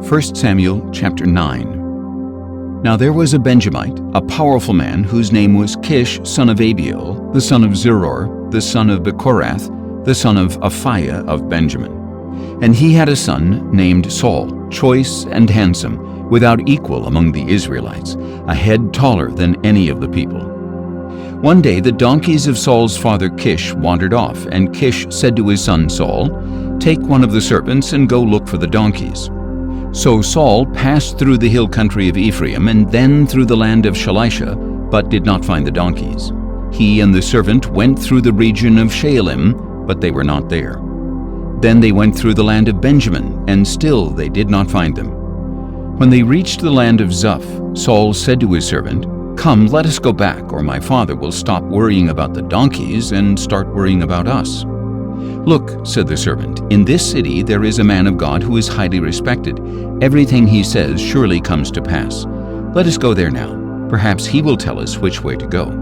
1 Samuel chapter 9. Now there was a Benjamite, a powerful man, whose name was Kish, son of Abiel, the son of Zeror, the son of Bechorath, the son of Aphiah of Benjamin. And he had a son named Saul, choice and handsome, without equal among the Israelites, a head taller than any of the people. One day the donkeys of Saul's father Kish wandered off, and Kish said to his son Saul, "Take one of the servants and go look for the donkeys." So Saul passed through the hill country of Ephraim and then through the land of Shalisha, but did not find the donkeys. He and the servant went through the region of Shaalim, but they were not there. Then they went through the land of Benjamin, and still they did not find them. When they reached the land of Zuph, Saul said to his servant, "Come, let us go back, or my father will stop worrying about the donkeys and start worrying about us." "Look," said the servant, "in this city there is a man of God who is highly respected. Everything he says surely comes to pass. Let us go there now. Perhaps he will tell us which way to go."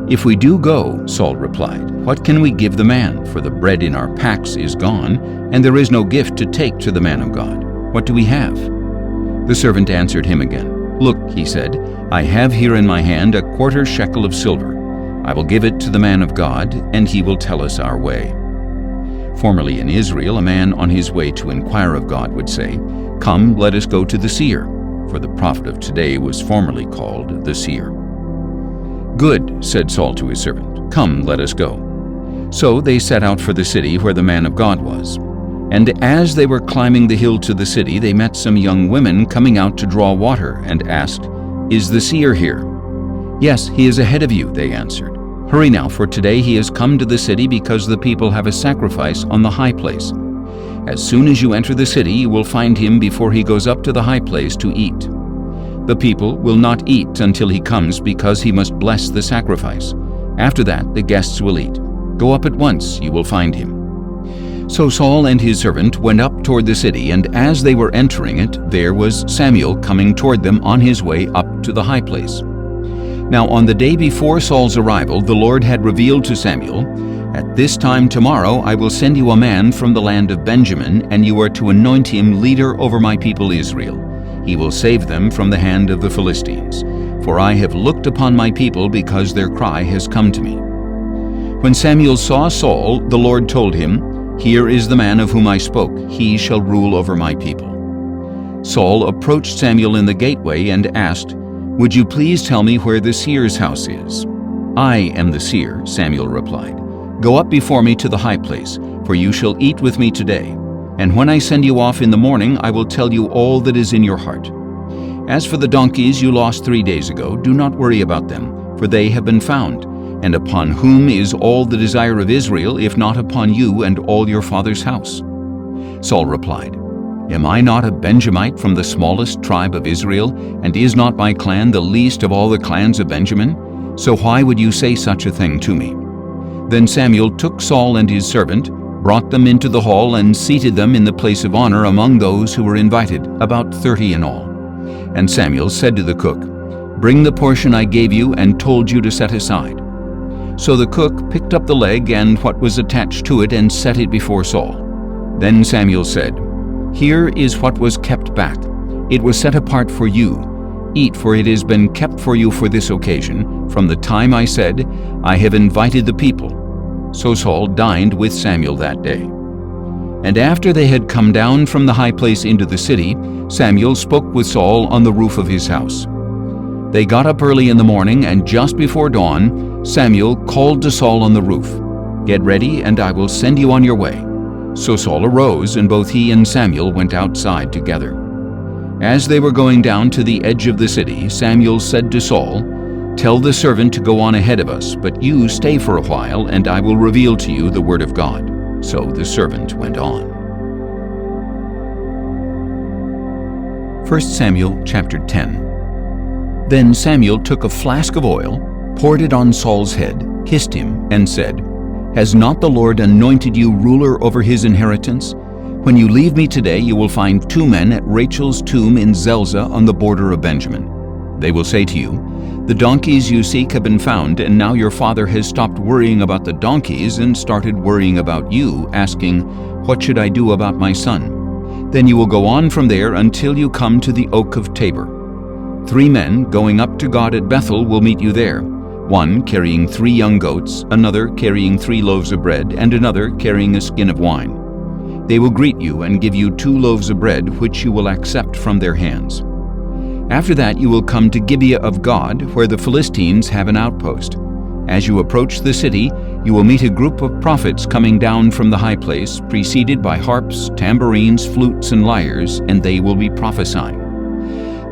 "If we do go," Saul replied, "what can we give the man? For the bread in our packs is gone, and there is no gift to take to the man of God. What do we have?" The servant answered him again. "Look," he said, "I have here in my hand a quarter shekel of silver. I will give it to the man of God, and he will tell us our way." Formerly in Israel, a man on his way to inquire of God would say, "Come, let us go to the seer," for the prophet of today was formerly called the seer. "Good," said Saul to his servant, "come, let us go." So they set out for the city where the man of God was. And as they were climbing the hill to the city, they met some young women coming out to draw water, and asked, "Is the seer here?" "Yes, he is ahead of you," they answered. "Hurry now, for today he has come to the city because the people have a sacrifice on the high place. As soon as you enter the city, you will find him before he goes up to the high place to eat. The people will not eat until he comes because he must bless the sacrifice. After that, the guests will eat. Go up at once, you will find him." So Saul and his servant went up toward the city, and as they were entering it, there was Samuel coming toward them on his way up to the high place. Now on the day before Saul's arrival, the Lord had revealed to Samuel, "At this time tomorrow I will send you a man from the land of Benjamin, and you are to anoint him leader over my people Israel. He will save them from the hand of the Philistines. For I have looked upon my people because their cry has come to me." When Samuel saw Saul, the Lord told him, "Here is the man of whom I spoke. He shall rule over my people." Saul approached Samuel in the gateway and asked, "Would you please tell me where the seer's house is?" "I am the seer," Samuel replied. "Go up before me to the high place, for you shall eat with me today. And when I send you off in the morning, I will tell you all that is in your heart. As for the donkeys you lost 3 days ago, do not worry about them, for they have been found. And upon whom is all the desire of Israel, if not upon you and all your father's house?" Saul replied, "Am I not a Benjamite from the smallest tribe of Israel, and is not my clan the least of all the clans of Benjamin? So why would you say such a thing to me?" Then Samuel took Saul and his servant, brought them into the hall, and seated them in the place of honor among those who were invited, about 30 in all. And Samuel said to the cook, "Bring the portion I gave you and told you to set aside." So the cook picked up the leg and what was attached to it and set it before Saul. Then Samuel said, "Here is what was kept back. It was set apart for you. Eat, for it has been kept for you for this occasion, from the time I said, 'I have invited the people.'" So Saul dined with Samuel that day. And after they had come down from the high place into the city, Samuel spoke with Saul on the roof of his house. They got up early in the morning, and just before dawn, Samuel called to Saul on the roof, "Get ready, and I will send you on your way." So Saul arose, and both he and Samuel went outside together. As they were going down to the edge of the city, Samuel said to Saul, "Tell the servant to go on ahead of us, but you stay for a while, and I will reveal to you the word of God." So the servant went on. 1 Samuel chapter 10. Then Samuel took a flask of oil, poured it on Saul's head, kissed him, and said, "Has not the Lord anointed you ruler over his inheritance? When you leave me today, you will find 2 men at Rachel's tomb in Zelzah on the border of Benjamin. They will say to you, 'The donkeys you seek have been found, and now your father has stopped worrying about the donkeys and started worrying about you, asking, "What should I do about my son?" Then you will go on from there until you come to the oak of Tabor. 3 men going up to God at Bethel will meet you there, one carrying 3 young goats, another carrying 3 loaves of bread, and another carrying a skin of wine. They will greet you and give you 2 loaves of bread, which you will accept from their hands. After that you will come to Gibeah of God, where the Philistines have an outpost. As you approach the city, you will meet a group of prophets coming down from the high place, preceded by harps, tambourines, flutes, and lyres, and they will be prophesying.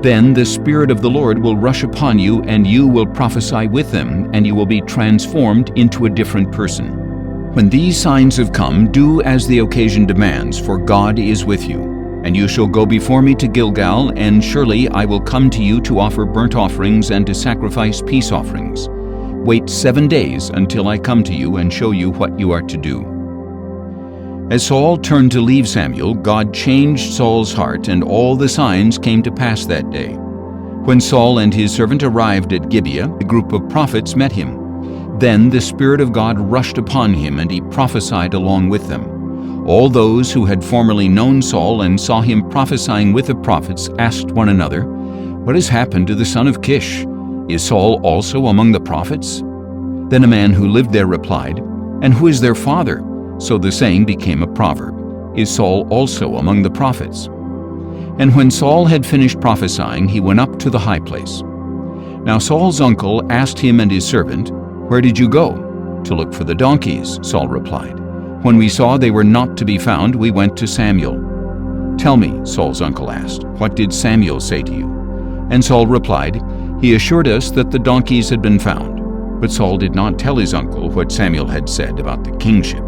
Then the Spirit of the Lord will rush upon you, and you will prophesy with them, and you will be transformed into a different person. When these signs have come, do as the occasion demands, for God is with you. And you shall go before me to Gilgal, and surely I will come to you to offer burnt offerings and to sacrifice peace offerings. Wait 7 days until I come to you and show you what you are to do." As Saul turned to leave Samuel, God changed Saul's heart, and all the signs came to pass that day. When Saul and his servant arrived at Gibeah, a group of prophets met him. Then the Spirit of God rushed upon him, and he prophesied along with them. All those who had formerly known Saul and saw him prophesying with the prophets asked one another, "What has happened to the son of Kish? Is Saul also among the prophets?" Then a man who lived there replied, "And who is their father?" So the saying became a proverb, "Is Saul also among the prophets?" And when Saul had finished prophesying, he went up to the high place. Now Saul's uncle asked him and his servant, "Where did you go?" "To look for the donkeys," Saul replied. "When we saw they were not to be found, we went to Samuel." "Tell me," Saul's uncle asked, "what did Samuel say to you?" And Saul replied, "He assured us that the donkeys had been found." But Saul did not tell his uncle what Samuel had said about the kingship.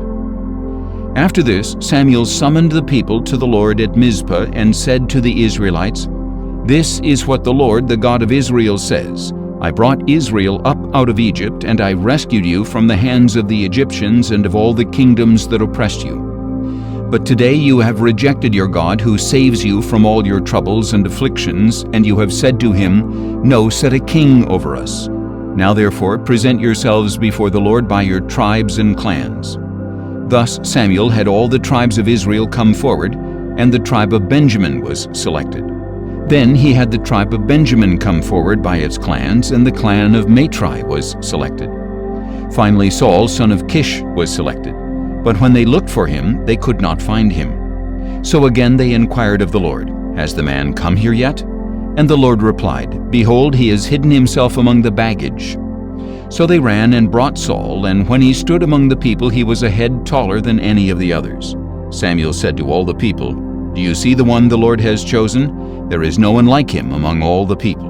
After this, Samuel summoned the people to the Lord at Mizpah and said to the Israelites, "This is what the Lord, the God of Israel, says. I brought Israel up out of Egypt, and I rescued you from the hands of the Egyptians and of all the kingdoms that oppressed you. But today you have rejected your God, who saves you from all your troubles and afflictions, and you have said to him, 'No, set a king over us.' Now therefore present yourselves before the Lord by your tribes and clans." Thus Samuel had all the tribes of Israel come forward, and the tribe of Benjamin was selected. Then he had the tribe of Benjamin come forward by its clans, and the clan of Matri was selected. Finally Saul, son of Kish, was selected. But when they looked for him, they could not find him. So again they inquired of the Lord, "Has the man come here yet?" And the Lord replied, "Behold, he has hidden himself among the baggage." So they ran and brought Saul, and when he stood among the people, he was a head taller than any of the others. Samuel said to all the people, "Do you see the one the Lord has chosen? There is no one like him among all the people."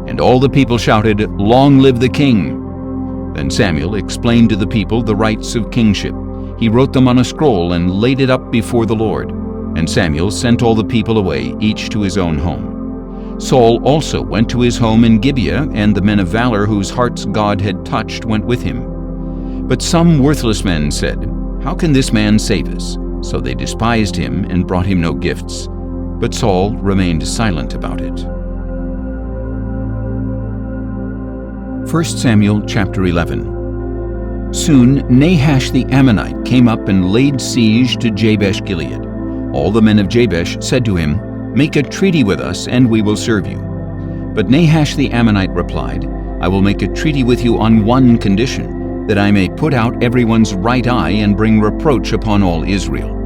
And all the people shouted, "Long live the king!" Then Samuel explained to the people the rights of kingship. He wrote them on a scroll and laid it up before the Lord. And Samuel sent all the people away, each to his own home. Saul also went to his home in Gibeah, and the men of valor whose hearts God had touched went with him. But some worthless men said, "How can this man save us?" So they despised him and brought him no gifts. But Saul remained silent about it. 1 Samuel chapter 11. Soon Nahash the Ammonite came up and laid siege to Jabesh-Gilead. All the men of Jabesh said to him, "Make a treaty with us, and we will serve you." But Nahash the Ammonite replied, "I will make a treaty with you on one condition, that I may put out everyone's right eye and bring reproach upon all Israel."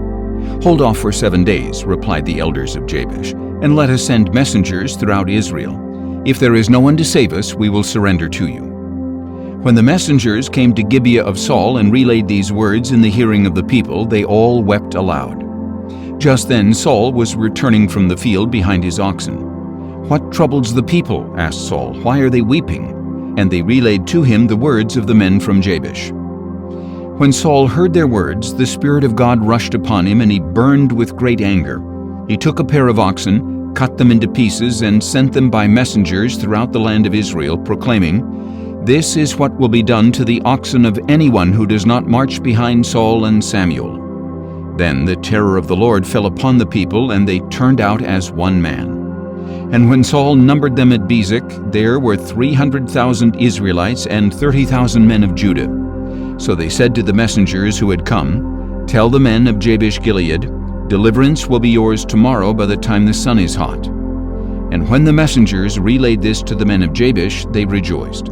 "Hold off for 7 days," replied the elders of Jabesh, "and let us send messengers throughout Israel. If there is no one to save us, we will surrender to you." When the messengers came to Gibeah of Saul and relayed these words in the hearing of the people, they all wept aloud. Just then Saul was returning from the field behind his oxen. "What troubles the people?" asked Saul. "Why are they weeping?" And they relayed to him the words of the men from Jabesh. When Saul heard their words, the Spirit of God rushed upon him, and he burned with great anger. He took a pair of oxen, cut them into pieces, and sent them by messengers throughout the land of Israel, proclaiming, "This is what will be done to the oxen of anyone who does not march behind Saul and Samuel." Then the terror of the Lord fell upon the people, and they turned out as one man. And when Saul numbered them at Bezek, there were 300,000 Israelites and 30,000 men of Judah. So they said to the messengers who had come, "Tell the men of Jabesh-Gilead, Deliverance will be yours tomorrow by the time the sun is hot." And when the messengers relayed this to the men of Jabesh, they rejoiced.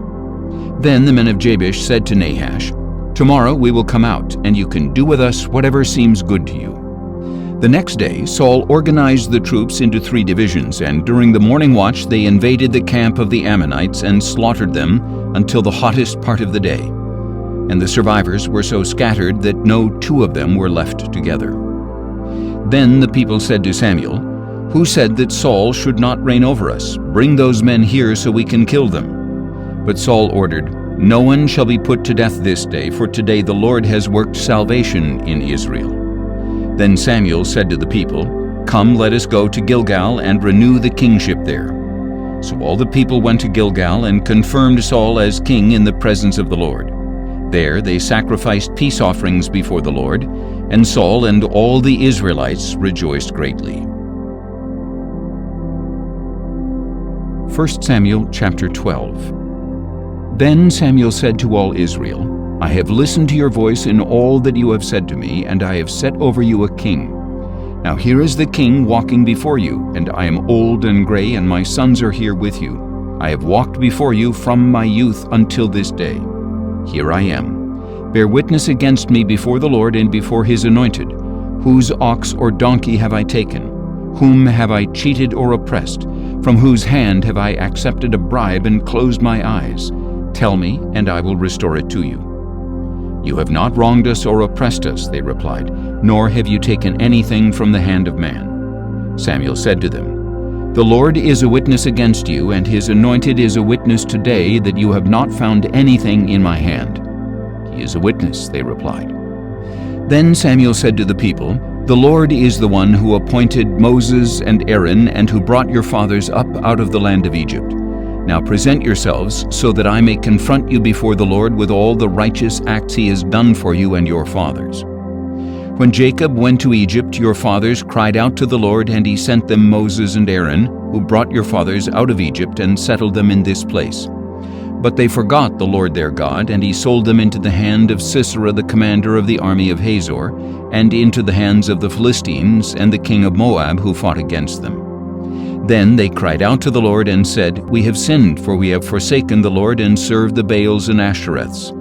Then the men of Jabesh said to Nahash, "Tomorrow we will come out, and you can do with us whatever seems good to you." The next day Saul organized the troops into 3 divisions, and during the morning watch they invaded the camp of the Ammonites and slaughtered them until the hottest part of the day. And the survivors were so scattered that no 2 of them were left together. Then the people said to Samuel, "Who said that Saul should not reign over us? Bring those men here so we can kill them." But Saul ordered, "No one shall be put to death this day, for today the Lord has worked salvation in Israel." Then Samuel said to the people, "Come, let us go to Gilgal and renew the kingship there." So all the people went to Gilgal and confirmed Saul as king in the presence of the Lord. There they sacrificed peace offerings before the Lord, and Saul and all the Israelites rejoiced greatly. 1 Samuel chapter 12. Then Samuel said to all Israel, "I have listened to your voice in all that you have said to me, and I have set over you a king. Now here is the king walking before you, and I am old and gray, and my sons are here with you. I have walked before you from my youth until this day. Here I am. Bear witness against me before the Lord and before his anointed. Whose ox or donkey have I taken? Whom have I cheated or oppressed? From whose hand have I accepted a bribe and closed my eyes? Tell me, and I will restore it to you." "You have not wronged us or oppressed us," they replied, "nor have you taken anything from the hand of man." Samuel said to them, "The Lord is a witness against you, and his anointed is a witness today that you have not found anything in my hand." "He is a witness," they replied. Then Samuel said to the people, "The Lord is the one who appointed Moses and Aaron and who brought your fathers up out of the land of Egypt. Now present yourselves so that I may confront you before the Lord with all the righteous acts he has done for you and your fathers. When Jacob went to Egypt, your fathers cried out to the Lord, and he sent them Moses and Aaron, who brought your fathers out of Egypt and settled them in this place. But they forgot the Lord their God, and he sold them into the hand of Sisera the commander of the army of Hazor, and into the hands of the Philistines and the king of Moab who fought against them. Then they cried out to the Lord and said, 'We have sinned, for we have forsaken the Lord and served the Baals and Ashtoreths.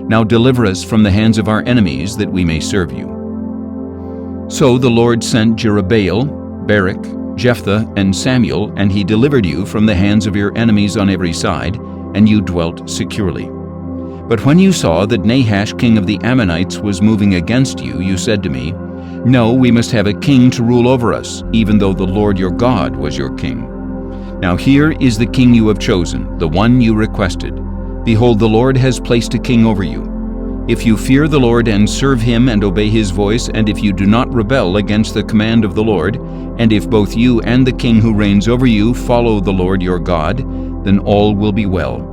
Now deliver us from the hands of our enemies, that we may serve you.' So the Lord sent Jerubbaal, Barak, Jephthah, and Samuel, and he delivered you from the hands of your enemies on every side, and you dwelt securely. But when you saw that Nahash king of the Ammonites was moving against you, you said to me, 'No, we must have a king to rule over us, even though the Lord your God was your king. Now here is the king you have chosen, the one you requested. Behold, the Lord has placed a king over you. If you fear the Lord and serve him and obey his voice, and if you do not rebel against the command of the Lord, and if both you and the king who reigns over you follow the Lord your God, then all will be well.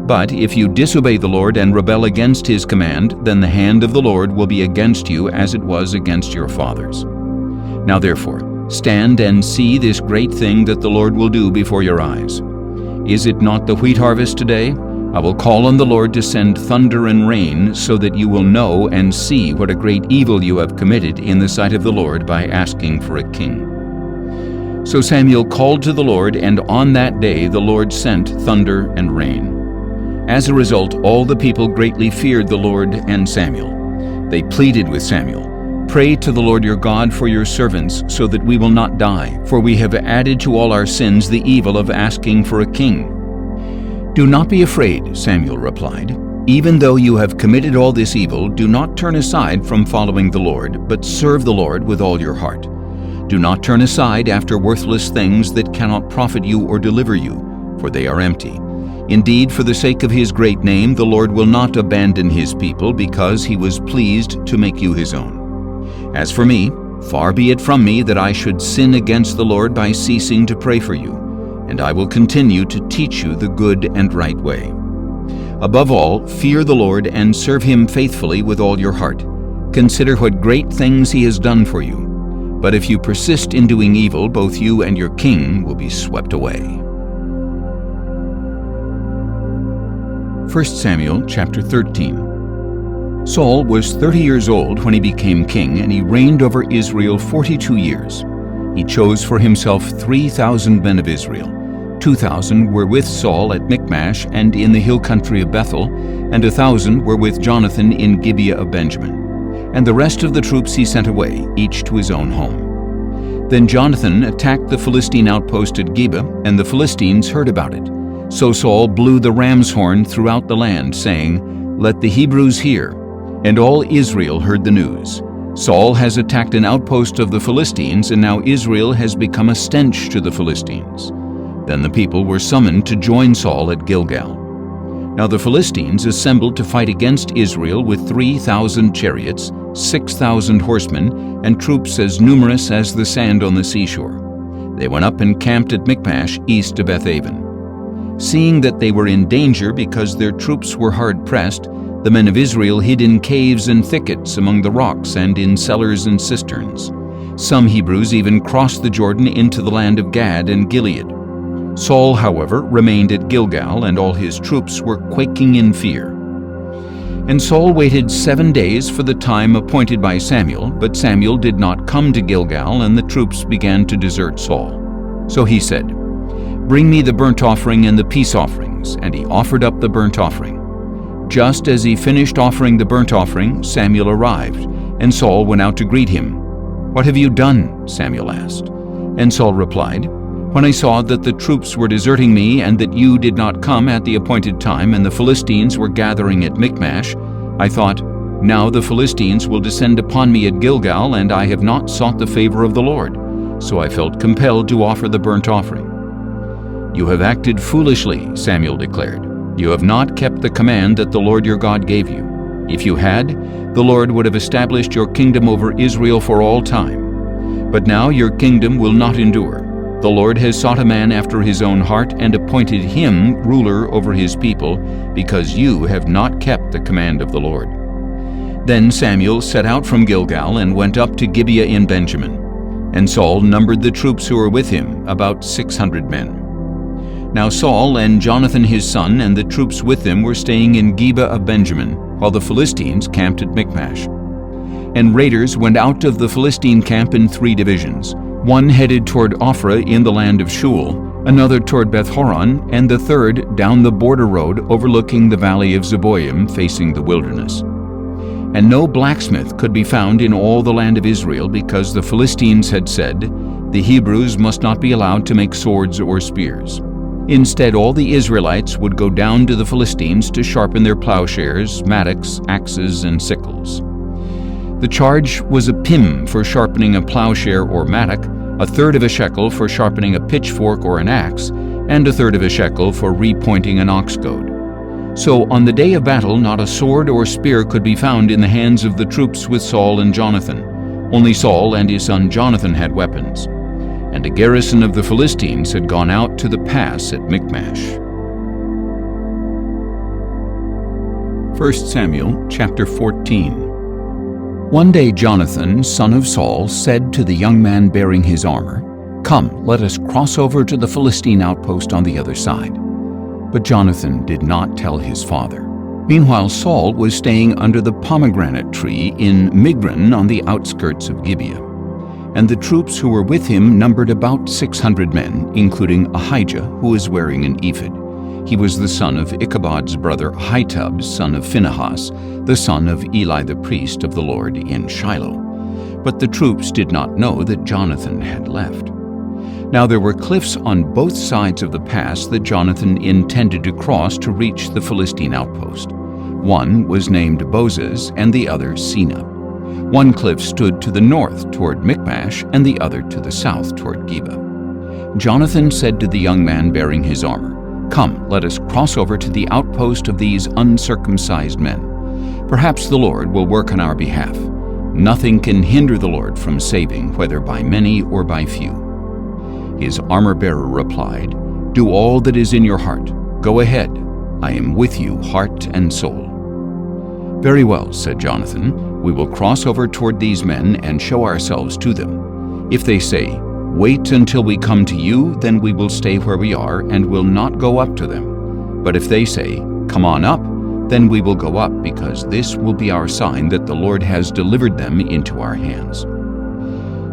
But if you disobey the Lord and rebel against his command, then the hand of the Lord will be against you as it was against your fathers. Now therefore, stand and see this great thing that the Lord will do before your eyes. Is it not the wheat harvest today? I will call on the Lord to send thunder and rain, so that you will know and see what a great evil you have committed in the sight of the Lord by asking for a king." So Samuel called to the Lord, and on that day the Lord sent thunder and rain. As a result, all the people greatly feared the Lord and Samuel. They pleaded with Samuel, "Pray to the Lord your God for your servants, so that we will not die, for we have added to all our sins the evil of asking for a king." "Do not be afraid," Samuel replied. "Even though you have committed all this evil, do not turn aside from following the Lord, but serve the Lord with all your heart. Do not turn aside after worthless things that cannot profit you or deliver you, for they are empty. Indeed, for the sake of his great name, the Lord will not abandon his people, because he was pleased to make you his own. As for me, far be it from me that I should sin against the Lord by ceasing to pray for you, and I will continue to teach you the good and right way. Above all, fear the Lord and serve him faithfully with all your heart. Consider what great things he has done for you. But if you persist in doing evil, both you and your king will be swept away." 1 Samuel chapter 13. Saul was 30 years old when he became king, and he reigned over Israel 42 years. He chose for himself 3,000 men of Israel. 2,000 were with Saul at Michmash and in the hill country of Bethel, and 1,000 were with Jonathan in Gibeah of Benjamin. And the rest of the troops he sent away, each to his own home. Then Jonathan attacked the Philistine outpost at Geba, and the Philistines heard about it. So Saul blew the ram's horn throughout the land, saying, "Let the Hebrews hear." And all Israel heard the news. Saul has attacked an outpost of the Philistines, and now Israel has become a stench to the Philistines. Then the people were summoned to join Saul at Gilgal. Now the Philistines assembled to fight against Israel with 3,000 chariots, 6,000 horsemen, and troops as numerous as the sand on the seashore. They went up and camped at Michmash, east of Bethaven. Seeing that they were in danger because their troops were hard-pressed, the men of Israel hid in caves and thickets among the rocks and in cellars and cisterns. Some Hebrews even crossed the Jordan into the land of Gad and Gilead. Saul, however, remained at Gilgal, and all his troops were quaking in fear. And Saul waited 7 days for the time appointed by Samuel, but Samuel did not come to Gilgal, and the troops began to desert Saul. So he said, "Bring me the burnt offering and the peace offerings." And he offered up the burnt offering. Just as he finished offering the burnt offering, Samuel arrived, and Saul went out to greet him. "What have you done?" Samuel asked. And Saul replied, "When I saw that the troops were deserting me and that you did not come at the appointed time and the Philistines were gathering at Michmash, I thought, now the Philistines will descend upon me at Gilgal, and I have not sought the favor of the Lord. So I felt compelled to offer the burnt offering." "You have acted foolishly," Samuel declared. "You have not kept the command that the Lord your God gave you. If you had, the Lord would have established your kingdom over Israel for all time. But now your kingdom will not endure. The Lord has sought a man after his own heart and appointed him ruler over his people, because you have not kept the command of the Lord." Then Samuel set out from Gilgal and went up to Gibeah in Benjamin. And Saul numbered the troops who were with him, about 600 men. Now Saul and Jonathan his son and the troops with them were staying in Gibeah of Benjamin, while the Philistines camped at Michmash. And raiders went out of the Philistine camp in 3 divisions. One headed toward Ophrah in the land of Shul, another toward Beth-horon, and the third down the border road overlooking the valley of Zeboim, facing the wilderness. And no blacksmith could be found in all the land of Israel, because the Philistines had said, "The Hebrews must not be allowed to make swords or spears." Instead, all the Israelites would go down to the Philistines to sharpen their plowshares, mattocks, axes, and sickles. The charge was a pim for sharpening a plowshare or mattock, a third of a shekel for sharpening a pitchfork or an axe, and a third of a shekel for repointing an ox goad. So on the day of battle, not a sword or spear could be found in the hands of the troops with Saul and Jonathan. Only Saul and his son Jonathan had weapons. And a garrison of the Philistines had gone out to the pass at Michmash. 1 Samuel chapter 14. One day Jonathan, son of Saul, said to the young man bearing his armor, "Come, let us cross over to the Philistine outpost on the other side." But Jonathan did not tell his father. Meanwhile Saul was staying under the pomegranate tree in Migron on the outskirts of Gibeah. And the troops who were with him numbered about 600 men, including Ahijah, who was wearing an ephod. He was the son of Ichabod's brother Ahitub, son of Phinehas, the son of Eli the priest of the Lord in Shiloh. But the troops did not know that Jonathan had left. Now there were cliffs on both sides of the pass that Jonathan intended to cross to reach the Philistine outpost. One was named Bozez and the other Seneh. One cliff stood to the north toward Michmash, and the other to the south toward Geba. Jonathan said to the young man bearing his armor, "Come, let us cross over to the outpost of these uncircumcised men. Perhaps the Lord will work on our behalf. Nothing can hinder the Lord from saving, whether by many or by few." His armor-bearer replied, "Do all that is in your heart. Go ahead. I am with you, heart and soul." "Very well," said Jonathan. "We will cross over toward these men and show ourselves to them. If they say, 'Wait until we come to you,' then we will stay where we are and will not go up to them. But if they say, 'Come on up,' Then we will go up, because this will be our sign that the Lord has delivered them into our hands."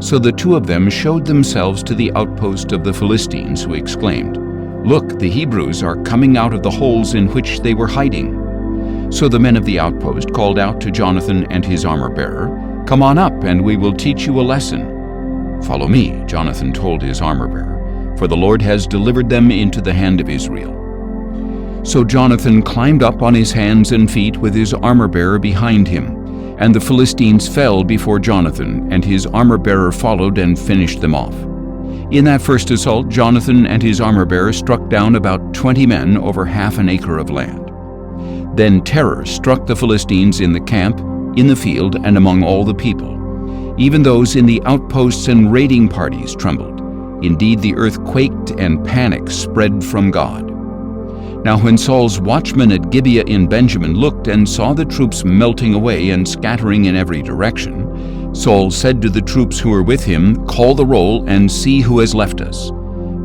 So the two of them showed themselves to the outpost of the Philistines, who exclaimed, "Look, the Hebrews are coming out of the holes in which they were hiding." So the men of the outpost called out to Jonathan and his armor-bearer, "Come on up, and we will teach you a lesson." "Follow me," Jonathan told his armor-bearer, "for the Lord has delivered them into the hand of Israel." So Jonathan climbed up on his hands and feet with his armor-bearer behind him, and the Philistines fell before Jonathan, and his armor-bearer followed and finished them off. In that first assault, Jonathan and his armor-bearer struck down about 20 men over half an acre of land. Then terror struck the Philistines in the camp, in the field, and among all the people. Even those in the outposts and raiding parties trembled. Indeed, the earth quaked, and panic spread from God. Now when Saul's watchmen at Gibeah in Benjamin looked and saw the troops melting away and scattering in every direction, Saul said to the troops who were with him, "Call the roll and see who has left us."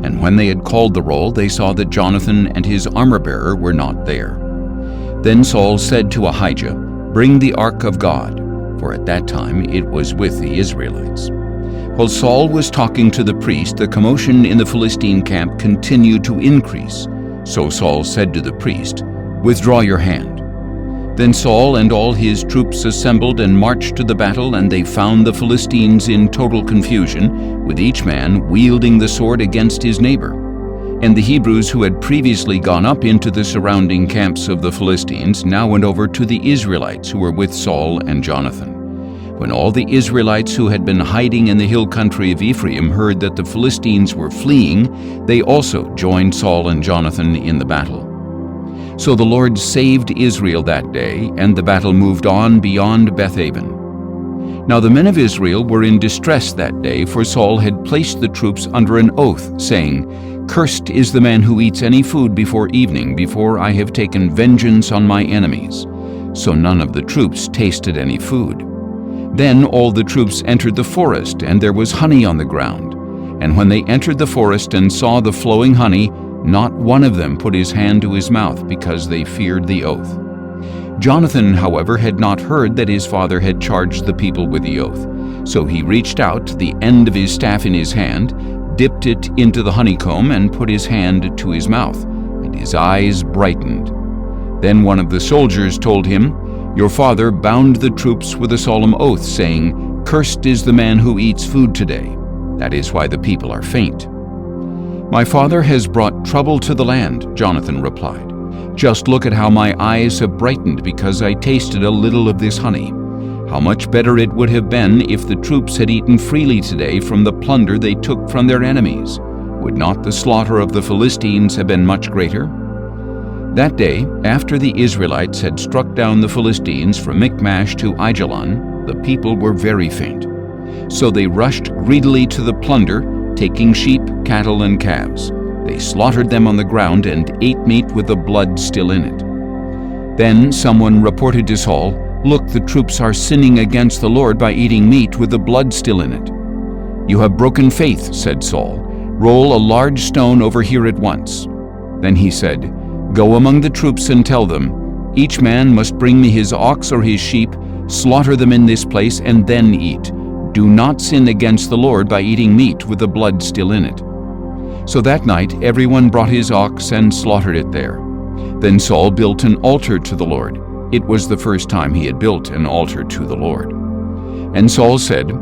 And when they had called the roll, they saw that Jonathan and his armor-bearer were not there. Then Saul said to Ahijah, "Bring the ark of God," for at that time it was with the Israelites. While Saul was talking to the priest, the commotion in the Philistine camp continued to increase. So Saul said to the priest, "Withdraw your hand." Then Saul and all his troops assembled and marched to the battle, and they found the Philistines in total confusion, with each man wielding the sword against his neighbor. And the Hebrews who had previously gone up into the surrounding camps of the Philistines now went over to the Israelites who were with Saul and Jonathan. When all the Israelites who had been hiding in the hill country of Ephraim heard that the Philistines were fleeing, they also joined Saul and Jonathan in the battle. So the Lord saved Israel that day, and the battle moved on beyond Bethaven. Now the men of Israel were in distress that day, for Saul had placed the troops under an oath, saying, "Cursed is the man who eats any food before evening, before I have taken vengeance on my enemies." So none of the troops tasted any food. Then all the troops entered the forest, and there was honey on the ground. And when they entered the forest and saw the flowing honey, not one of them put his hand to his mouth, because they feared the oath. Jonathan, however, had not heard that his father had charged the people with the oath. So he reached out the end of his staff in his hand, dipped it into the honeycomb, and put his hand to his mouth, and his eyes brightened. Then one of the soldiers told him, "Your father bound the troops with a solemn oath, saying, 'Cursed is the man who eats food today.' That is why the people are faint." "My father has brought trouble to the land," Jonathan replied. "Just look at how my eyes have brightened because I tasted a little of this honey. How much better it would have been if the troops had eaten freely today from the plunder they took from their enemies. Would not the slaughter of the Philistines have been much greater?" That day, after the Israelites had struck down the Philistines from Michmash to Aijalon, the people were very faint. So they rushed greedily to the plunder, taking sheep, cattle, and calves. They slaughtered them on the ground and ate meat with the blood still in it. Then someone reported to Saul, "Look, the troops are sinning against the Lord by eating meat with the blood still in it." "You have broken faith," said Saul. "Roll a large stone over here at once." Then he said, "Go among the troops and tell them, 'Each man must bring me his ox or his sheep, slaughter them in this place, and then eat. Do not sin against the Lord by eating meat with the blood still in it.'" So that night everyone brought his ox and slaughtered it there. Then Saul built an altar to the Lord. It was the first time he had built an altar to the Lord. And Saul said,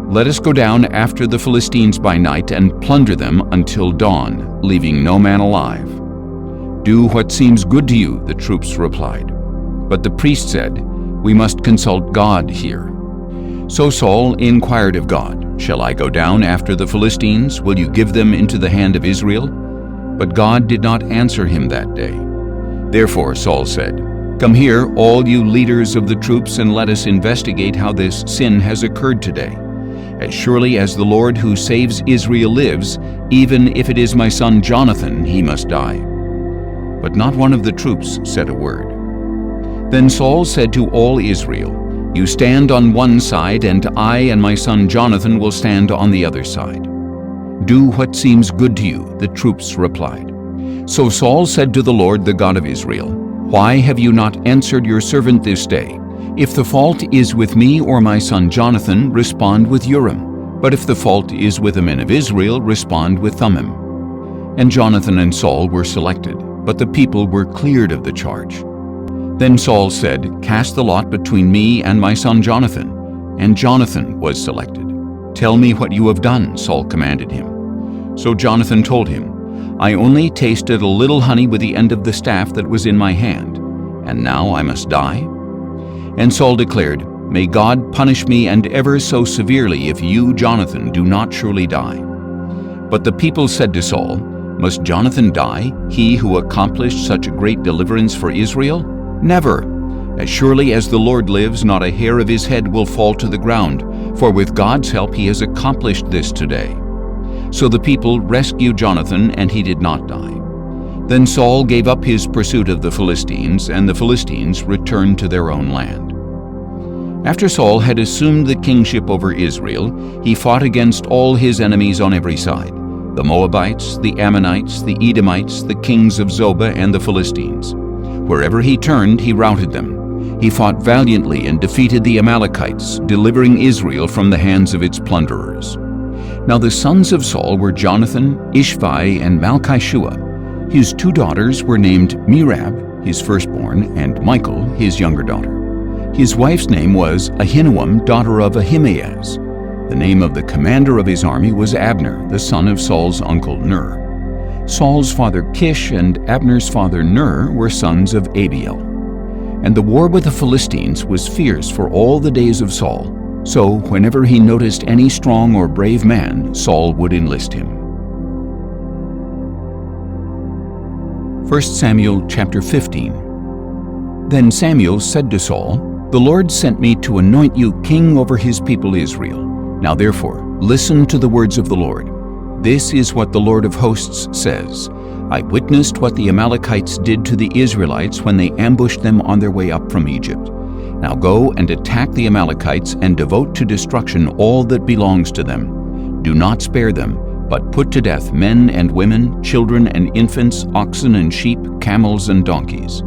"Let us go down after the Philistines by night and plunder them until dawn, leaving no man alive." "Do what seems good to you," the troops replied. But the priest said, "We must consult God here." So Saul inquired of God, "Shall I go down after the Philistines? Will you give them into the hand of Israel?" But God did not answer him that day. Therefore Saul said, "Come here, all you leaders of the troops, and let us investigate how this sin has occurred today. As surely as the Lord who saves Israel lives, even if it is my son Jonathan, he must die." But not one of the troops said a word. Then Saul said to all Israel, "You stand on one side, and I and my son Jonathan will stand on the other side." "Do what seems good to you," the troops replied. So Saul said to the Lord, the God of Israel, Why have you not answered your servant this day? If the fault is with me or my son Jonathan, respond with Urim. But if the fault is with the men of Israel, respond with Thummim. And Jonathan and Saul were selected, but the people were cleared of the charge. Then Saul said, Cast the lot between me and my son Jonathan. And Jonathan was selected. Tell me what you have done, Saul commanded him. So Jonathan told him, I only tasted a little honey with the end of the staff that was in my hand, and now I must die? And Saul declared, May God punish me and ever so severely if you, Jonathan, do not surely die. But the people said to Saul, Must Jonathan die, he who accomplished such a great deliverance for Israel? Never! As surely as the Lord lives, not a hair of his head will fall to the ground, for with God's help he has accomplished this today. So the people rescued Jonathan, and he did not die. Then Saul gave up his pursuit of the Philistines, and the Philistines returned to their own land. After Saul had assumed the kingship over Israel, he fought against all his enemies on every side, the Moabites, the Ammonites, the Edomites, the kings of Zobah, and the Philistines. Wherever he turned, he routed them. He fought valiantly and defeated the Amalekites, delivering Israel from the hands of its plunderers. Now the sons of Saul were Jonathan, Ishvi, and Malchishua. His two daughters were named Merab, his firstborn, and Michal, his younger daughter. His wife's name was Ahinoam, daughter of Ahimaaz. The name of the commander of his army was Abner, the son of Saul's uncle Ner. Saul's father Kish and Abner's father Ner were sons of Abiel. And the war with the Philistines was fierce for all the days of Saul. So whenever he noticed any strong or brave man, Saul would enlist him. 1 Samuel chapter 15. Then Samuel said to Saul, The Lord sent me to anoint you king over his people Israel. Now therefore, listen to the words of the Lord. This is what the Lord of hosts says. I witnessed what the Amalekites did to the Israelites when they ambushed them on their way up from Egypt. Now go and attack the Amalekites and devote to destruction all that belongs to them. Do not spare them, but put to death men and women, children and infants, oxen and sheep, camels and donkeys.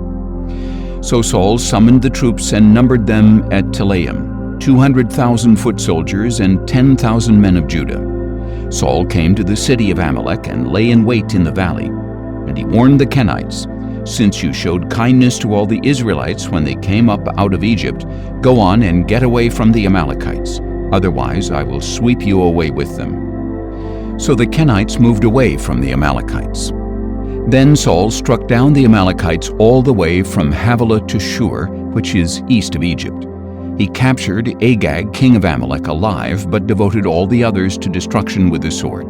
So Saul summoned the troops and numbered them at Telaim, 200,000 foot soldiers and 10,000 men of Judah. Saul came to the city of Amalek and lay in wait in the valley. And he warned the Kenites, Since you showed kindness to all the Israelites when they came up out of Egypt, go on and get away from the Amalekites. Otherwise I will sweep you away with them. So the Kenites moved away from the Amalekites. Then Saul struck down the Amalekites all the way from Havilah to Shur, which is east of Egypt. He captured Agag, king of Amalek, alive, but devoted all the others to destruction with the sword.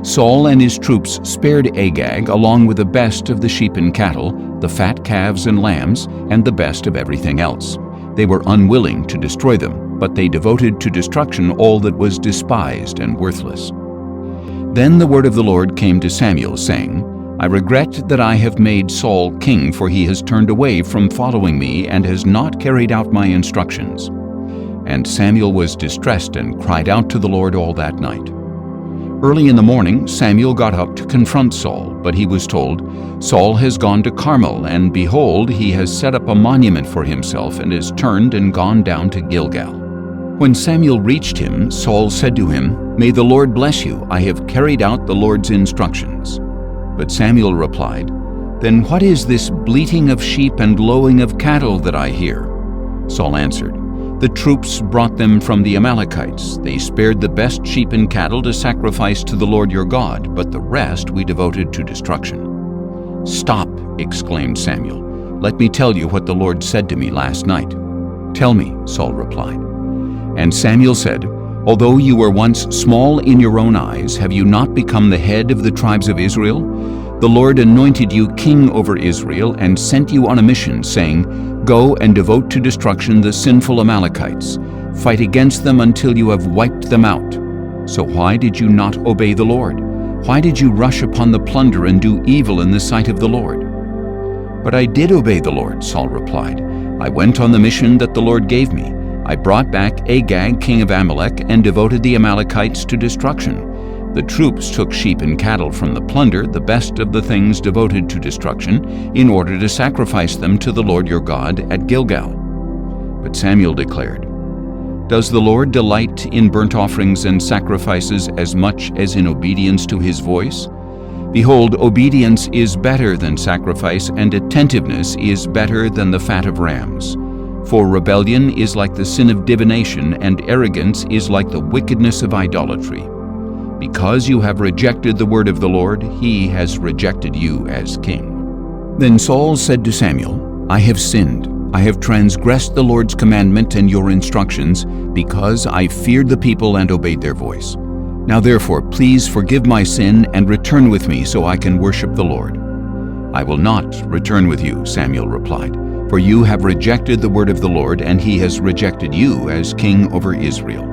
Saul and his troops spared Agag along with the best of the sheep and cattle, the fat calves and lambs, and the best of everything else. They were unwilling to destroy them, but they devoted to destruction all that was despised and worthless. Then the word of the Lord came to Samuel, saying, I regret that I have made Saul king, for he has turned away from following me and has not carried out my instructions. And Samuel was distressed and cried out to the Lord all that night. Early in the morning, Samuel got up to confront Saul, but he was told, Saul has gone to Carmel, and behold, he has set up a monument for himself and has turned and gone down to Gilgal. When Samuel reached him, Saul said to him, May the Lord bless you, I have carried out the Lord's instructions. But Samuel replied, Then what is this bleating of sheep and lowing of cattle that I hear? Saul answered, The troops brought them from the Amalekites. They spared the best sheep and cattle to sacrifice to the Lord your God, but the rest we devoted to destruction. Stop, exclaimed Samuel. Let me tell you what the Lord said to me last night. Tell me, Saul replied. And Samuel said, Although you were once small in your own eyes, have you not become the head of the tribes of Israel? The Lord anointed you king over Israel and sent you on a mission, saying, Go and devote to destruction the sinful Amalekites. Fight against them until you have wiped them out. So why did you not obey the Lord? Why did you rush upon the plunder and do evil in the sight of the Lord? But I did obey the Lord, Saul replied. I went on the mission that the Lord gave me. I brought back Agag, king of Amalek, and devoted the Amalekites to destruction. The troops took sheep and cattle from the plunder, the best of the things devoted to destruction, in order to sacrifice them to the Lord your God at Gilgal. But Samuel declared, "Does the Lord delight in burnt offerings and sacrifices as much as in obedience to his voice? Behold, obedience is better than sacrifice, and attentiveness is better than the fat of rams. For rebellion is like the sin of divination, and arrogance is like the wickedness of idolatry. Because you have rejected the word of the Lord, he has rejected you as king." Then Saul said to Samuel, "I have sinned. I have transgressed the Lord's commandment and your instructions, because I feared the people and obeyed their voice. Now therefore, please forgive my sin and return with me so I can worship the Lord." "I will not return with you," Samuel replied, "for you have rejected the word of the Lord, and he has rejected you as king over Israel."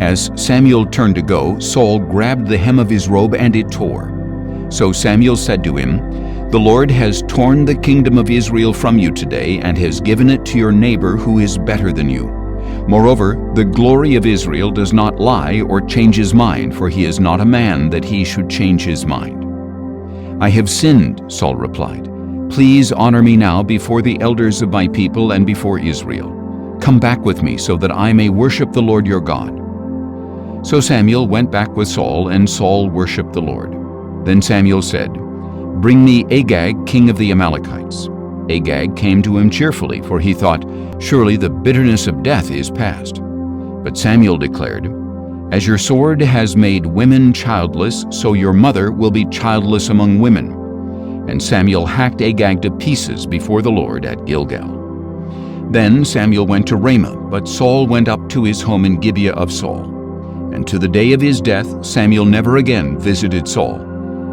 As Samuel turned to go, Saul grabbed the hem of his robe, and it tore. So Samuel said to him, "The Lord has torn the kingdom of Israel from you today, and has given it to your neighbor who is better than you. Moreover, the glory of Israel does not lie or change his mind, for he is not a man that he should change his mind." "I have sinned," Saul replied. "Please honor me now before the elders of my people and before Israel. Come back with me so that I may worship the Lord your God." So Samuel went back with Saul, and Saul worshipped the Lord. Then Samuel said, "Bring me Agag, king of the Amalekites." Agag came to him cheerfully, for he thought, "Surely the bitterness of death is past." But Samuel declared, "As your sword has made women childless, so your mother will be childless among women." And Samuel hacked Agag to pieces before the Lord at Gilgal. Then Samuel went to Ramah, but Saul went up to his home in Gibeah of Saul. And to the day of his death, Samuel never again visited Saul.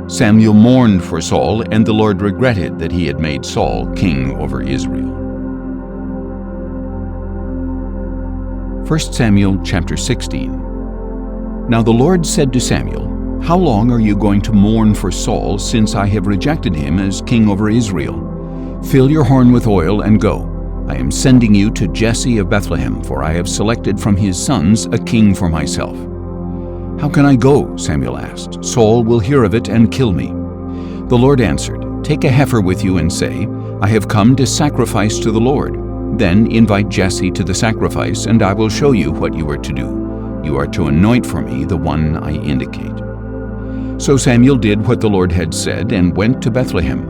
Samuel mourned for Saul, and the Lord regretted that he had made Saul king over Israel. 1 Samuel chapter 16. Now the Lord said to Samuel, "How long are you going to mourn for Saul, since I have rejected him as king over Israel? Fill your horn with oil and go. I am sending you to Jesse of Bethlehem, for I have selected from his sons a king for myself." "How can I go?" Samuel asked. "Saul will hear of it and kill me." The Lord answered, "Take a heifer with you and say, 'I have come to sacrifice to the Lord.' Then invite Jesse to the sacrifice, and I will show you what you are to do. You are to anoint for me the one I indicate." So Samuel did what the Lord had said and went to Bethlehem.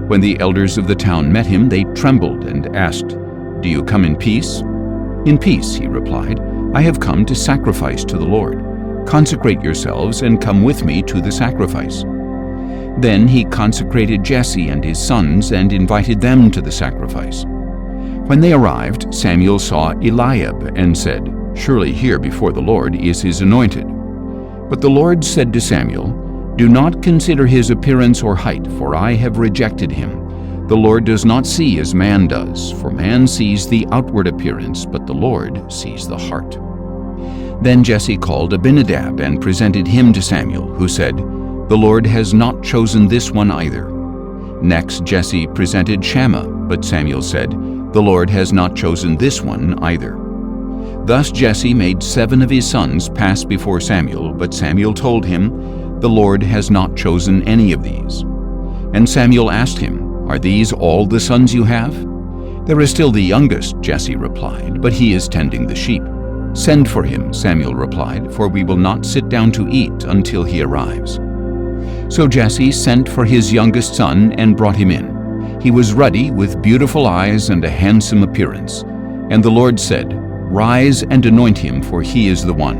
When the elders of the town met him, they trembled and asked, "Do you come in peace?" "In peace," he replied. "I have come to sacrifice to the Lord. Consecrate yourselves and come with me to the sacrifice." Then he consecrated Jesse and his sons and invited them to the sacrifice. When they arrived, Samuel saw Eliab and said, "Surely here before the Lord is his anointed." But the Lord said to Samuel, "Do not consider his appearance or height, for I have rejected him. The Lord does not see as man does, for man sees the outward appearance, but the Lord sees the heart." Then Jesse called Abinadab and presented him to Samuel, who said, "The Lord has not chosen this one either." Next Jesse presented Shammah, but Samuel said, "The Lord has not chosen this one either." Thus Jesse made 7 of his sons pass before Samuel, but Samuel told him, "The Lord has not chosen any of these." And Samuel asked him, "Are these all the sons you have?" "There is still the youngest," Jesse replied, "but he is tending the sheep." "Send for him," Samuel replied, "for we will not sit down to eat until he arrives." So Jesse sent for his youngest son and brought him in. He was ruddy, with beautiful eyes and a handsome appearance. And the Lord said, "Rise and anoint him, for he is the one."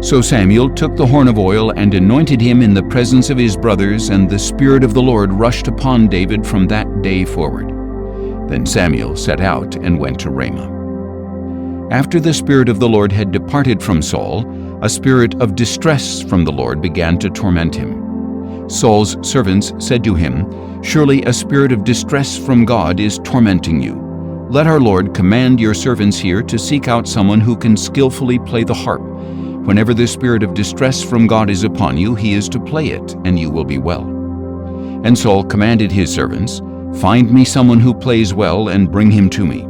So Samuel took the horn of oil and anointed him in the presence of his brothers, and the Spirit of the Lord rushed upon David from that day forward. Then Samuel set out and went to Ramah. After the Spirit of the Lord had departed from Saul, a spirit of distress from the Lord began to torment him. Saul's servants said to him, "Surely a spirit of distress from God is tormenting you. Let our Lord command your servants here to seek out someone who can skillfully play the harp. Whenever the spirit of distress from God is upon you, he is to play it, and you will be well." And Saul commanded his servants, "Find me someone who plays well and bring him to me."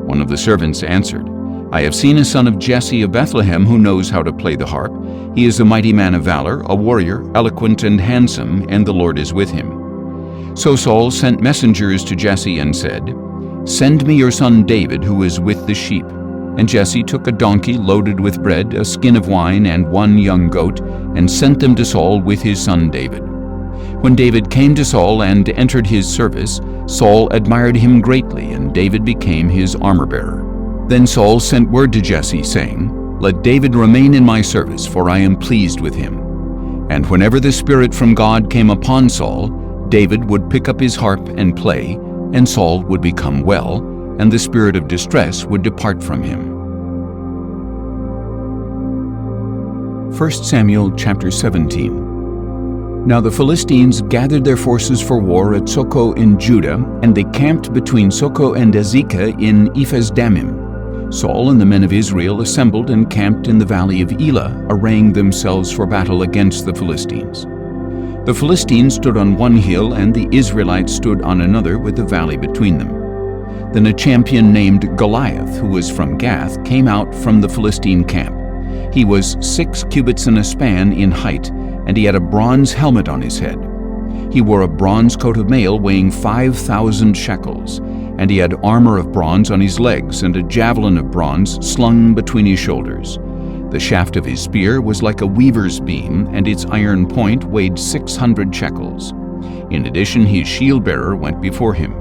One of the servants answered, I have seen a son of Jesse of Bethlehem who knows how to play the harp. He is a mighty man of valor, a warrior, eloquent and handsome, and the Lord is with him." So Saul sent messengers to Jesse and said, "Send me your son David, who is with the sheep." And Jesse took a donkey loaded with bread, a skin of wine, and one young goat, and sent them to Saul with his son David. When David came to Saul and entered his service, Saul admired him greatly, and David became his armor-bearer. Then Saul sent word to Jesse, saying, "Let David remain in my service, for I am pleased with him." And whenever the Spirit from God came upon Saul, David would pick up his harp and play, and Saul would become well, and the spirit of distress would depart from him. 1 Samuel chapter 17. Now the Philistines gathered their forces for war at Socoh in Judah, and they camped between Socoh and Azekah in Ephes-dammim. Saul and the men of Israel assembled and camped in the valley of Elah, arraying themselves for battle against the Philistines. The Philistines stood on one hill, and the Israelites stood on another, with the valley between them. Then a champion named Goliath, who was from Gath, came out from the Philistine camp. He was 6 cubits and a span in height, and he had a bronze helmet on his head. He wore a bronze coat of mail weighing 5,000 shekels, and he had armor of bronze on his legs and a javelin of bronze slung between his shoulders. The shaft of his spear was like a weaver's beam, and its iron point weighed 600 shekels. In addition, his shield-bearer went before him.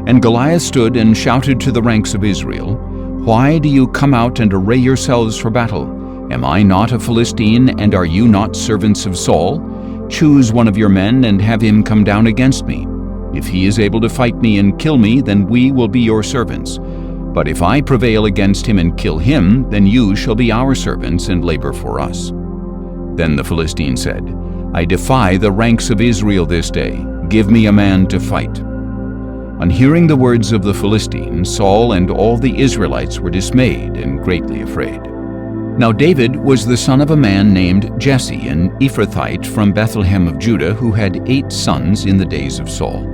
And Goliath stood and shouted to the ranks of Israel, "Why do you come out and array yourselves for battle? Am I not a Philistine, and are you not servants of Saul? Choose one of your men and have him come down against me. If he is able to fight me and kill me, then we will be your servants. But if I prevail against him and kill him, then you shall be our servants and labor for us." Then the Philistine said, "I defy the ranks of Israel this day. Give me a man to fight." On hearing the words of the Philistine, Saul and all the Israelites were dismayed and greatly afraid. Now David was the son of a man named Jesse, an Ephrathite from Bethlehem of Judah, who had 8 sons in the days of Saul.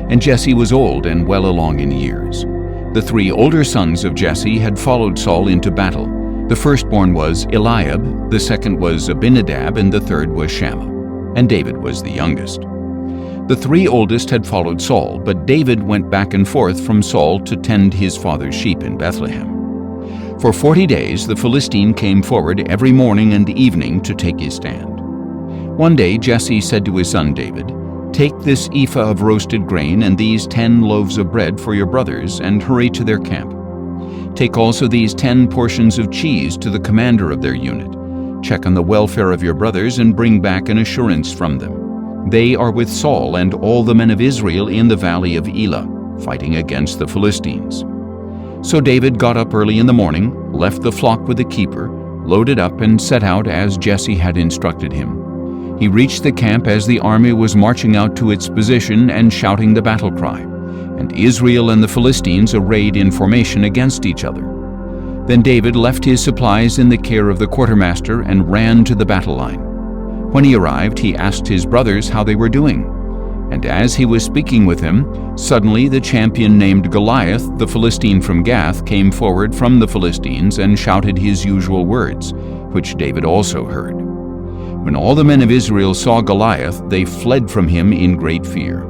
And Jesse was old and well along in years. The 3 older sons of Jesse had followed Saul into battle. The firstborn was Eliab, the second was Abinadab, and the third was Shammah. And David was the youngest. The 3 oldest had followed Saul, but David went back and forth from Saul to tend his father's sheep in Bethlehem. For 40 days the Philistine came forward every morning and evening to take his stand. One day Jesse said to his son David, "Take this ephah of roasted grain and these 10 loaves of bread for your brothers, and hurry to their camp. Take also these 10 portions of cheese to the commander of their unit. Check on the welfare of your brothers and bring back an assurance from them. They are with Saul and all the men of Israel in the valley of Elah, fighting against the Philistines." So David got up early in the morning, left the flock with the keeper, loaded up, and set out as Jesse had instructed him. He reached the camp as the army was marching out to its position and shouting the battle cry, and Israel and the Philistines arrayed in formation against each other. Then David left his supplies in the care of the quartermaster and ran to the battle line. When he arrived, he asked his brothers how they were doing. And as he was speaking with them, suddenly the champion named Goliath, the Philistine from Gath, came forward from the Philistines and shouted his usual words, which David also heard. When all the men of Israel saw Goliath, they fled from him in great fear.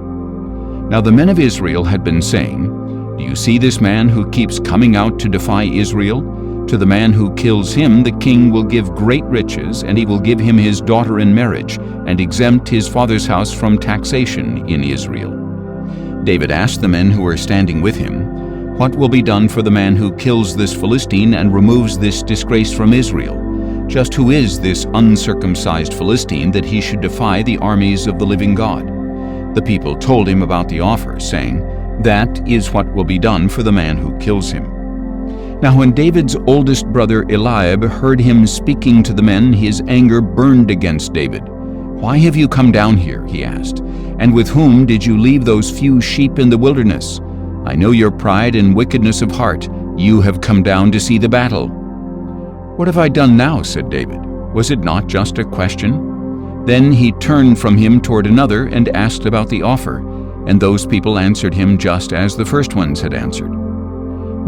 Now the men of Israel had been saying, "Do you see this man who keeps coming out to defy Israel? To the man who kills him the king will give great riches, and he will give him his daughter in marriage, and exempt his father's house from taxation in Israel." David asked the men who were standing with him, "What will be done for the man who kills this Philistine and removes this disgrace from Israel? Just who is this uncircumcised Philistine that he should defy the armies of the living God?" The people told him about the offer, saying, "That is what will be done for the man who kills him." Now when David's oldest brother Eliab heard him speaking to the men, his anger burned against David. "Why have you come down here?" he asked. "And with whom did you leave those few sheep in the wilderness? I know your pride and wickedness of heart. You have come down to see the battle." "What have I done now?" said David. "Was it not just a question?" Then he turned from him toward another and asked about the offer, and those people answered him just as the first ones had answered.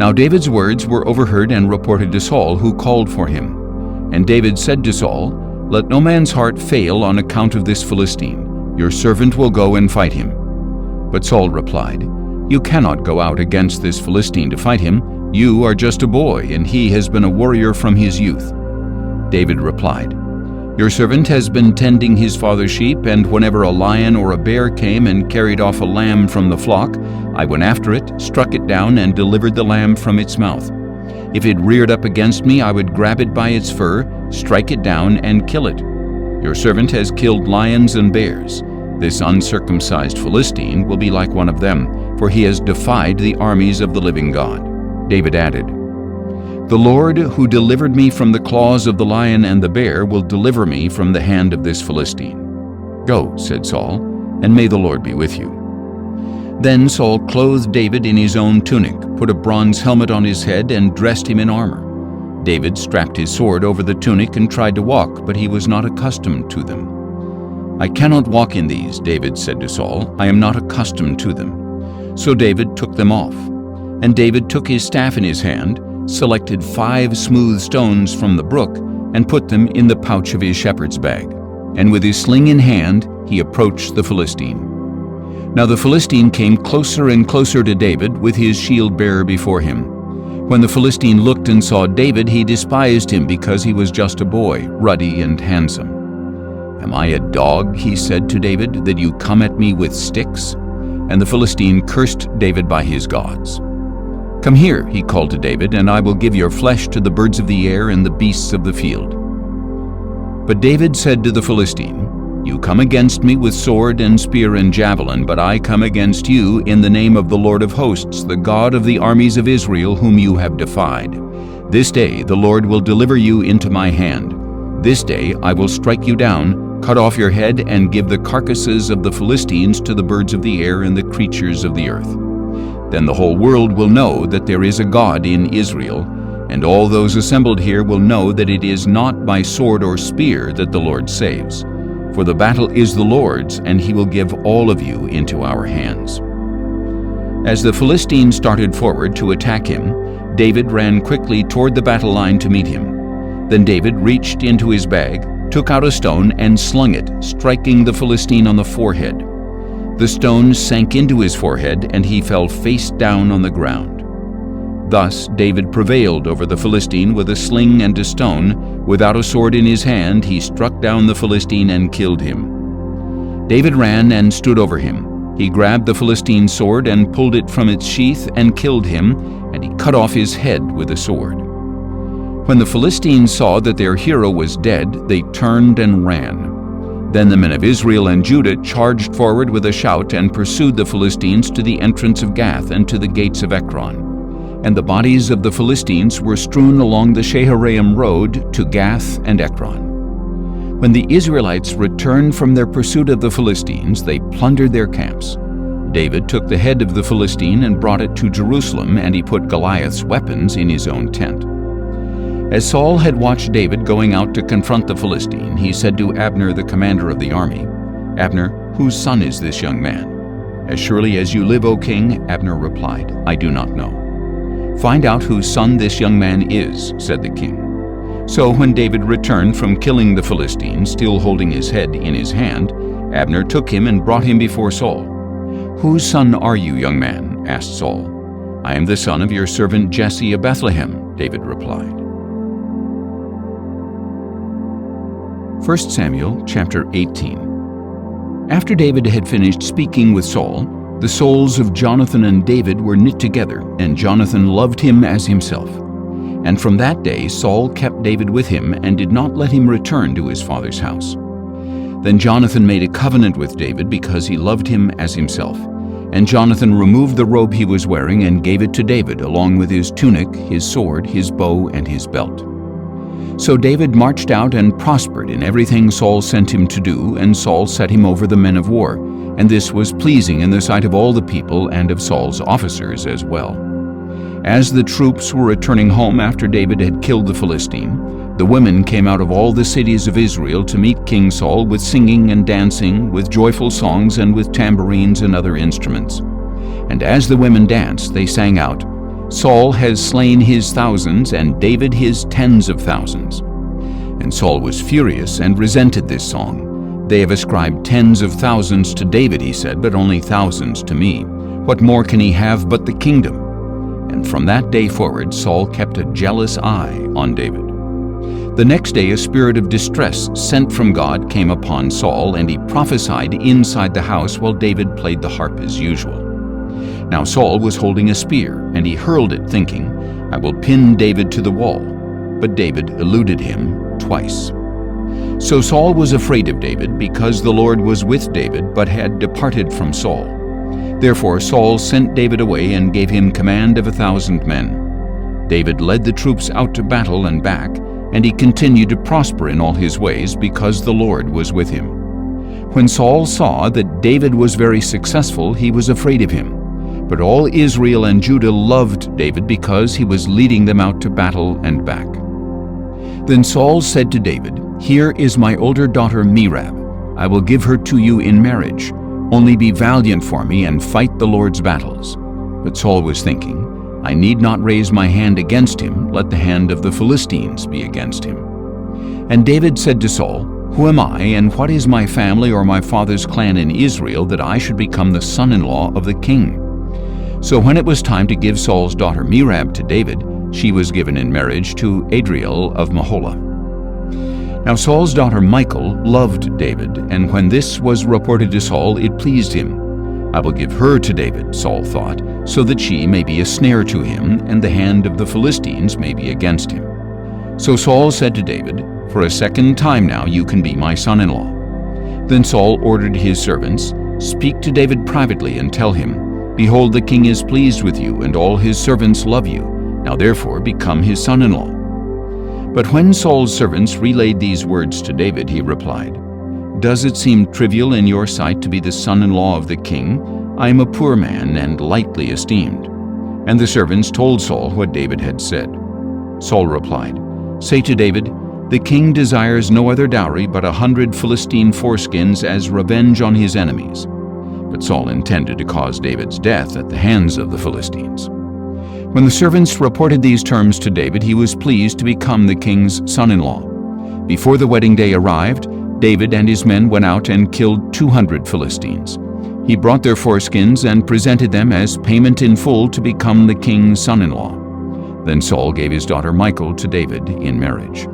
Now David's words were overheard and reported to Saul, who called for him. And David said to Saul, "Let no man's heart fail on account of this Philistine. Your servant will go and fight him." But Saul replied, "You cannot go out against this Philistine to fight him. You are just a boy, and he has been a warrior from his youth." David replied, "Your servant has been tending his father's sheep, and whenever a lion or a bear came and carried off a lamb from the flock, I went after it, struck it down, and delivered the lamb from its mouth. If it reared up against me, I would grab it by its fur, strike it down, and kill it. Your servant has killed lions and bears. This uncircumcised Philistine will be like one of them, for he has defied the armies of the living God." David added, "The Lord who delivered me from the claws of the lion and the bear will deliver me from the hand of this Philistine." "Go," said Saul, "and may the Lord be with you." Then Saul clothed David in his own tunic, put a bronze helmet on his head, and dressed him in armor. David strapped his sword over the tunic and tried to walk, but he was not accustomed to them. "I cannot walk in these," David said to Saul. "I am not accustomed to them." So David took them off. And David took his staff in his hand, selected 5 smooth stones from the brook, and put them in the pouch of his shepherd's bag. And with his sling in hand, he approached the Philistine. Now the Philistine came closer and closer to David, with his shield-bearer before him. When the Philistine looked and saw David, he despised him because he was just a boy, ruddy and handsome. "Am I a dog," he said to David, "that you come at me with sticks?" And the Philistine cursed David by his gods. "Come here," he called to David, "and I will give your flesh to the birds of the air and the beasts of the field." But David said to the Philistine, "You come against me with sword and spear and javelin, but I come against you in the name of the Lord of hosts, the God of the armies of Israel, whom you have defied. This day the Lord will deliver you into my hand. This day I will strike you down, cut off your head, and give the carcasses of the Philistines to the birds of the air and the creatures of the earth. Then the whole world will know that there is a God in Israel, and all those assembled here will know that it is not by sword or spear that the Lord saves. For the battle is the Lord's, and he will give all of you into our hands." As the Philistine started forward to attack him, David ran quickly toward the battle line to meet him. Then David reached into his bag, took out a stone, and slung it, striking the Philistine on the forehead. The stone sank into his forehead, and he fell face down on the ground. Thus David prevailed over the Philistine with a sling and a stone. Without a sword in his hand, he struck down the Philistine and killed him. David ran and stood over him. He grabbed the Philistine's sword and pulled it from its sheath and killed him, and he cut off his head with a sword. When the Philistines saw that their hero was dead, they turned and ran. Then the men of Israel and Judah charged forward with a shout and pursued the Philistines to the entrance of Gath and to the gates of Ekron. And the bodies of the Philistines were strewn along the Shaharaim road to Gath and Ekron. When the Israelites returned from their pursuit of the Philistines, they plundered their camps. David took the head of the Philistine and brought it to Jerusalem, and he put Goliath's weapons in his own tent. As Saul had watched David going out to confront the Philistine, he said to Abner, the commander of the army, "Abner, whose son is this young man?" "As surely as you live, O king," Abner replied, "I do not know." "Find out whose son this young man is," said the king. So when David returned from killing the Philistine, still holding his head in his hand, Abner took him and brought him before Saul. "Whose son are you, young man?" asked Saul. "I am the son of your servant Jesse of Bethlehem," David replied. 1 Samuel chapter 18. After David had finished speaking with Saul, the souls of Jonathan and David were knit together, and Jonathan loved him as himself. And from that day Saul kept David with him and did not let him return to his father's house. Then Jonathan made a covenant with David because he loved him as himself. And Jonathan removed the robe he was wearing and gave it to David, along with his tunic, his sword, his bow, and his belt. So David marched out and prospered in everything Saul sent him to do, and Saul set him over the men of war, and this was pleasing in the sight of all the people and of Saul's officers as well. As the troops were returning home after David had killed the Philistine, the women came out of all the cities of Israel to meet King Saul with singing and dancing, with joyful songs, and with tambourines and other instruments. And as the women danced, they sang out, Saul has slain his thousands, and David his tens of thousands." And Saul was furious and resented this song. "They have ascribed tens of thousands to David," he said, "but only thousands to me. What more can he have but the kingdom?" And from that day forward, Saul kept a jealous eye on David. The next day, a spirit of distress sent from God came upon Saul, and he prophesied inside the house while David played the harp as usual. Now Saul was holding a spear, and he hurled it, thinking, "I will pin David to the wall." But David eluded him twice. So Saul was afraid of David, because the Lord was with David, but had departed from Saul. Therefore Saul sent David away and gave him command of 1,000 men. David led the troops out to battle and back, and he continued to prosper in all his ways, because the Lord was with him. When Saul saw that David was very successful, he was afraid of him. But all Israel and Judah loved David, because he was leading them out to battle and back. Then Saul said to David, "Here is my older daughter Merab. I will give her to you in marriage. Only be valiant for me and fight the Lord's battles." But Saul was thinking, "I need not raise my hand against him. Let the hand of the Philistines be against him." And David said to Saul, "Who am I, and what is my family or my father's clan in Israel, that I should become the son-in-law of the king?" So when it was time to give Saul's daughter Merab to David, she was given in marriage to Adriel of Meholah. Now Saul's daughter Michal loved David, and when this was reported to Saul, it pleased him. "I will give her to David," Saul thought, "so that she may be a snare to him, and the hand of the Philistines may be against him." So Saul said to David, "For a second time now you can be my son-in-law." Then Saul ordered his servants, "Speak to David privately and tell him, 'Behold, the king is pleased with you, and all his servants love you. Now therefore become his son-in-law.'" But when Saul's servants relayed these words to David, he replied, "Does it seem trivial in your sight to be the son-in-law of the king? I am a poor man and lightly esteemed." And the servants told Saul what David had said. Saul replied, "Say to David, 'The king desires no other dowry but 100 Philistine foreskins as revenge on his enemies.'" But Saul intended to cause David's death at the hands of the Philistines. When the servants reported these terms to David, he was pleased to become the king's son-in-law. Before the wedding day arrived, David and his men went out and killed 200 Philistines. He brought their foreskins and presented them as payment in full to become the king's son-in-law. Then Saul gave his daughter Michal to David in marriage.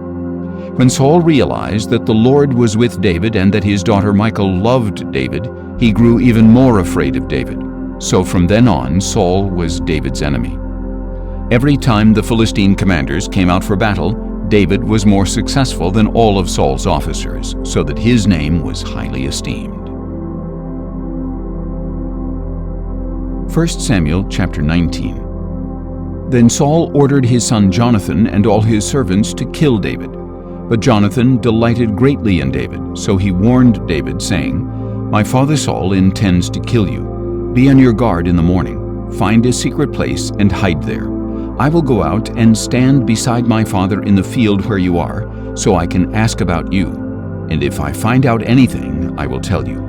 When Saul realized that the Lord was with David and that his daughter Michal loved David, he grew even more afraid of David. So from then on, Saul was David's enemy. Every time the Philistine commanders came out for battle, David was more successful than all of Saul's officers, so that his name was highly esteemed. 1 Samuel chapter 19. Then Saul ordered his son Jonathan and all his servants to kill David. But Jonathan delighted greatly in David, so he warned David, saying, "My father Saul intends to kill you. Be on your guard in the morning. Find a secret place and hide there. I will go out and stand beside my father in the field where you are, so I can ask about you. And if I find out anything, I will tell you."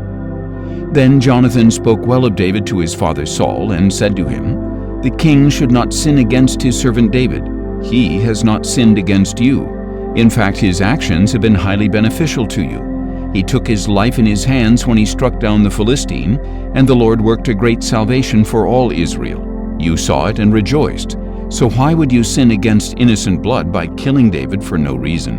Then Jonathan spoke well of David to his father Saul, and said to him, "The king should not sin against his servant David. He has not sinned against you. In fact, his actions have been highly beneficial to you. He took his life in his hands when he struck down the Philistine, and the Lord worked a great salvation for all Israel. You saw it and rejoiced. So why would you sin against innocent blood by killing David for no reason?"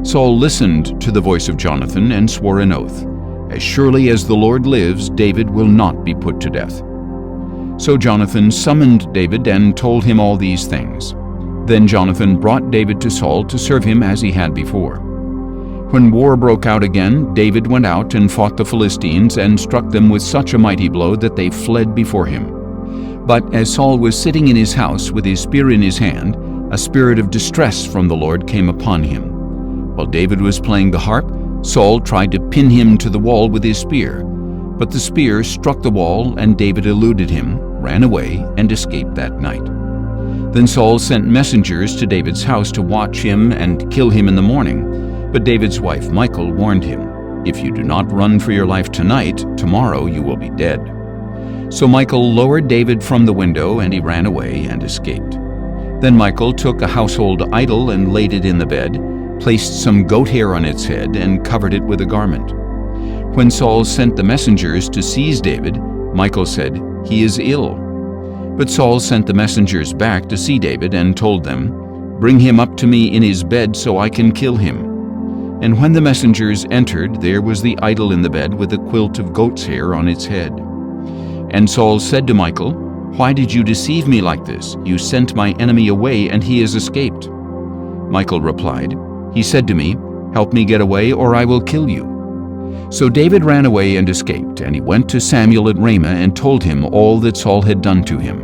Saul listened to the voice of Jonathan and swore an oath, "As surely as the Lord lives, David will not be put to death." So Jonathan summoned David and told him all these things. Then Jonathan brought David to Saul to serve him as he had before. When war broke out again, David went out and fought the Philistines and struck them with such a mighty blow that they fled before him. But as Saul was sitting in his house with his spear in his hand, a spirit of distress from the Lord came upon him. While David was playing the harp, Saul tried to pin him to the wall with his spear. But the spear struck the wall, and David eluded him, ran away, and escaped that night. Then Saul sent messengers to David's house to watch him and kill him in the morning. But David's wife Michal warned him, "If you do not run for your life tonight, tomorrow you will be dead." So Michal lowered David from the window, and he ran away and escaped. Then Michal took a household idol and laid it in the bed, placed some goat hair on its head, and covered it with a garment. When Saul sent the messengers to seize David, Michal said, "He is ill." But Saul sent the messengers back to see David and told them, "Bring him up to me in his bed so I can kill him." And when the messengers entered, there was the idol in the bed with a quilt of goat's hair on its head. And Saul said to Michal, "Why did you deceive me like this? You sent my enemy away, and he has escaped." Michal replied, "He said to me, 'Help me get away, or I will kill you.'" So David ran away and escaped, and he went to Samuel at Ramah and told him all that Saul had done to him.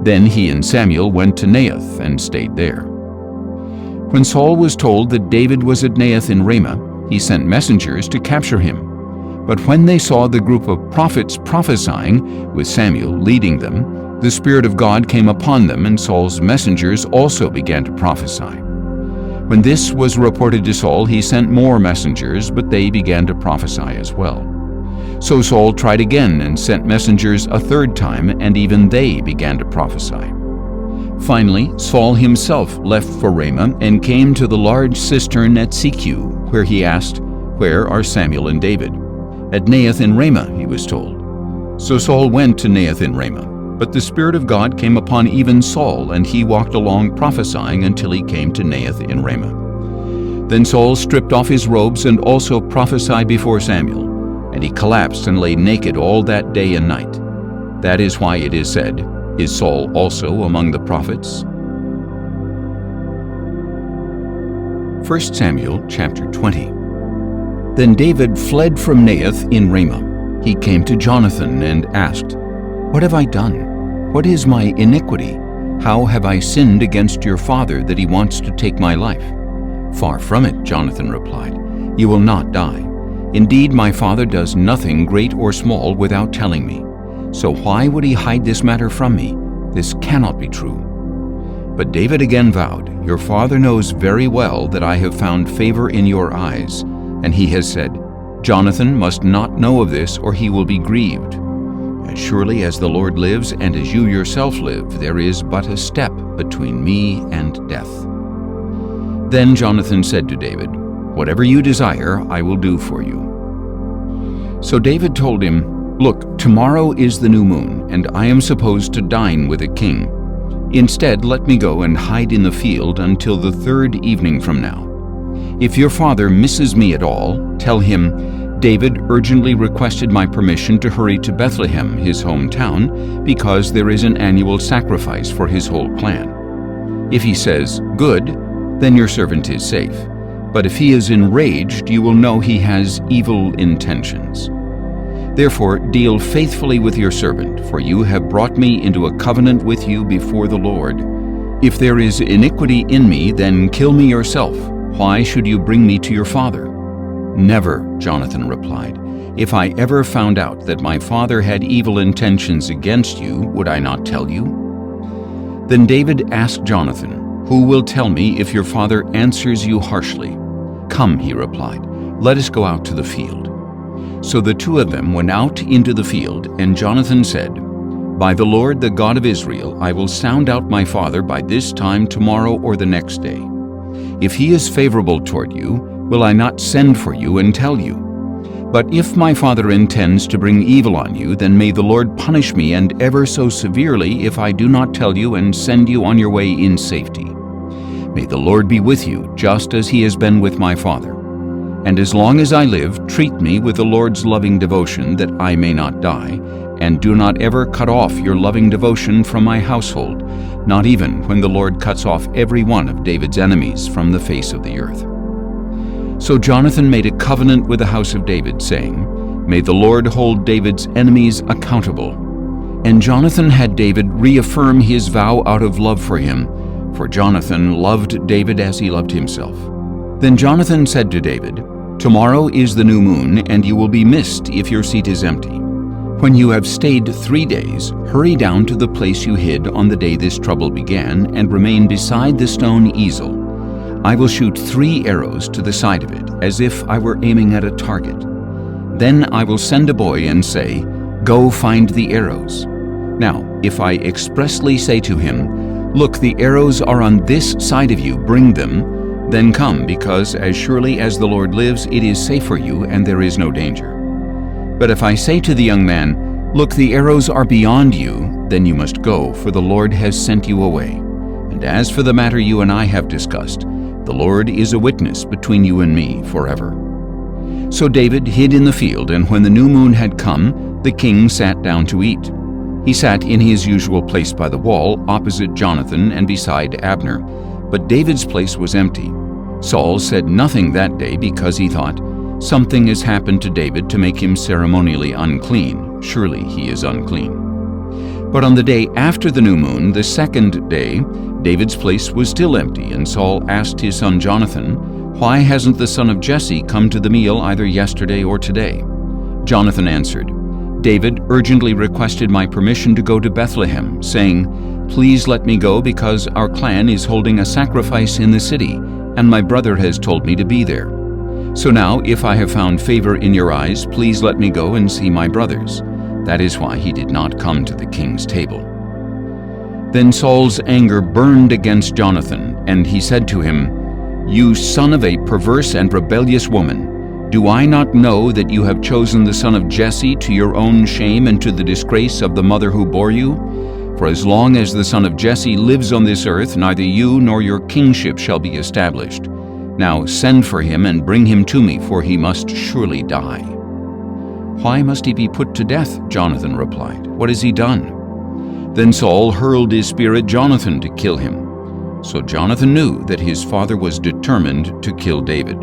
Then he and Samuel went to Naioth and stayed there. When Saul was told that David was at Naioth in Ramah, he sent messengers to capture him. But when they saw the group of prophets prophesying, with Samuel leading them, the Spirit of God came upon them, and Saul's messengers also began to prophesy. When this was reported to Saul, he sent more messengers, but they began to prophesy as well. So Saul tried again and sent messengers a third time, and even they began to prophesy. Finally, Saul himself left for Ramah and came to the large cistern at Sikhu, where he asked, "Where are Samuel and David?" "At Naioth in Ramah," he was told. So Saul went to Naioth in Ramah. But the Spirit of God came upon even Saul, and he walked along prophesying until he came to Naioth in Ramah. Then Saul stripped off his robes and also prophesied before Samuel, and he collapsed and lay naked all that day and night. That is why it is said, "Is Saul also among the prophets?" 1 Samuel chapter 20. Then David fled from Naioth in Ramah. He came to Jonathan and asked, "What have I done? What is my iniquity? How have I sinned against your father that he wants to take my life?" "Far from it," Jonathan replied. "You will not die. Indeed, my father does nothing great or small without telling me. So why would he hide this matter from me? This cannot be true." But David again vowed, "Your father knows very well that I have found favor in your eyes." And he has said, "Jonathan must not know of this, or he will be grieved. As surely as the Lord lives, and as you yourself live, there is but a step between me and death." Then Jonathan said to David, "Whatever you desire, I will do for you." So David told him, "Look, tomorrow is the new moon, and I am supposed to dine with a king. Instead, let me go and hide in the field until the third evening from now. If your father misses me at all, tell him, 'David urgently requested my permission to hurry to Bethlehem, his hometown, because there is an annual sacrifice for his whole clan.' If he says, 'Good,' then your servant is safe. But if he is enraged, you will know he has evil intentions. Therefore, deal faithfully with your servant, for you have brought me into a covenant with you before the Lord. If there is iniquity in me, then kill me yourself. Why should you bring me to your father?" "Never," Jonathan replied. "If I ever found out that my father had evil intentions against you, would I not tell you?" Then David asked Jonathan, "Who will tell me if your father answers you harshly?" "Come," he replied, "let us go out to the field." So the two of them went out into the field, and Jonathan said, "By the Lord, the God of Israel, I will sound out my father by this time tomorrow or the next day. If he is favorable toward you, will I not send for you and tell you? But if my father intends to bring evil on you, then may the Lord punish me, and ever so severely, if I do not tell you and send you on your way in safety. May the Lord be with you, just as he has been with my father. And as long as I live, treat me with the Lord's loving devotion, that I may not die, and do not ever cut off your loving devotion from my household, not even when the Lord cuts off every one of David's enemies from the face of the earth." So Jonathan made a covenant with the house of David, saying, "May the Lord hold David's enemies accountable." And Jonathan had David reaffirm his vow out of love for him, for Jonathan loved David as he loved himself. Then Jonathan said to David, "Tomorrow is the new moon, and you will be missed if your seat is empty. When you have stayed 3 days, hurry down to the place you hid on the day this trouble began, and remain beside the stone easel. I will shoot 3 arrows to the side of it, as if I were aiming at a target. Then I will send a boy and say, Go find the arrows. Now, if I expressly say to him, Look, the arrows are on this side of you, bring them, then come, because as surely as the Lord lives, it is safe for you, and there is no danger. But if I say to the young man, Look, the arrows are beyond you, then you must go, for the Lord has sent you away. And as for the matter you and I have discussed, the Lord is a witness between you and me forever." So David hid in the field, and when the new moon had come, the king sat down to eat. He sat in his usual place by the wall, opposite Jonathan and beside Abner. But David's place was empty. Saul said nothing that day because he thought, "Something has happened to David to make him ceremonially unclean. Surely he is unclean." But on the day after the new moon, the second day, David's place was still empty, and Saul asked his son Jonathan, "Why hasn't the son of Jesse come to the meal either yesterday or today?" Jonathan answered, "David urgently requested my permission to go to Bethlehem, saying, 'Please let me go because our clan is holding a sacrifice in the city, and my brother has told me to be there. So now, if I have found favor in your eyes, please let me go and see my brothers.' That is why he did not come to the king's table." Then Saul's anger burned against Jonathan, and he said to him, "You son of a perverse and rebellious woman, do I not know that you have chosen the son of Jesse to your own shame and to the disgrace of the mother who bore you? For as long as the son of Jesse lives on this earth, neither you nor your kingship shall be established. Now send for him and bring him to me, for he must surely die." "Why must he be put to death?" Jonathan replied. "What has he done?" Then Saul hurled his spear at Jonathan to kill him. So Jonathan knew that his father was determined to kill David.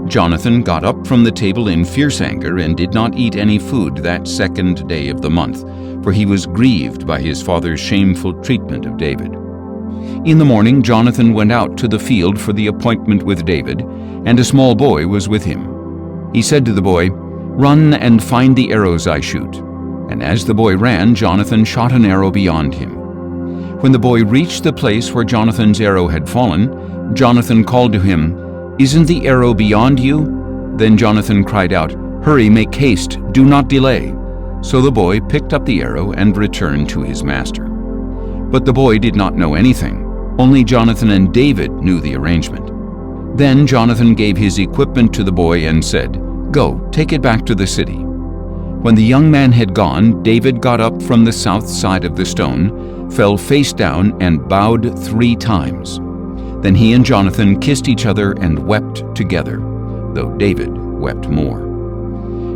Jonathan got up from the table in fierce anger and did not eat any food that second day of the month, for he was grieved by his father's shameful treatment of David. In the morning Jonathan went out to the field for the appointment with David, and a small boy was with him. He said to the boy, "Run and find the arrows I shoot." And as the boy ran, Jonathan shot an arrow beyond him. When the boy reached the place where Jonathan's arrow had fallen, Jonathan called to him, "Isn't the arrow beyond you?" Then Jonathan cried out, "Hurry, make haste, do not delay." So the boy picked up the arrow and returned to his master. But the boy did not know anything. Only Jonathan and David knew the arrangement. Then Jonathan gave his equipment to the boy and said, "Go, take it back to the city." When the young man had gone, David got up from the south side of the stone, fell face down, and bowed 3 times. Then he and Jonathan kissed each other and wept together, though David wept more.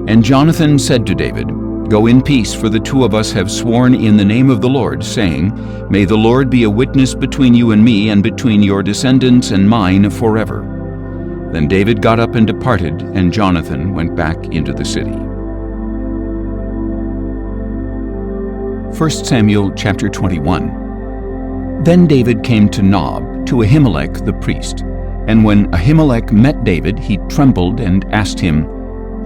And Jonathan said to David, "Go in peace, for the 2 of us have sworn in the name of the Lord, saying, 'May the Lord be a witness between you and me, and between your descendants and mine forever.'" Then David got up and departed, and Jonathan went back into the city. 1 Samuel chapter 21. Then David came to Nob, to Ahimelech the priest. And when Ahimelech met David, he trembled and asked him,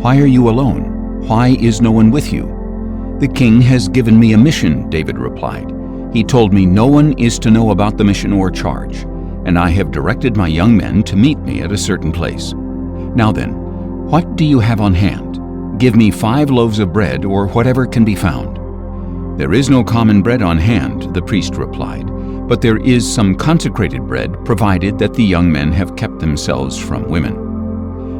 "Why are you alone? Why is no one with you?" "The king has given me a mission," David replied. "He told me no one is to know about the mission or charge, and I have directed my young men to meet me at a certain place. Now then, what do you have on hand? Give me 5 loaves of bread, or whatever can be found." "There is no common bread on hand," the priest replied, "but there is some consecrated bread, provided that the young men have kept themselves from women."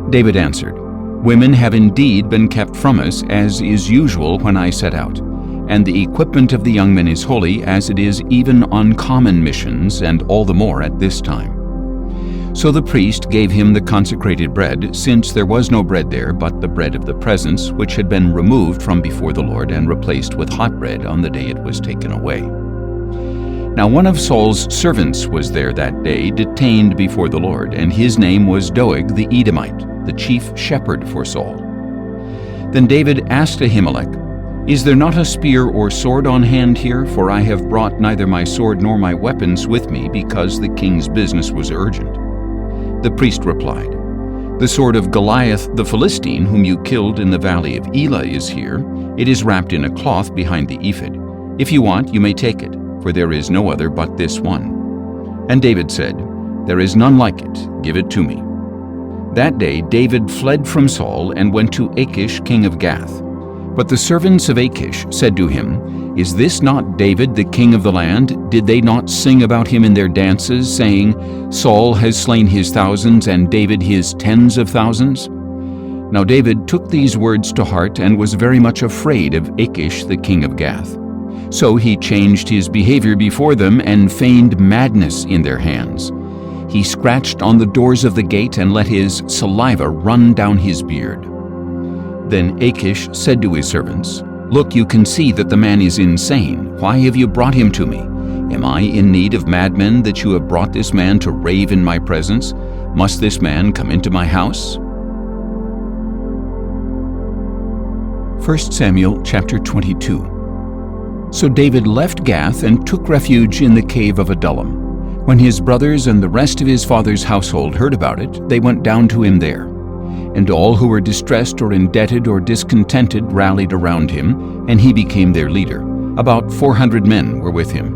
David answered, "Women have indeed been kept from us, as is usual when I set out, and the equipment of the young men is holy, as it is even on common missions, and all the more at this time." So the priest gave him the consecrated bread, since there was no bread there but the bread of the presence, which had been removed from before the Lord and replaced with hot bread on the day it was taken away. Now one of Saul's servants was there that day, detained before the Lord, and his name was Doeg the Edomite, the chief shepherd for Saul. Then David asked Ahimelech, "Is there not a spear or sword on hand here? For I have brought neither my sword nor my weapons with me, because the king's business was urgent." The priest replied, "The sword of Goliath the Philistine, whom you killed in the valley of Elah, is here. It is wrapped in a cloth behind the ephod. If you want, you may take it, for there is no other but this one." And David said, "There is none like it. Give it to me." That day David fled from Saul and went to Achish king of Gath. But the servants of Achish said to him, "Is this not David, the king of the land? Did they not sing about him in their dances, saying, 'Saul has slain his thousands, and David his tens of thousands'?" Now David took these words to heart and was very much afraid of Achish, the king of Gath. So he changed his behavior before them and feigned madness in their hands. He scratched on the doors of the gate and let his saliva run down his beard. Then Achish said to his servants, "Look, you can see that the man is insane. Why have you brought him to me? Am I in need of madmen that you have brought this man to rave in my presence? Must this man come into my house?" 1 Samuel chapter 22. So David left Gath and took refuge in the cave of Adullam. When his brothers and the rest of his father's household heard about it, they went down to him there. And all who were distressed or indebted or discontented rallied around him, and he became their leader. About 400 men were with him.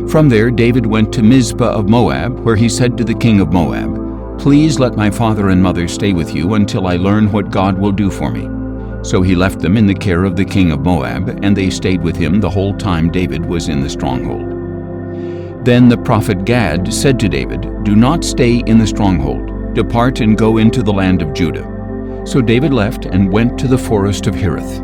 From there David went to Mizpah of Moab, where he said to the king of Moab, "Please let my father and mother stay with you until I learn what God will do for me." So he left them in the care of the king of Moab, and they stayed with him the whole time David was in the stronghold. Then the prophet Gad said to David, "Do not stay in the stronghold. Depart and go into the land of Judah." So David left and went to the forest of Hereth.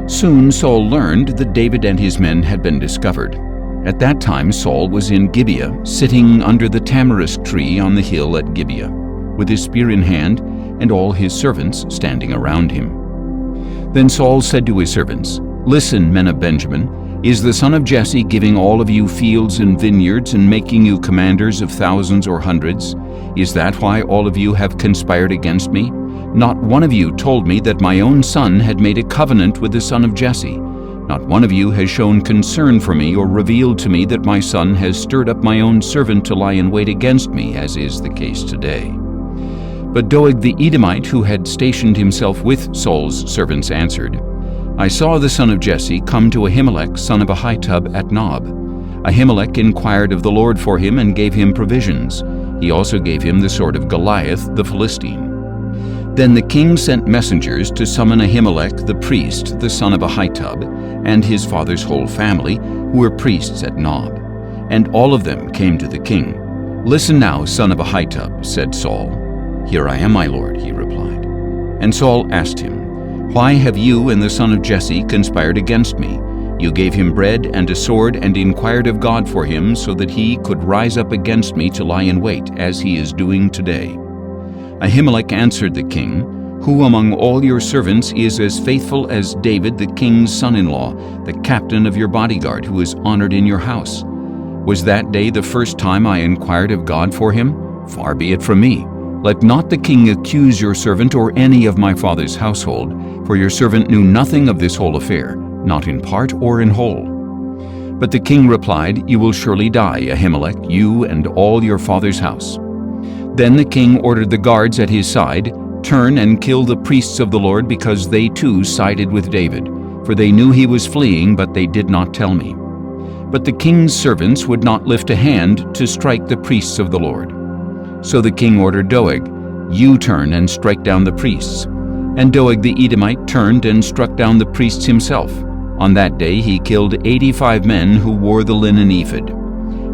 Soon Saul learned that David and his men had been discovered. At that time Saul was in Gibeah, sitting under the tamarisk tree on the hill at Gibeah, with his spear in hand, and all his servants standing around him. Then Saul said to his servants, "Listen, men of Benjamin, is the son of Jesse giving all of you fields and vineyards and making you commanders of thousands or hundreds? Is that why all of you have conspired against me? Not one of you told me that my own son had made a covenant with the son of Jesse. Not one of you has shown concern for me or revealed to me that my son has stirred up my own servant to lie in wait against me, as is the case today." But Doeg the Edomite, who had stationed himself with Saul's servants, answered, "I saw the son of Jesse come to Ahimelech, son of Ahitub, at Nob. Ahimelech inquired of the Lord for him and gave him provisions. He also gave him the sword of Goliath the Philistine." Then the king sent messengers to summon Ahimelech the priest, the son of Ahitub, and his father's whole family, who were priests at Nob. And all of them came to the king. "Listen now, son of Ahitub," said Saul. "Here I am, my lord," he replied. And Saul asked him, "Why have you and the son of Jesse conspired against me? You gave him bread and a sword and inquired of God for him so that he could rise up against me to lie in wait, as he is doing today." Ahimelech answered the king, "Who among all your servants is as faithful as David, the king's son-in-law, the captain of your bodyguard, who is honored in your house? Was that day the first time I inquired of God for him? Far be it from me. Let not the king accuse your servant or any of my father's household, for your servant knew nothing of this whole affair, not in part or in whole." But the king replied, "You will surely die, Ahimelech, you and all your father's house." Then the king ordered the guards at his side, "Turn and kill the priests of the Lord, because they too sided with David, for they knew he was fleeing, but they did not tell me." But the king's servants would not lift a hand to strike the priests of the Lord. So the king ordered Doeg, "You turn and strike down the priests." And Doeg the Edomite turned and struck down the priests himself. On that day he killed 85 men who wore the linen ephod.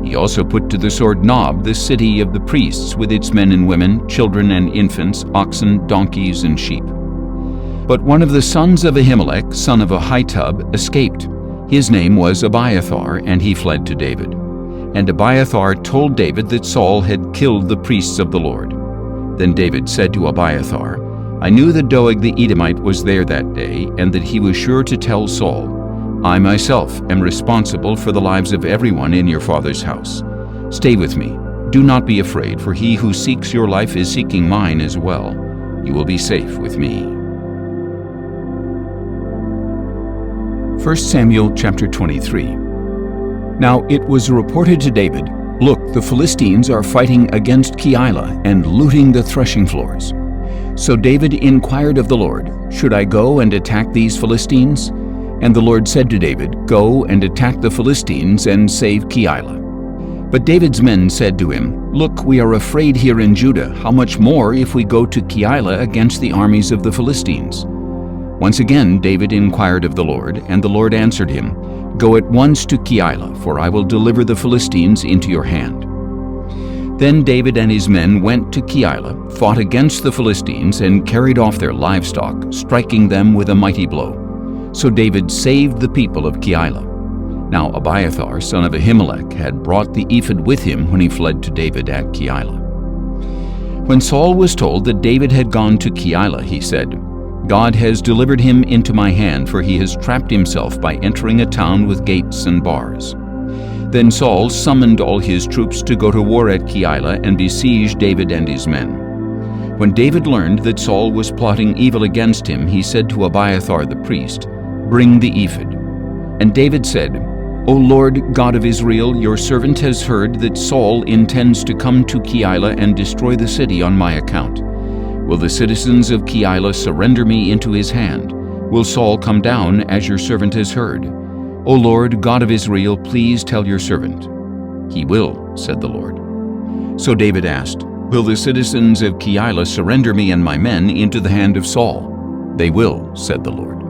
He also put to the sword Nob, the city of the priests, with its men and women, children and infants, oxen, donkeys, and sheep. But one of the sons of Ahimelech, son of Ahitub, escaped. His name was Abiathar, and he fled to David. And Abiathar told David that Saul had killed the priests of the Lord. Then David said to Abiathar, "I knew that Doeg the Edomite was there that day, and that he was sure to tell Saul. I myself am responsible for the lives of everyone in your father's house. Stay with me. Do not be afraid, for he who seeks your life is seeking mine as well. You will be safe with me." 1 Samuel chapter 23. Now it was reported to David, "Look, the Philistines are fighting against Keilah and looting the threshing floors." So David inquired of the Lord, "Should I go and attack these Philistines?" And the Lord said to David, "Go and attack the Philistines and save Keilah." But David's men said to him, "Look, we are afraid here in Judah. How much more if we go to Keilah against the armies of the Philistines?" Once again David inquired of the Lord, and the Lord answered him, "Go at once to Keilah, for I will deliver the Philistines into your hand." Then David and his men went to Keilah, fought against the Philistines, and carried off their livestock, striking them with a mighty blow. So David saved the people of Keilah. Now Abiathar, son of Ahimelech, had brought the ephod with him when he fled to David at Keilah. When Saul was told that David had gone to Keilah, he said, "God has delivered him into my hand, for he has trapped himself by entering a town with gates and bars." Then Saul summoned all his troops to go to war at Keilah and besiege David and his men. When David learned that Saul was plotting evil against him, he said to Abiathar the priest, "Bring the ephod." And David said, "O Lord God of Israel, your servant has heard that Saul intends to come to Keilah and destroy the city on my account. Will the citizens of Keilah surrender me into his hand? Will Saul come down, as your servant has heard? O Lord God of Israel, please tell your servant." "He will," said the Lord. So David asked, "Will the citizens of Keilah surrender me and my men into the hand of Saul?" "They will," said the Lord.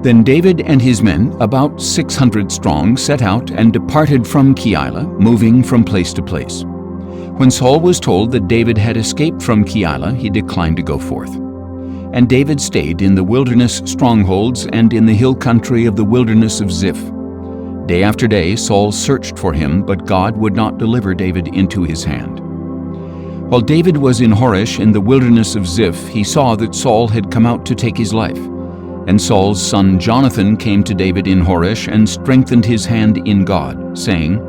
Then David and his men, about 600 strong, set out and departed from Keilah, moving from place to place. When Saul was told that David had escaped from Keilah, he declined to go forth. And David stayed in the wilderness strongholds and in the hill country of the wilderness of Ziph. Day after day Saul searched for him, but God would not deliver David into his hand. While David was in Horesh in the wilderness of Ziph, he saw that Saul had come out to take his life. And Saul's son Jonathan came to David in Horesh and strengthened his hand in God, saying,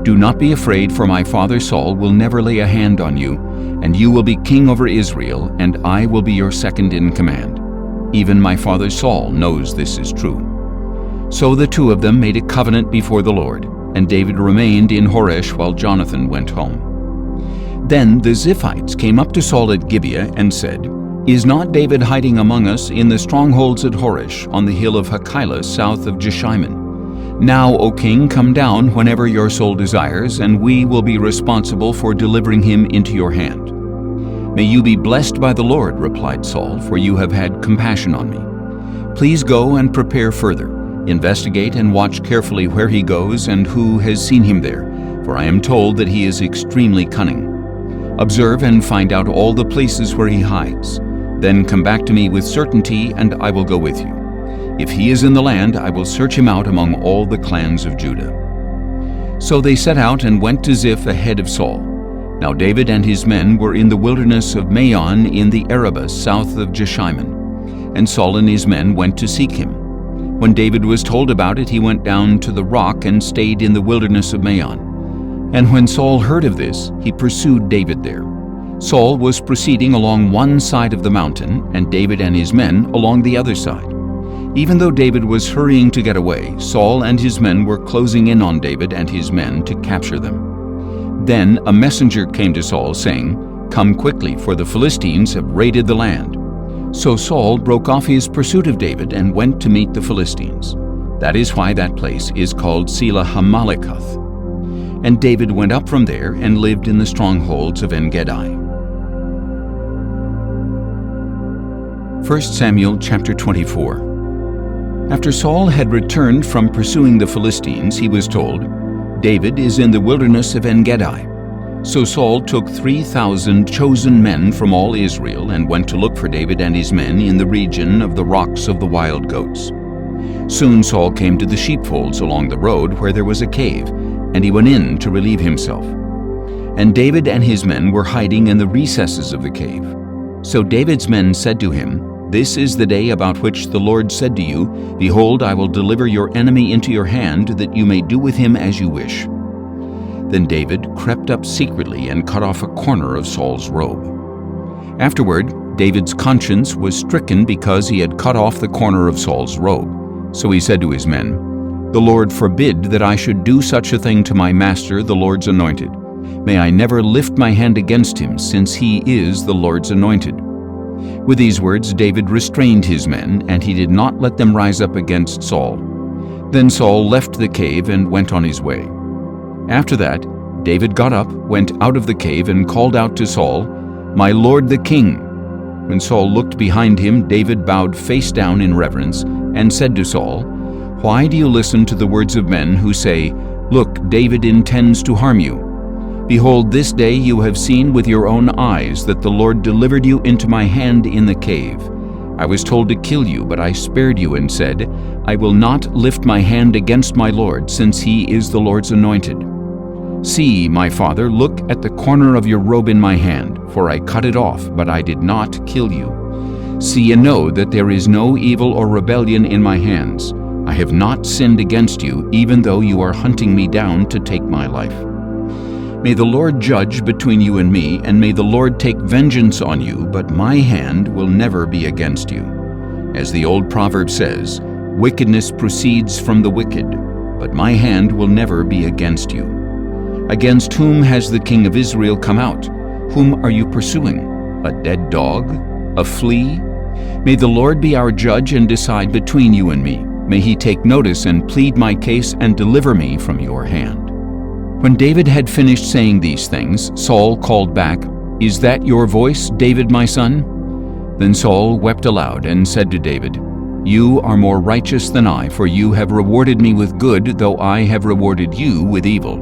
"Do not be afraid, for my father Saul will never lay a hand on you, and you will be king over Israel, and I will be your second in command. Even my father Saul knows this is true." So the two of them made a covenant before the Lord, and David remained in Horesh while Jonathan went home. Then the Ziphites came up to Saul at Gibeah and said, "Is not David hiding among us in the strongholds at Horesh, on the hill of Hachilah, south of Jeshimon? Now, O king, come down whenever your soul desires, and we will be responsible for delivering him into your hand." "May you be blessed by the Lord," replied Saul, "for you have had compassion on me. Please go and prepare further. Investigate and watch carefully where he goes and who has seen him there, for I am told that he is extremely cunning. Observe and find out all the places where he hides. Then come back to me with certainty, and I will go with you. If he is in the land, I will search him out among all the clans of Judah." So they set out and went to Ziph ahead of Saul. Now David and his men were in the wilderness of Maon in the Arabah south of Jeshimon, and Saul and his men went to seek him. When David was told about it, he went down to the rock and stayed in the wilderness of Maon. And when Saul heard of this, he pursued David there. Saul was proceeding along one side of the mountain, and David and his men along the other side. Even though David was hurrying to get away, Saul and his men were closing in on David and his men to capture them. Then a messenger came to Saul, saying, "Come quickly, for the Philistines have raided the land." So Saul broke off his pursuit of David and went to meet the Philistines. That is why that place is called Selah Hamalekath. And David went up from there and lived in the strongholds of En-gedi. 1 Samuel chapter 24. After Saul had returned from pursuing the Philistines, he was told, "David is in the wilderness of En-gedi." So Saul took 3,000 chosen men from all Israel and went to look for David and his men in the region of the rocks of the wild goats. Soon Saul came to the sheepfolds along the road where there was a cave, and he went in to relieve himself. And David and his men were hiding in the recesses of the cave. So David's men said to him, "This is the day about which the Lord said to you, 'Behold, I will deliver your enemy into your hand, that you may do with him as you wish.'" Then David crept up secretly and cut off a corner of Saul's robe. Afterward, David's conscience was stricken because he had cut off the corner of Saul's robe. So he said to his men, "The Lord forbid that I should do such a thing to my master, the Lord's anointed. May I never lift my hand against him, since he is the Lord's anointed." With these words David restrained his men, and he did not let them rise up against Saul. Then Saul left the cave and went on his way. After that, David got up, went out of the cave, and called out to Saul, "My lord the king." When Saul looked behind him, David bowed face down in reverence and said to Saul, "Why do you listen to the words of men who say, 'Look, David intends to harm you'? Behold, this day you have seen with your own eyes that the Lord delivered you into my hand in the cave. I was told to kill you, but I spared you and said, 'I will not lift my hand against my Lord, since he is the Lord's anointed.' See, my father, look at the corner of your robe in my hand, for I cut it off, but I did not kill you. See and know that there is no evil or rebellion in my hands. I have not sinned against you, even though you are hunting me down to take my life. May the Lord judge between you and me, and may the Lord take vengeance on you, but my hand will never be against you. As the old proverb says, wickedness proceeds from the wicked, but my hand will never be against you. Against whom has the king of Israel come out? Whom are you pursuing? A dead dog? A flea? May the Lord be our judge and decide between you and me. May he take notice and plead my case and deliver me from your hand." When David had finished saying these things, Saul called back, "Is that your voice, David my son?" Then Saul wept aloud and said to David, "You are more righteous than I, for you have rewarded me with good, though I have rewarded you with evil.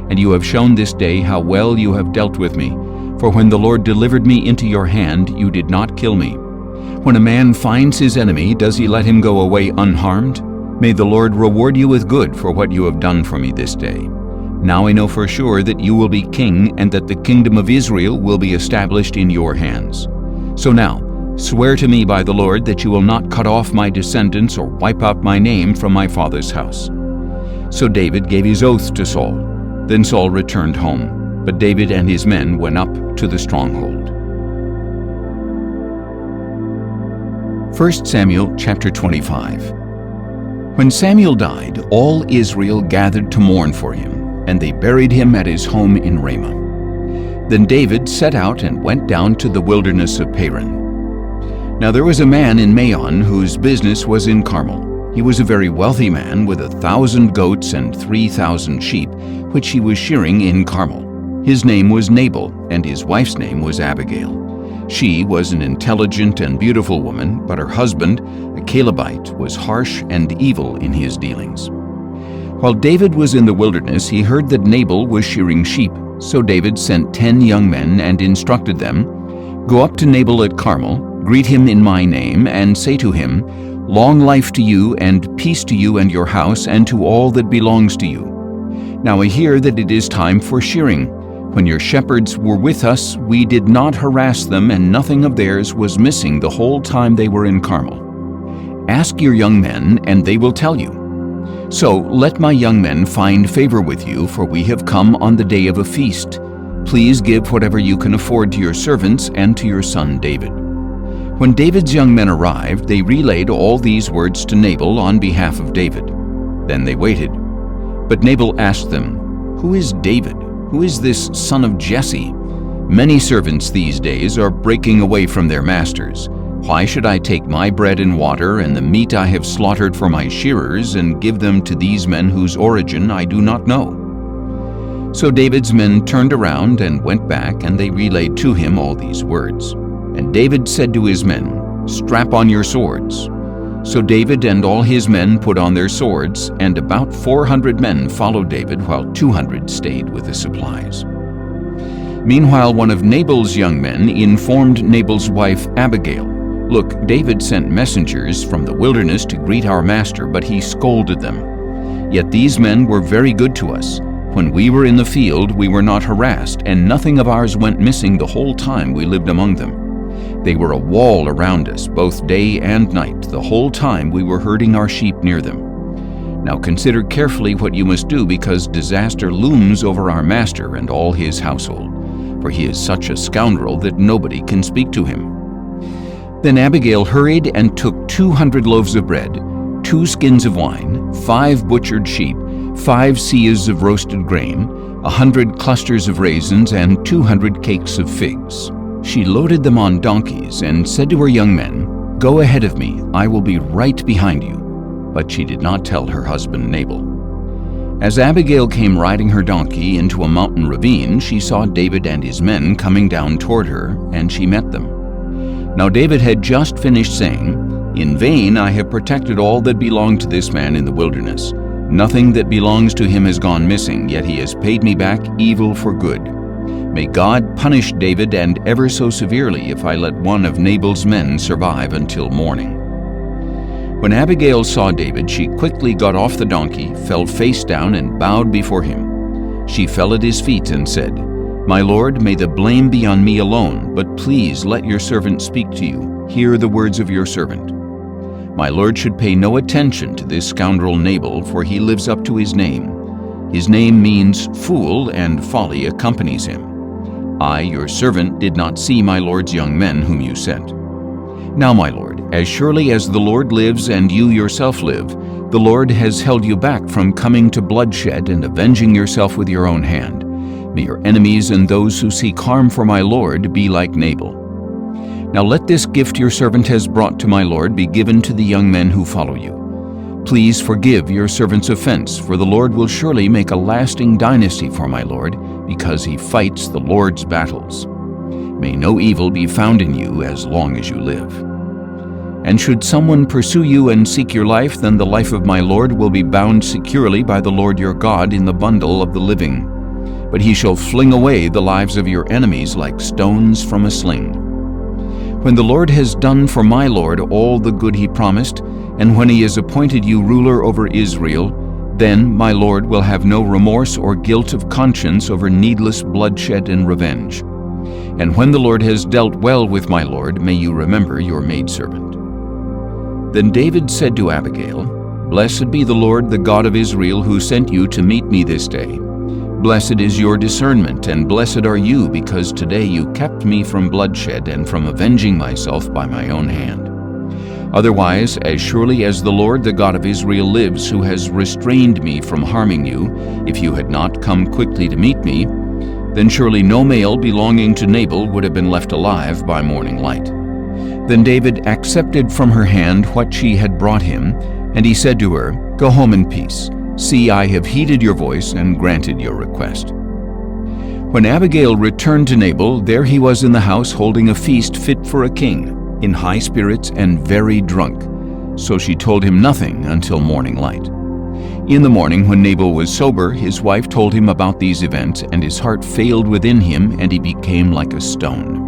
And you have shown this day how well you have dealt with me. For when the Lord delivered me into your hand, you did not kill me. When a man finds his enemy, does he let him go away unharmed? May the Lord reward you with good for what you have done for me this day. Now I know for sure that you will be king, and that the kingdom of Israel will be established in your hands. So now, swear to me by the Lord that you will not cut off my descendants or wipe out my name from my father's house." So David gave his oath to Saul. Then Saul returned home, but David and his men went up to the stronghold. 1 Samuel chapter 25. When Samuel died, all Israel gathered to mourn for him, and they buried him at his home in Ramah. Then David set out and went down to the wilderness of Paran. Now there was a man in Maon whose business was in Carmel. He was a very wealthy man with 1,000 goats and 3,000 sheep, which he was shearing in Carmel. His name was Nabal, and his wife's name was Abigail. She was an intelligent and beautiful woman, but her husband, a Calebite, was harsh and evil in his dealings. While David was in the wilderness, he heard that Nabal was shearing sheep. So David sent 10 young men and instructed them, "Go up to Nabal at Carmel, greet him in my name, and say to him, 'Long life to you, and peace to you and your house, and to all that belongs to you. Now I hear that it is time for shearing. When your shepherds were with us, we did not harass them, and nothing of theirs was missing the whole time they were in Carmel. Ask your young men, and they will tell you. So let my young men find favor with you, for we have come on the day of a feast. Please give whatever you can afford to your servants and to your son David." When David's young men arrived, they relayed all these words to Nabal on behalf of David. Then they waited. But Nabal asked them, "Who is David? Who is this son of Jesse? Many servants these days are breaking away from their masters. Why should I take my bread and water and the meat I have slaughtered for my shearers and give them to these men whose origin I do not know?" So David's men turned around and went back, and they relayed to him all these words. And David said to his men, "Strap on your swords." So David and all his men put on their swords, and about 400 men followed David, while 200 stayed with the supplies. Meanwhile, one of Nabal's young men informed Nabal's wife Abigail, "Look, David sent messengers from the wilderness to greet our master, but he scolded them. Yet these men were very good to us. When we were in the field, we were not harassed, and nothing of ours went missing the whole time we lived among them. They were a wall around us, both day and night, the whole time we were herding our sheep near them. Now consider carefully what you must do, because disaster looms over our master and all his household, for he is such a scoundrel that nobody can speak to him." Then Abigail hurried and took 200 loaves of bread, 2 skins of wine, 5 butchered sheep, 5 seahs of roasted grain, 100 clusters of raisins, and 200 cakes of figs. She loaded them on donkeys and said to her young men, "Go ahead of me, I will be right behind you." But she did not tell her husband Nabal. As Abigail came riding her donkey into a mountain ravine, she saw David and his men coming down toward her, and she met them. Now David had just finished saying, "In vain I have protected all that belonged to this man in the wilderness. Nothing that belongs to him has gone missing, yet he has paid me back evil for good. May God punish David, and ever so severely, if I let one of Nabal's men survive until morning." When Abigail saw David, she quickly got off the donkey, fell face down, and bowed before him. She fell at his feet and said, "My lord, may the blame be on me alone, but please let your servant speak to you. Hear the words of your servant. My lord should pay no attention to this scoundrel Nabal, for he lives up to his name. His name means fool, and folly accompanies him. I, your servant, did not see my lord's young men whom you sent. Now, my lord, as surely as the Lord lives and you yourself live, the Lord has held you back from coming to bloodshed and avenging yourself with your own hand. May your enemies and those who seek harm for my lord be like Nabal. Now let this gift your servant has brought to my lord be given to the young men who follow you. Please forgive your servant's offense, for the Lord will surely make a lasting dynasty for my lord, because he fights the Lord's battles. May no evil be found in you as long as you live. And should someone pursue you and seek your life, then the life of my lord will be bound securely by the Lord your God in the bundle of the living. But he shall fling away the lives of your enemies like stones from a sling. When the Lord has done for my lord all the good he promised, and when he has appointed you ruler over Israel, then my lord will have no remorse or guilt of conscience over needless bloodshed and revenge. And when the Lord has dealt well with my lord, may you remember your maidservant." Then David said to Abigail, "Blessed be the Lord, the God of Israel, who sent you to meet me this day. Blessed is your discernment, and blessed are you, because today you kept me from bloodshed and from avenging myself by my own hand. Otherwise, as surely as the Lord, the God of Israel, lives, who has restrained me from harming you, if you had not come quickly to meet me, then surely no male belonging to Nabal would have been left alive by morning light." Then David accepted from her hand what she had brought him, and he said to her, "Go home in peace. See, I have heeded your voice and granted your request." When Abigail returned to Nabal, there he was in the house holding a feast fit for a king, in high spirits and very drunk. So she told him nothing until morning light. In the morning, when Nabal was sober, his wife told him about these events, and his heart failed within him, and he became like a stone.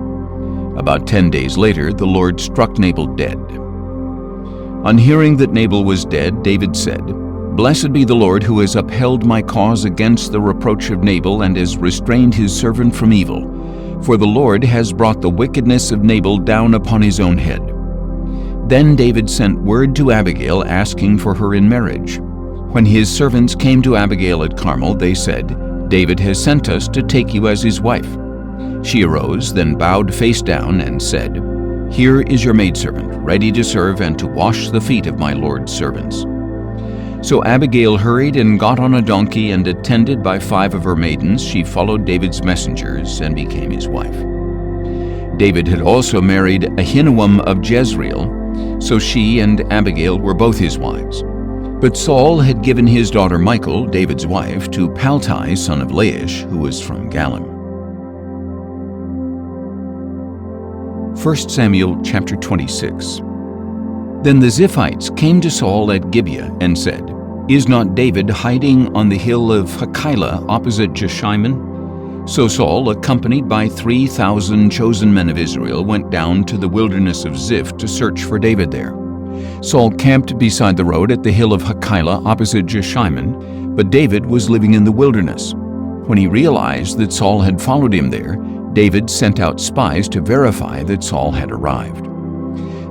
About 10 days later, the Lord struck Nabal dead. On hearing that Nabal was dead, David said, "Blessed be the Lord, who has upheld my cause against the reproach of Nabal, and has restrained his servant from evil. For the Lord has brought the wickedness of Nabal down upon his own head." Then David sent word to Abigail asking for her in marriage. When his servants came to Abigail at Carmel, they said, "David has sent us to take you as his wife." She arose, then bowed face down and said, "Here is your maidservant, ready to serve and to wash the feet of my lord's servants." So Abigail hurried and got on a donkey, and attended by 5 of her maidens, she followed David's messengers and became his wife. David had also married Ahinoam of Jezreel, so she and Abigail were both his wives. But Saul had given his daughter Michal, David's wife, to Paltai, son of Laish, who was from Galim. 1 Samuel chapter 26. Then the Ziphites came to Saul at Gibeah and said, "Is not David hiding on the hill of Hachilah opposite Jeshimon?" So Saul, accompanied by 3,000 chosen men of Israel, went down to the wilderness of Ziph to search for David there. Saul camped beside the road at the hill of Hachilah opposite Jeshimon, but David was living in the wilderness. When he realized that Saul had followed him there, David sent out spies to verify that Saul had arrived.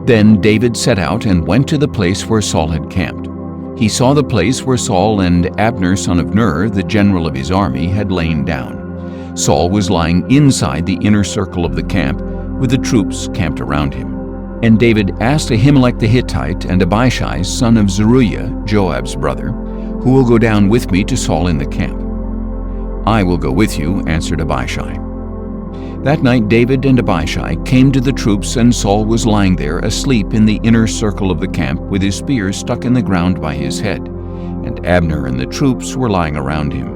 Then David set out and went to the place where Saul had camped. He saw the place where Saul and Abner son of Ner, the general of his army, had lain down. Saul was lying inside the inner circle of the camp, with the troops camped around him. And David asked Ahimelech the Hittite and Abishai, son of Zeruiah, Joab's brother, "Who will go down with me to Saul in the camp?" "I will go with you," answered Abishai. That night David and Abishai came to the troops, and Saul was lying there asleep in the inner circle of the camp, with his spear stuck in the ground by his head, and Abner and the troops were lying around him.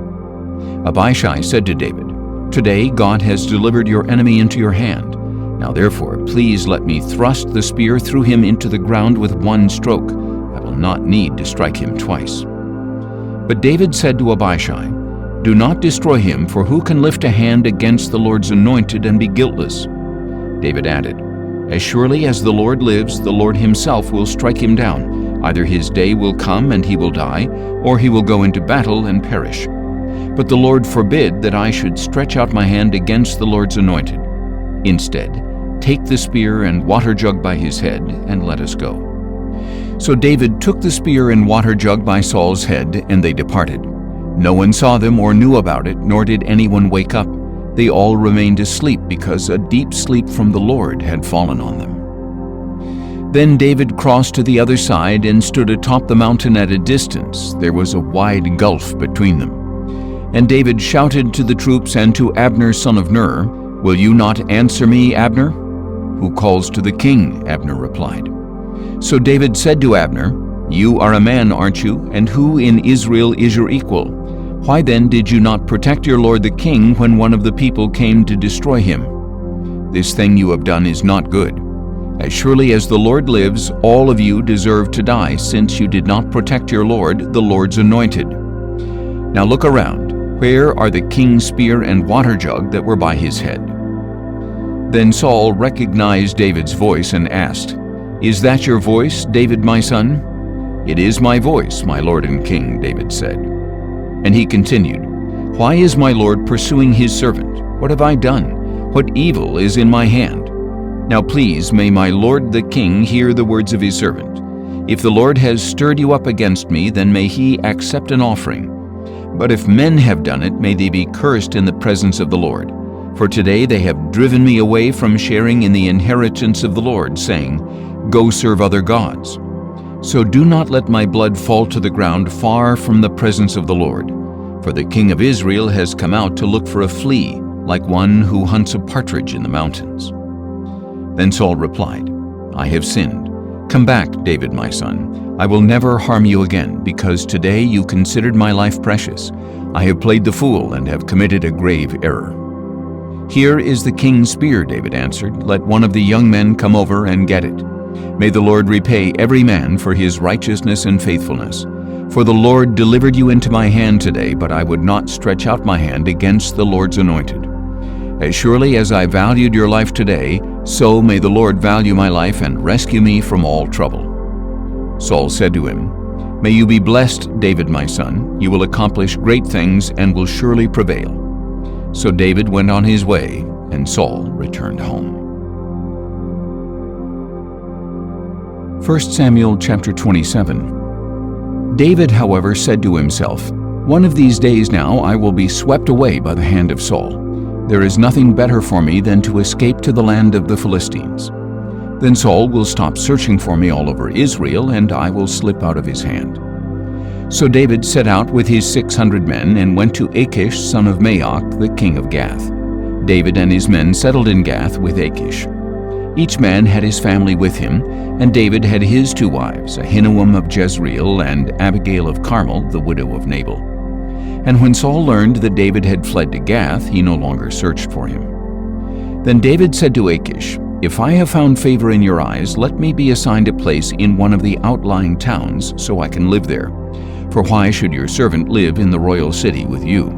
Abishai said to David, "Today God has delivered your enemy into your hand. Now therefore, please let me thrust the spear through him into the ground with one stroke. I will not need to strike him twice." But David said to Abishai, "Do not destroy him, for who can lift a hand against the Lord's anointed and be guiltless?" David added, "As surely as the Lord lives, the Lord himself will strike him down. Either his day will come and he will die, or he will go into battle and perish. But the Lord forbid that I should stretch out my hand against the Lord's anointed. Instead, take the spear and water jug by his head, and let us go." So David took the spear and water jug by Saul's head, and they departed. No one saw them or knew about it, nor did anyone wake up. They all remained asleep because a deep sleep from the Lord had fallen on them. Then David crossed to the other side and stood atop the mountain at a distance. There was a wide gulf between them. And David shouted to the troops and to Abner son of Ner, "Will you not answer me, Abner?" "Who calls to the king?" Abner replied. So David said to Abner, "You are a man, aren't you? And who in Israel is your equal? Why then did you not protect your lord the king when one of the people came to destroy him? This thing you have done is not good. As surely as the Lord lives, all of you deserve to die, since you did not protect your lord, the Lord's anointed. Now look around. Where are the king's spear and water jug that were by his head?" Then Saul recognized David's voice and asked, "Is that your voice, David my son?" "It is my voice, my lord and king," David said. And he continued, "Why is my lord pursuing his servant? What have I done? What evil is in my hand? Now please, may my lord the king hear the words of his servant. If the Lord has stirred you up against me, then may he accept an offering. But if men have done it, may they be cursed in the presence of the Lord. For today they have driven me away from sharing in the inheritance of the Lord, saying, 'Go serve other gods.' So do not let my blood fall to the ground far from the presence of the Lord. For the king of Israel has come out to look for a flea, like one who hunts a partridge in the mountains." Then Saul replied, "I have sinned. Come back, David my son. I will never harm you again, because today you considered my life precious. I have played the fool and have committed a grave error." "Here is the king's spear," David answered. "Let one of the young men come over and get it. May the Lord repay every man for his righteousness and faithfulness. For the Lord delivered you into my hand today, but I would not stretch out my hand against the Lord's anointed. As surely as I valued your life today, so may the Lord value my life and rescue me from all trouble." Saul said to him, "May you be blessed, David my son. You will accomplish great things and will surely prevail." So David went on his way, and Saul returned home. 1 Samuel chapter 27. David, however, said to himself, "One of these days now I will be swept away by the hand of Saul. There is nothing better for me than to escape to the land of the Philistines. Then Saul will stop searching for me all over Israel, and I will slip out of his hand." So David set out with his 600 men and went to Achish son of Maoch, the king of Gath. David and his men settled in Gath with Achish. Each man had his family with him, and David had his 2 wives, Ahinoam of Jezreel and Abigail of Carmel, the widow of Nabal. And when Saul learned that David had fled to Gath, he no longer searched for him. Then David said to Achish, "If I have found favor in your eyes, let me be assigned a place in one of the outlying towns, so I can live there. For why should your servant live in the royal city with you?"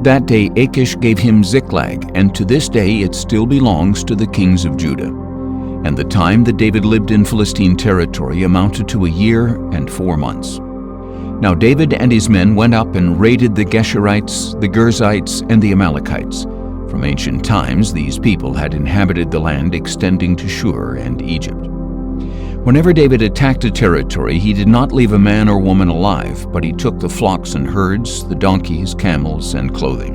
That day Achish gave him Ziklag, and to this day it still belongs to the kings of Judah. And the time that David lived in Philistine territory amounted to 1 year and 4 months. Now David and his men went up and raided the Geshurites, the Girzites, and the Amalekites. From ancient times these people had inhabited the land extending to Shur and Egypt. Whenever David attacked a territory, he did not leave a man or woman alive, but he took the flocks and herds, the donkeys, camels, and clothing.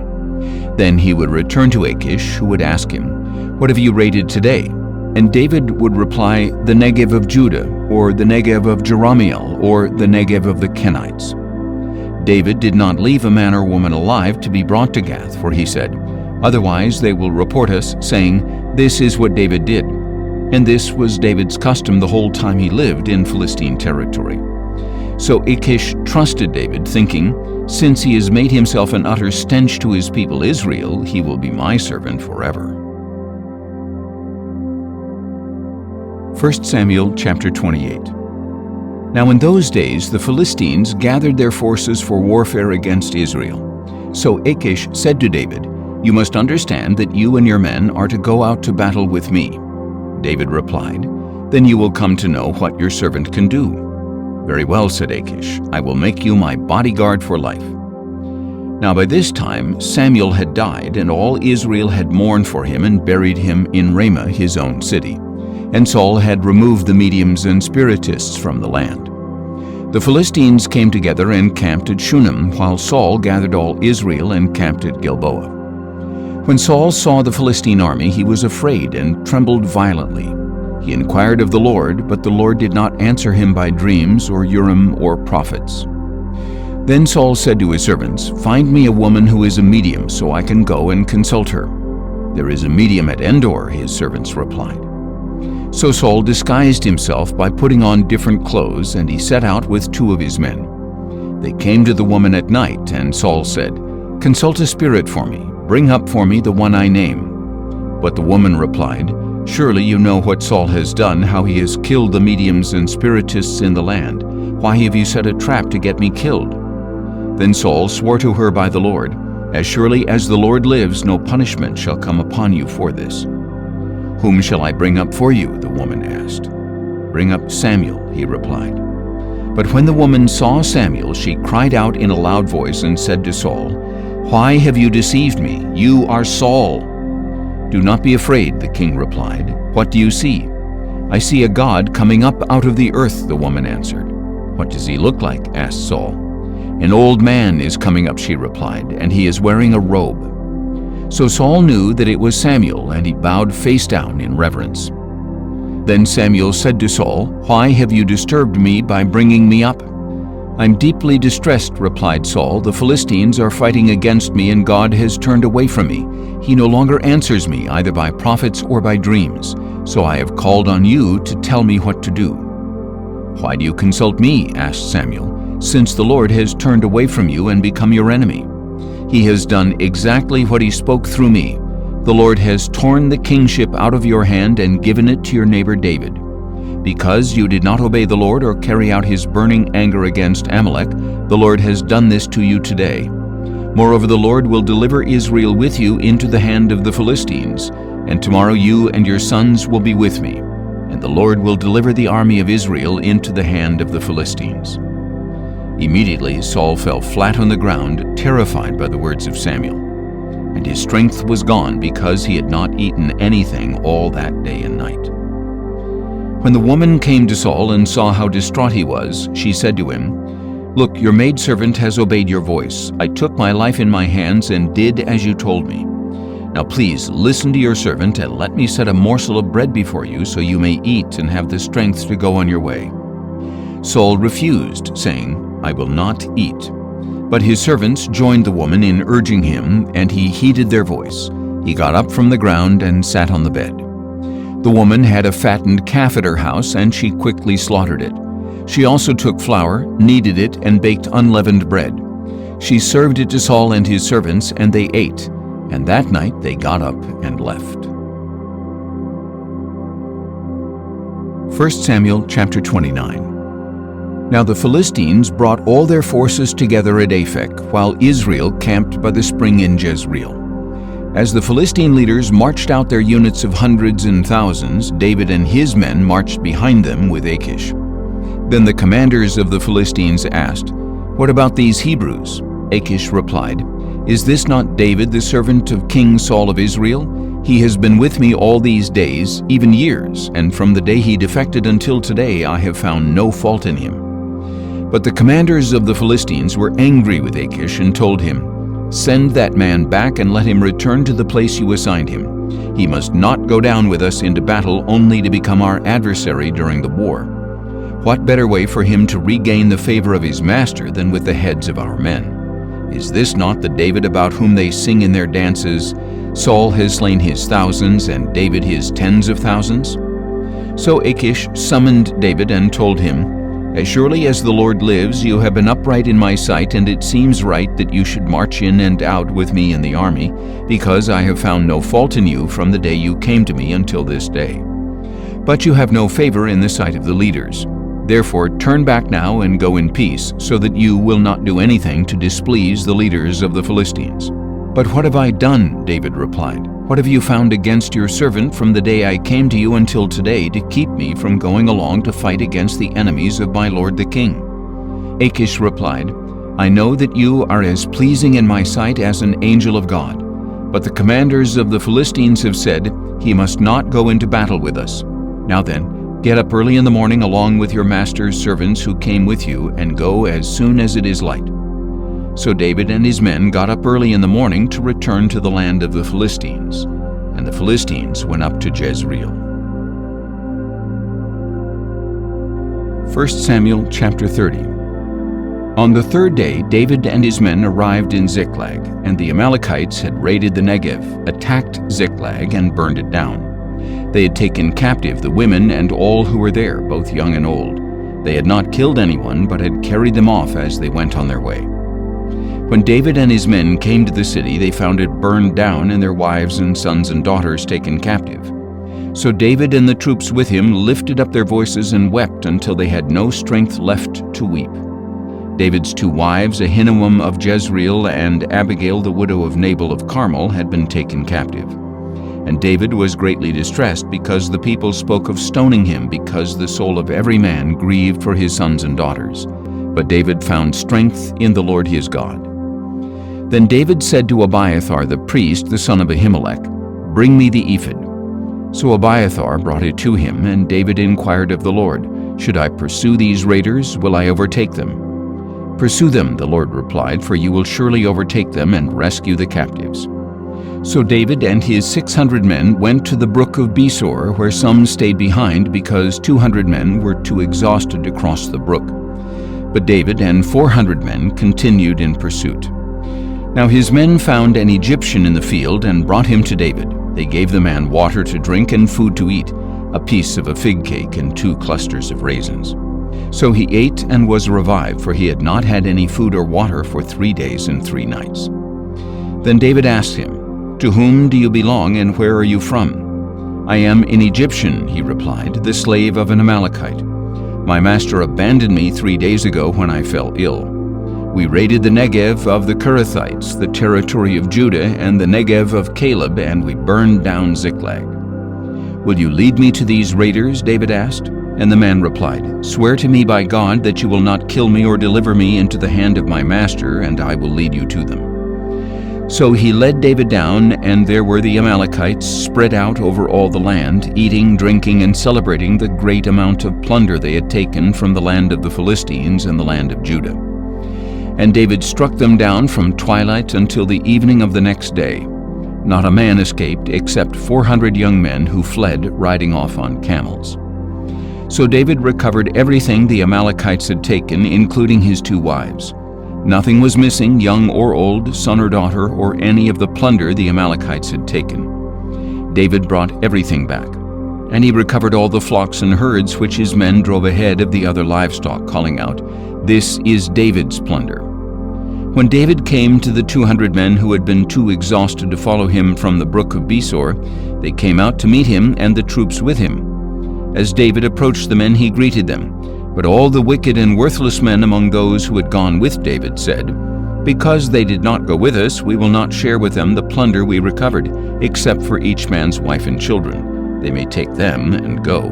Then he would return to Achish, who would ask him, "What have you raided today?" And David would reply, "The Negev of Judah, or the Negev of Jerahmeel, or the Negev of the Kenites." David did not leave a man or woman alive to be brought to Gath, for he said, "Otherwise they will report us, saying, 'This is what David did.'" And this was David's custom the whole time he lived in Philistine territory. So Achish trusted David, thinking, "Since he has made himself an utter stench to his people Israel, he will be my servant forever." 1 Samuel chapter 28. Now in those days the Philistines gathered their forces for warfare against Israel. So Achish said to David, "You must understand that you and your men are to go out to battle with me." David replied, "Then you will come to know what your servant can do." "Very well," said Achish, "I will make you my bodyguard for life." Now by this time Samuel had died, and all Israel had mourned for him and buried him in Ramah, his own city. And Saul had removed the mediums and spiritists from the land. The Philistines came together and camped at Shunem, while Saul gathered all Israel and camped at Gilboa. When Saul saw the Philistine army, he was afraid and trembled violently. He inquired of the Lord, but the Lord did not answer him by dreams or Urim or prophets. Then Saul said to his servants, "Find me a woman who is a medium, so I can go and consult her." "There is a medium at Endor," his servants replied. So Saul disguised himself by putting on different clothes, and he set out with 2 of his men. They came to the woman at night, and Saul said, "Consult a spirit for me. Bring up for me the one I name." But the woman replied, "Surely you know what Saul has done, how he has killed the mediums and spiritists in the land. Why have you set a trap to get me killed?" Then Saul swore to her by the Lord, "As surely as the Lord lives, no punishment shall come upon you for this." "Whom shall I bring up for you?" the woman asked. "Bring up Samuel," he replied. But when the woman saw Samuel, she cried out in a loud voice and said to Saul, "Why have you deceived me? You are Saul." "Do not be afraid," the king replied. "What do you see?" "I see a god coming up out of the earth," the woman answered. "What does he look like?" asked Saul. "An old man is coming up," she replied, "and he is wearing a robe." So Saul knew that it was Samuel, and he bowed face down in reverence. Then Samuel said to Saul, "Why have you disturbed me by bringing me up?" "I'm deeply distressed," replied Saul. "The Philistines are fighting against me, and God has turned away from me. He no longer answers me, either by prophets or by dreams. So I have called on you to tell me what to do." "Why do you consult me?" asked Samuel, "since the Lord has turned away from you and become your enemy? He has done exactly what he spoke through me. The Lord has torn the kingship out of your hand and given it to your neighbor David. Because you did not obey the Lord or carry out his burning anger against Amalek, the Lord has done this to you today. Moreover, the Lord will deliver Israel with you into the hand of the Philistines, and tomorrow you and your sons will be with me, and the Lord will deliver the army of Israel into the hand of the Philistines." Immediately Saul fell flat on the ground, terrified by the words of Samuel. And his strength was gone because he had not eaten anything all that day and night. When the woman came to Saul and saw how distraught he was, she said to him, "Look, your maidservant has obeyed your voice. I took my life in my hands and did as you told me. Now please listen to your servant and let me set a morsel of bread before you so you may eat and have the strength to go on your way." Saul refused, saying, "I will not eat." But his servants joined the woman in urging him, and he heeded their voice. He got up from the ground and sat on the bed. The woman had a fattened calf at her house, and she quickly slaughtered it. She also took flour, kneaded it, and baked unleavened bread. She served it to Saul and his servants, and they ate. And that night they got up and left. 1 Samuel chapter 29. Now the Philistines brought all their forces together at Aphek, while Israel camped by the spring in Jezreel. As the Philistine leaders marched out their units of hundreds and thousands, David and his men marched behind them with Achish. Then the commanders of the Philistines asked, "What about these Hebrews?" Achish replied, "Is this not David, the servant of King Saul of Israel? He has been with me all these days, even years, and from the day he defected until today I have found no fault in him." But the commanders of the Philistines were angry with Achish and told him, "Send that man back and let him return to the place you assigned him. He must not go down with us into battle only to become our adversary during the war. What better way for him to regain the favor of his master than with the heads of our men? Is this not the David about whom they sing in their dances? Saul has slain his thousands and David his tens of thousands?" So Achish summoned David and told him, "As surely as the Lord lives, you have been upright in my sight, and it seems right that you should march in and out with me in the army, because I have found no fault in you from the day you came to me until this day. But you have no favor in the sight of the leaders. Therefore turn back now and go in peace, so that you will not do anything to displease the leaders of the Philistines." "But what have I done?" David replied. "What have you found against your servant from the day I came to you until today to keep me from going along to fight against the enemies of my lord the king?" Achish replied, "I know that you are as pleasing in my sight as an angel of God. But the commanders of the Philistines have said, 'He must not go into battle with us.' Now then, get up early in the morning along with your master's servants who came with you, and go as soon as it is light." So David and his men got up early in the morning to return to the land of the Philistines, and the Philistines went up to Jezreel. 1 Samuel chapter 30. On the third day, David and his men arrived in Ziklag, and the Amalekites had raided the Negev, attacked Ziklag, and burned it down. They had taken captive the women and all who were there, both young and old. They had not killed anyone, but had carried them off as they went on their way. When David and his men came to the city, they found it burned down and their wives and sons and daughters taken captive. So David and the troops with him lifted up their voices and wept until they had no strength left to weep. David's two wives, Ahinoam of Jezreel and Abigail the widow of Nabal of Carmel, had been taken captive. And David was greatly distressed because the people spoke of stoning him, because the soul of every man grieved for his sons and daughters. But David found strength in the Lord his God. Then David said to Abiathar the priest, the son of Ahimelech, "Bring me the ephod." So Abiathar brought it to him, and David inquired of the Lord, "Should I pursue these raiders? Will I overtake them?" "Pursue them," the Lord replied, "for you will surely overtake them and rescue the captives." So David and his 600 men went to the brook of Besor, where some stayed behind because 200 men were too exhausted to cross the brook. But David and 400 men continued in pursuit. Now his men found an Egyptian in the field and brought him to David. They gave the man water to drink and food to eat, a piece of a fig cake and 2 clusters of raisins. So he ate and was revived, for he had not had any food or water for 3 days and 3 nights. Then David asked him, "To whom do you belong and where are you from?" "I am an Egyptian," he replied, "the slave of an Amalekite. My master abandoned me 3 days ago when I fell ill. We raided the Negev of the Kerethites, the territory of Judah, and the Negev of Caleb, and we burned down Ziklag." "Will you lead me to these raiders?" David asked. And the man replied, "Swear to me by God that you will not kill me or deliver me into the hand of my master, and I will lead you to them." So he led David down, and there were the Amalekites spread out over all the land, eating, drinking, and celebrating the great amount of plunder they had taken from the land of the Philistines and the land of Judah. And David struck them down from twilight until the evening of the next day. Not a man escaped except 400 young men who fled riding off on camels. So David recovered everything the Amalekites had taken, including his 2 wives. Nothing was missing, young or old, son or daughter, or any of the plunder the Amalekites had taken. David brought everything back. And he recovered all the flocks and herds which his men drove ahead of the other livestock, calling out, "This is David's plunder." When David came to the 200 men who had been too exhausted to follow him from the brook of Besor, they came out to meet him and the troops with him. As David approached the men, he greeted them. But all the wicked and worthless men among those who had gone with David said, "Because they did not go with us, we will not share with them the plunder we recovered, except for each man's wife and children. They may take them and go."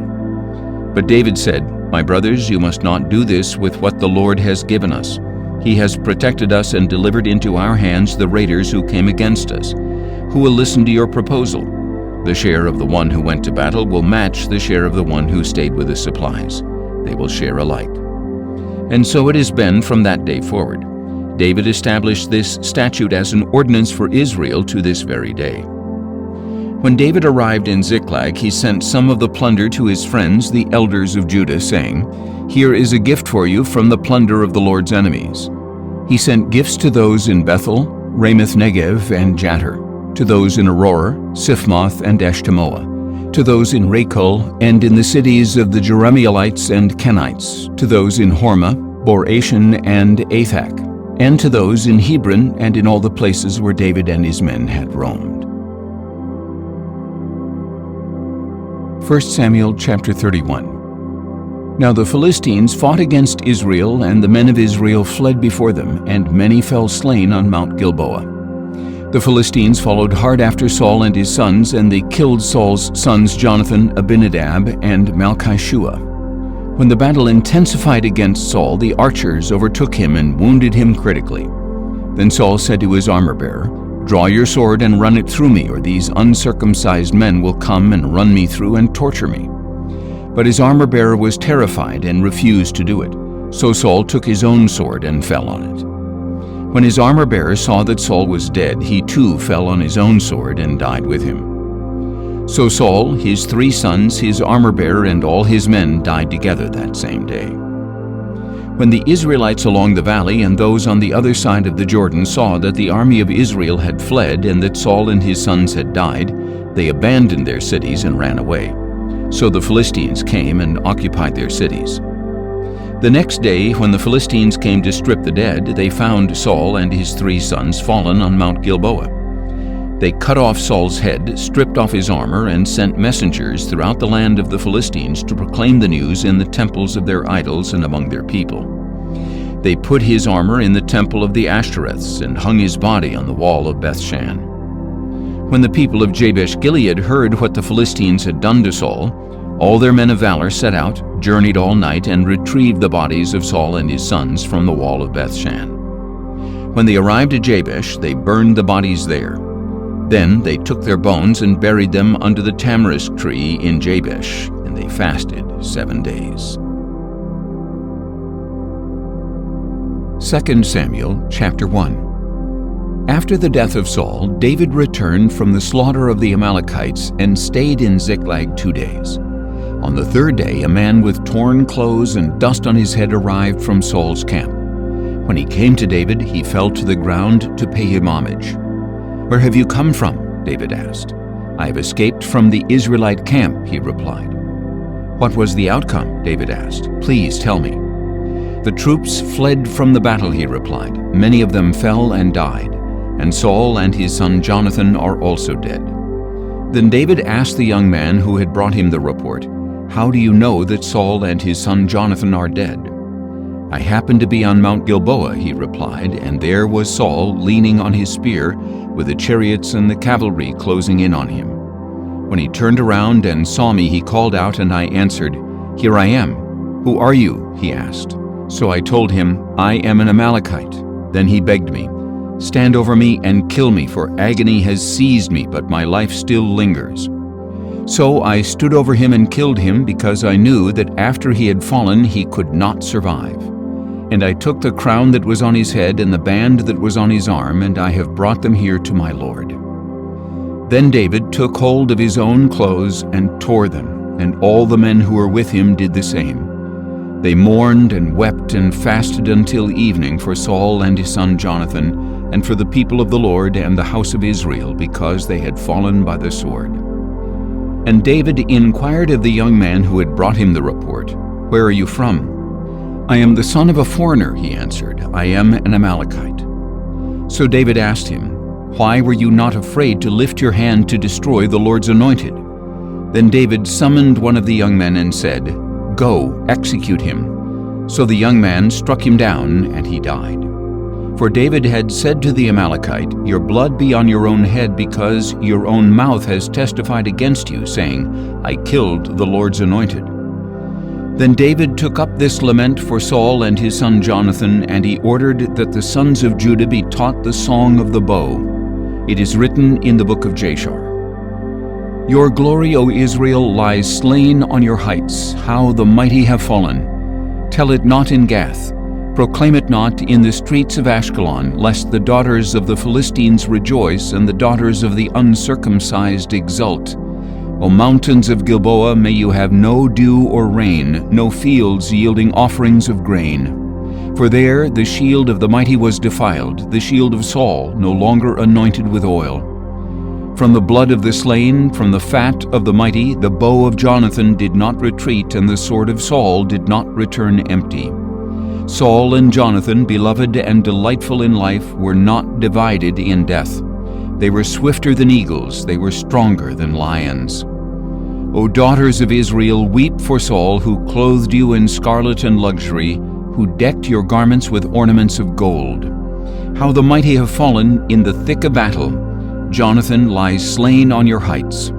But David said, "My brothers, you must not do this with what the Lord has given us. He has protected us and delivered into our hands the raiders who came against us. Who will listen to your proposal? The share of the one who went to battle will match the share of the one who stayed with the supplies. They will share alike." And so it has been from that day forward. David established this statute as an ordinance for Israel to this very day. When David arrived in Ziklag, he sent some of the plunder to his friends, the elders of Judah, saying, "Here is a gift for you from the plunder of the Lord's enemies." He sent gifts to those in Bethel, Ramoth Negev, and Jattir, to those in Aurora, Siphmoth, and Eshtemoa, to those in Rachel and in the cities of the Jerahmeelites and Kenites, to those in Hormah, Bor-Ashan, and Athak, and to those in Hebron and in all the places where David and his men had roamed. 1 Samuel chapter 31. Now the Philistines fought against Israel, and the men of Israel fled before them, and many fell slain on Mount Gilboa. The Philistines followed hard after Saul and his sons, and they killed Saul's sons Jonathan, Abinadab, and Malchishua. When the battle intensified against Saul, the archers overtook him and wounded him critically. Then Saul said to his armor-bearer, "Draw your sword and run it through me, or these uncircumcised men will come and run me through and torture me." But his armor-bearer was terrified and refused to do it. So Saul took his own sword and fell on it. When his armor-bearer saw that Saul was dead, he too fell on his own sword and died with him. So Saul, his 3 sons, his armor-bearer, and all his men died together that same day. When the Israelites along the valley and those on the other side of the Jordan saw that the army of Israel had fled and that Saul and his sons had died, they abandoned their cities and ran away. So the Philistines came and occupied their cities. The next day, when the Philistines came to strip the dead, they found Saul and his 3 sons fallen on Mount Gilboa. They cut off Saul's head, stripped off his armor, and sent messengers throughout the land of the Philistines to proclaim the news in the temples of their idols and among their people. They put his armor in the temple of the Ashtoreths and hung his body on the wall of Bethshan. When the people of Jabesh-Gilead heard what the Philistines had done to Saul, all their men of valor set out, journeyed all night, and retrieved the bodies of Saul and his sons from the wall of Bethshan. When they arrived at Jabesh, they burned the bodies there. Then they took their bones and buried them under the tamarisk tree in Jabesh, and they fasted 7 days. 2 Samuel chapter 1. After the death of Saul, David returned from the slaughter of the Amalekites and stayed in Ziklag 2 days. On the 3rd day, a man with torn clothes and dust on his head arrived from Saul's camp. When he came to David, he fell to the ground to pay him homage. "Where have you come from?" David asked. "I have escaped from the Israelite camp," he replied. "What was the outcome?" David asked. "Please tell me." "The troops fled from the battle," he replied. "Many of them fell and died, and Saul and his son Jonathan are also dead." Then David asked the young man who had brought him the report, "How do you know that Saul and his son Jonathan are dead?" "I happened to be on Mount Gilboa," he replied, "and there was Saul leaning on his spear, with the chariots and the cavalry closing in on him. When he turned around and saw me, he called out, and I answered, 'Here I am.' 'Who are you?' he asked. So I told him, 'I am an Amalekite.' Then he begged me, 'Stand over me and kill me, for agony has seized me, but my life still lingers.' So I stood over him and killed him, because I knew that after he had fallen he could not survive. And I took the crown that was on his head and the band that was on his arm, and I have brought them here to my Lord." Then David took hold of his own clothes and tore them, and all the men who were with him did the same. They mourned and wept and fasted until evening for Saul and his son Jonathan, and for the people of the Lord and the house of Israel, because they had fallen by the sword. And David inquired of the young man who had brought him the report, "Where are you from?" "I am the son of a foreigner," he answered. "I am an Amalekite." So David asked him, "Why were you not afraid to lift your hand to destroy the Lord's anointed?" Then David summoned one of the young men and said, "Go, execute him." So the young man struck him down, and he died. For David had said to the Amalekite, "Your blood be on your own head, because your own mouth has testified against you, saying, 'I killed the Lord's anointed.'" Then David took up this lament for Saul and his son Jonathan, and he ordered that the sons of Judah be taught the song of the bow. It is written in the book of Jashar. "Your glory, O Israel, lies slain on your heights, how the mighty have fallen. Tell it not in Gath, proclaim it not in the streets of Ashkelon, lest the daughters of the Philistines rejoice and the daughters of the uncircumcised exult. O mountains of Gilboa, may you have no dew or rain, no fields yielding offerings of grain. For there the shield of the mighty was defiled, the shield of Saul, no longer anointed with oil. From the blood of the slain, from the fat of the mighty, the bow of Jonathan did not retreat, and the sword of Saul did not return empty. Saul and Jonathan, beloved and delightful in life, were not divided in death. They were swifter than eagles, they were stronger than lions. O daughters of Israel, weep for Saul, who clothed you in scarlet and luxury, who decked your garments with ornaments of gold. How the mighty have fallen in the thick of battle. Jonathan lies slain on your heights.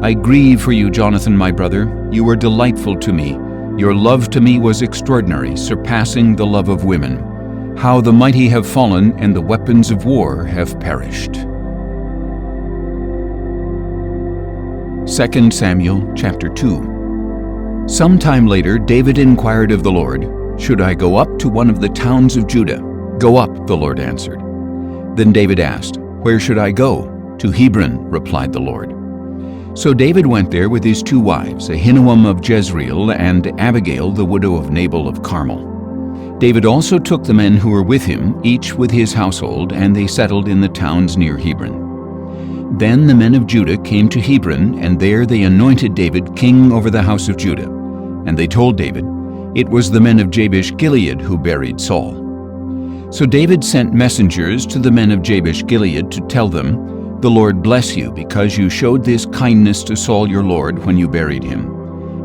I grieve for you, Jonathan, my brother. You were delightful to me. Your love to me was extraordinary, surpassing the love of women. How the mighty have fallen, and the weapons of war have perished. 2 Samuel chapter 2. Some time later, David inquired of the Lord, "Should I go up to one of the towns of Judah?" "Go up," the Lord answered. Then David asked, "Where should I go?" "To Hebron," replied the Lord. So David went there with his 2 wives, Ahinoam of Jezreel and Abigail, the widow of Nabal of Carmel. David also took the men who were with him, each with his household, and they settled in the towns near Hebron. Then the men of Judah came to Hebron, and there they anointed David king over the house of Judah. And they told David, "It was the men of Jabesh-Gilead who buried Saul." So David sent messengers to the men of Jabesh-Gilead to tell them, "The Lord bless you, because you showed this kindness to Saul your lord when you buried him.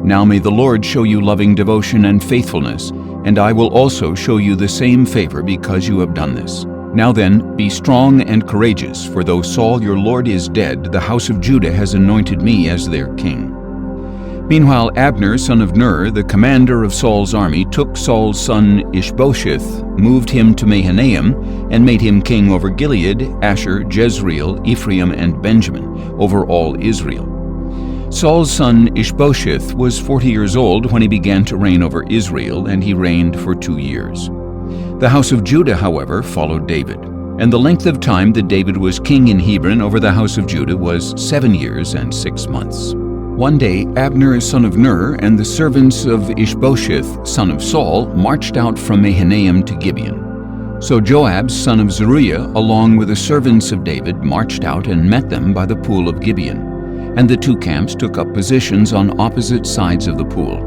Now may the Lord show you loving devotion and faithfulness, and I will also show you the same favor because you have done this. Now then, be strong and courageous, for though Saul your lord is dead, the house of Judah has anointed me as their king." Meanwhile, Abner, son of Ner, the commander of Saul's army, took Saul's son Ishbosheth, moved him to Mahanaim, and made him king over Gilead, Asher, Jezreel, Ephraim, and Benjamin, over all Israel. Saul's son Ishbosheth was 40 years old when he began to reign over Israel, and he reigned for 2 years. The house of Judah, however, followed David, and the length of time that David was king in Hebron over the house of Judah was 7 years and 6 months. One day Abner, son of Ner, and the servants of Ishbosheth, son of Saul, marched out from Mahanaim to Gibeon. So Joab, son of Zeruiah, along with the servants of David, marched out and met them by the pool of Gibeon. And the 2 camps took up positions on opposite sides of the pool.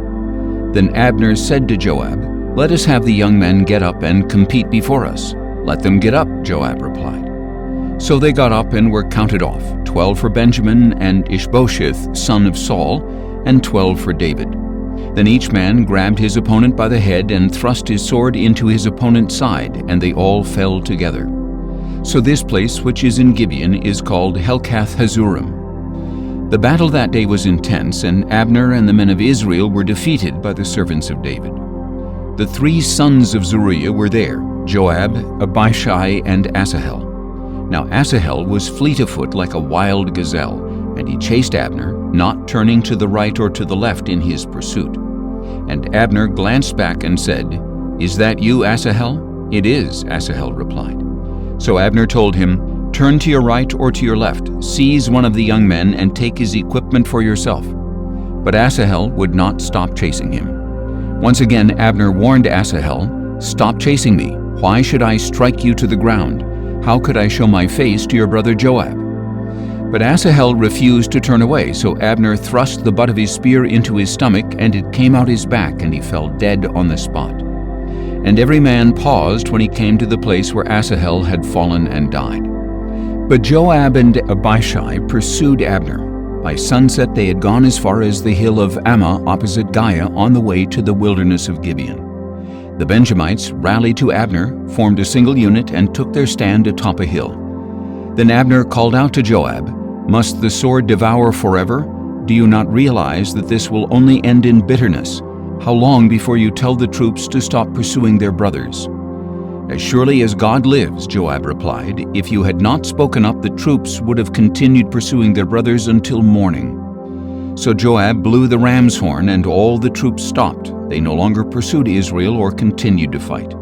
Then Abner said to Joab, "Let us have the young men get up and compete before us." "Let them get up," Joab replied. So they got up and were counted off, 12 for Benjamin and Ishbosheth, son of Saul, and 12 for David. Then each man grabbed his opponent by the head and thrust his sword into his opponent's side, and they all fell together. So this place, which is in Gibeon, is called Helkath Hazurim. The battle that day was intense, and Abner and the men of Israel were defeated by the servants of David. The 3 sons of Zeruiah were there, Joab, Abishai, and Asahel. Now Asahel was fleet of foot like a wild gazelle, and he chased Abner, not turning to the right or to the left in his pursuit. And Abner glanced back and said, "Is that you, Asahel?" "It is," Asahel replied. So Abner told him, "Turn to your right or to your left, seize one of the young men and take his equipment for yourself." But Asahel would not stop chasing him. Once again Abner warned Asahel, "Stop chasing me. Why should I strike you to the ground? How could I show my face to your brother Joab?" But Asahel refused to turn away, so Abner thrust the butt of his spear into his stomach, and it came out his back, and he fell dead on the spot. And every man paused when he came to the place where Asahel had fallen and died. But Joab and Abishai pursued Abner. By sunset they had gone as far as the hill of Ammah opposite Giah on the way to the wilderness of Gibeon. The Benjamites rallied to Abner, formed a single unit, and took their stand atop a hill. Then Abner called out to Joab, "Must the sword devour forever? Do you not realize that this will only end in bitterness? How long before you tell the troops to stop pursuing their brothers?" "As surely as God lives," Joab replied, "if you had not spoken up, the troops would have continued pursuing their brothers until morning." So Joab blew the ram's horn, and all the troops stopped. They no longer pursued Israel or continued to fight.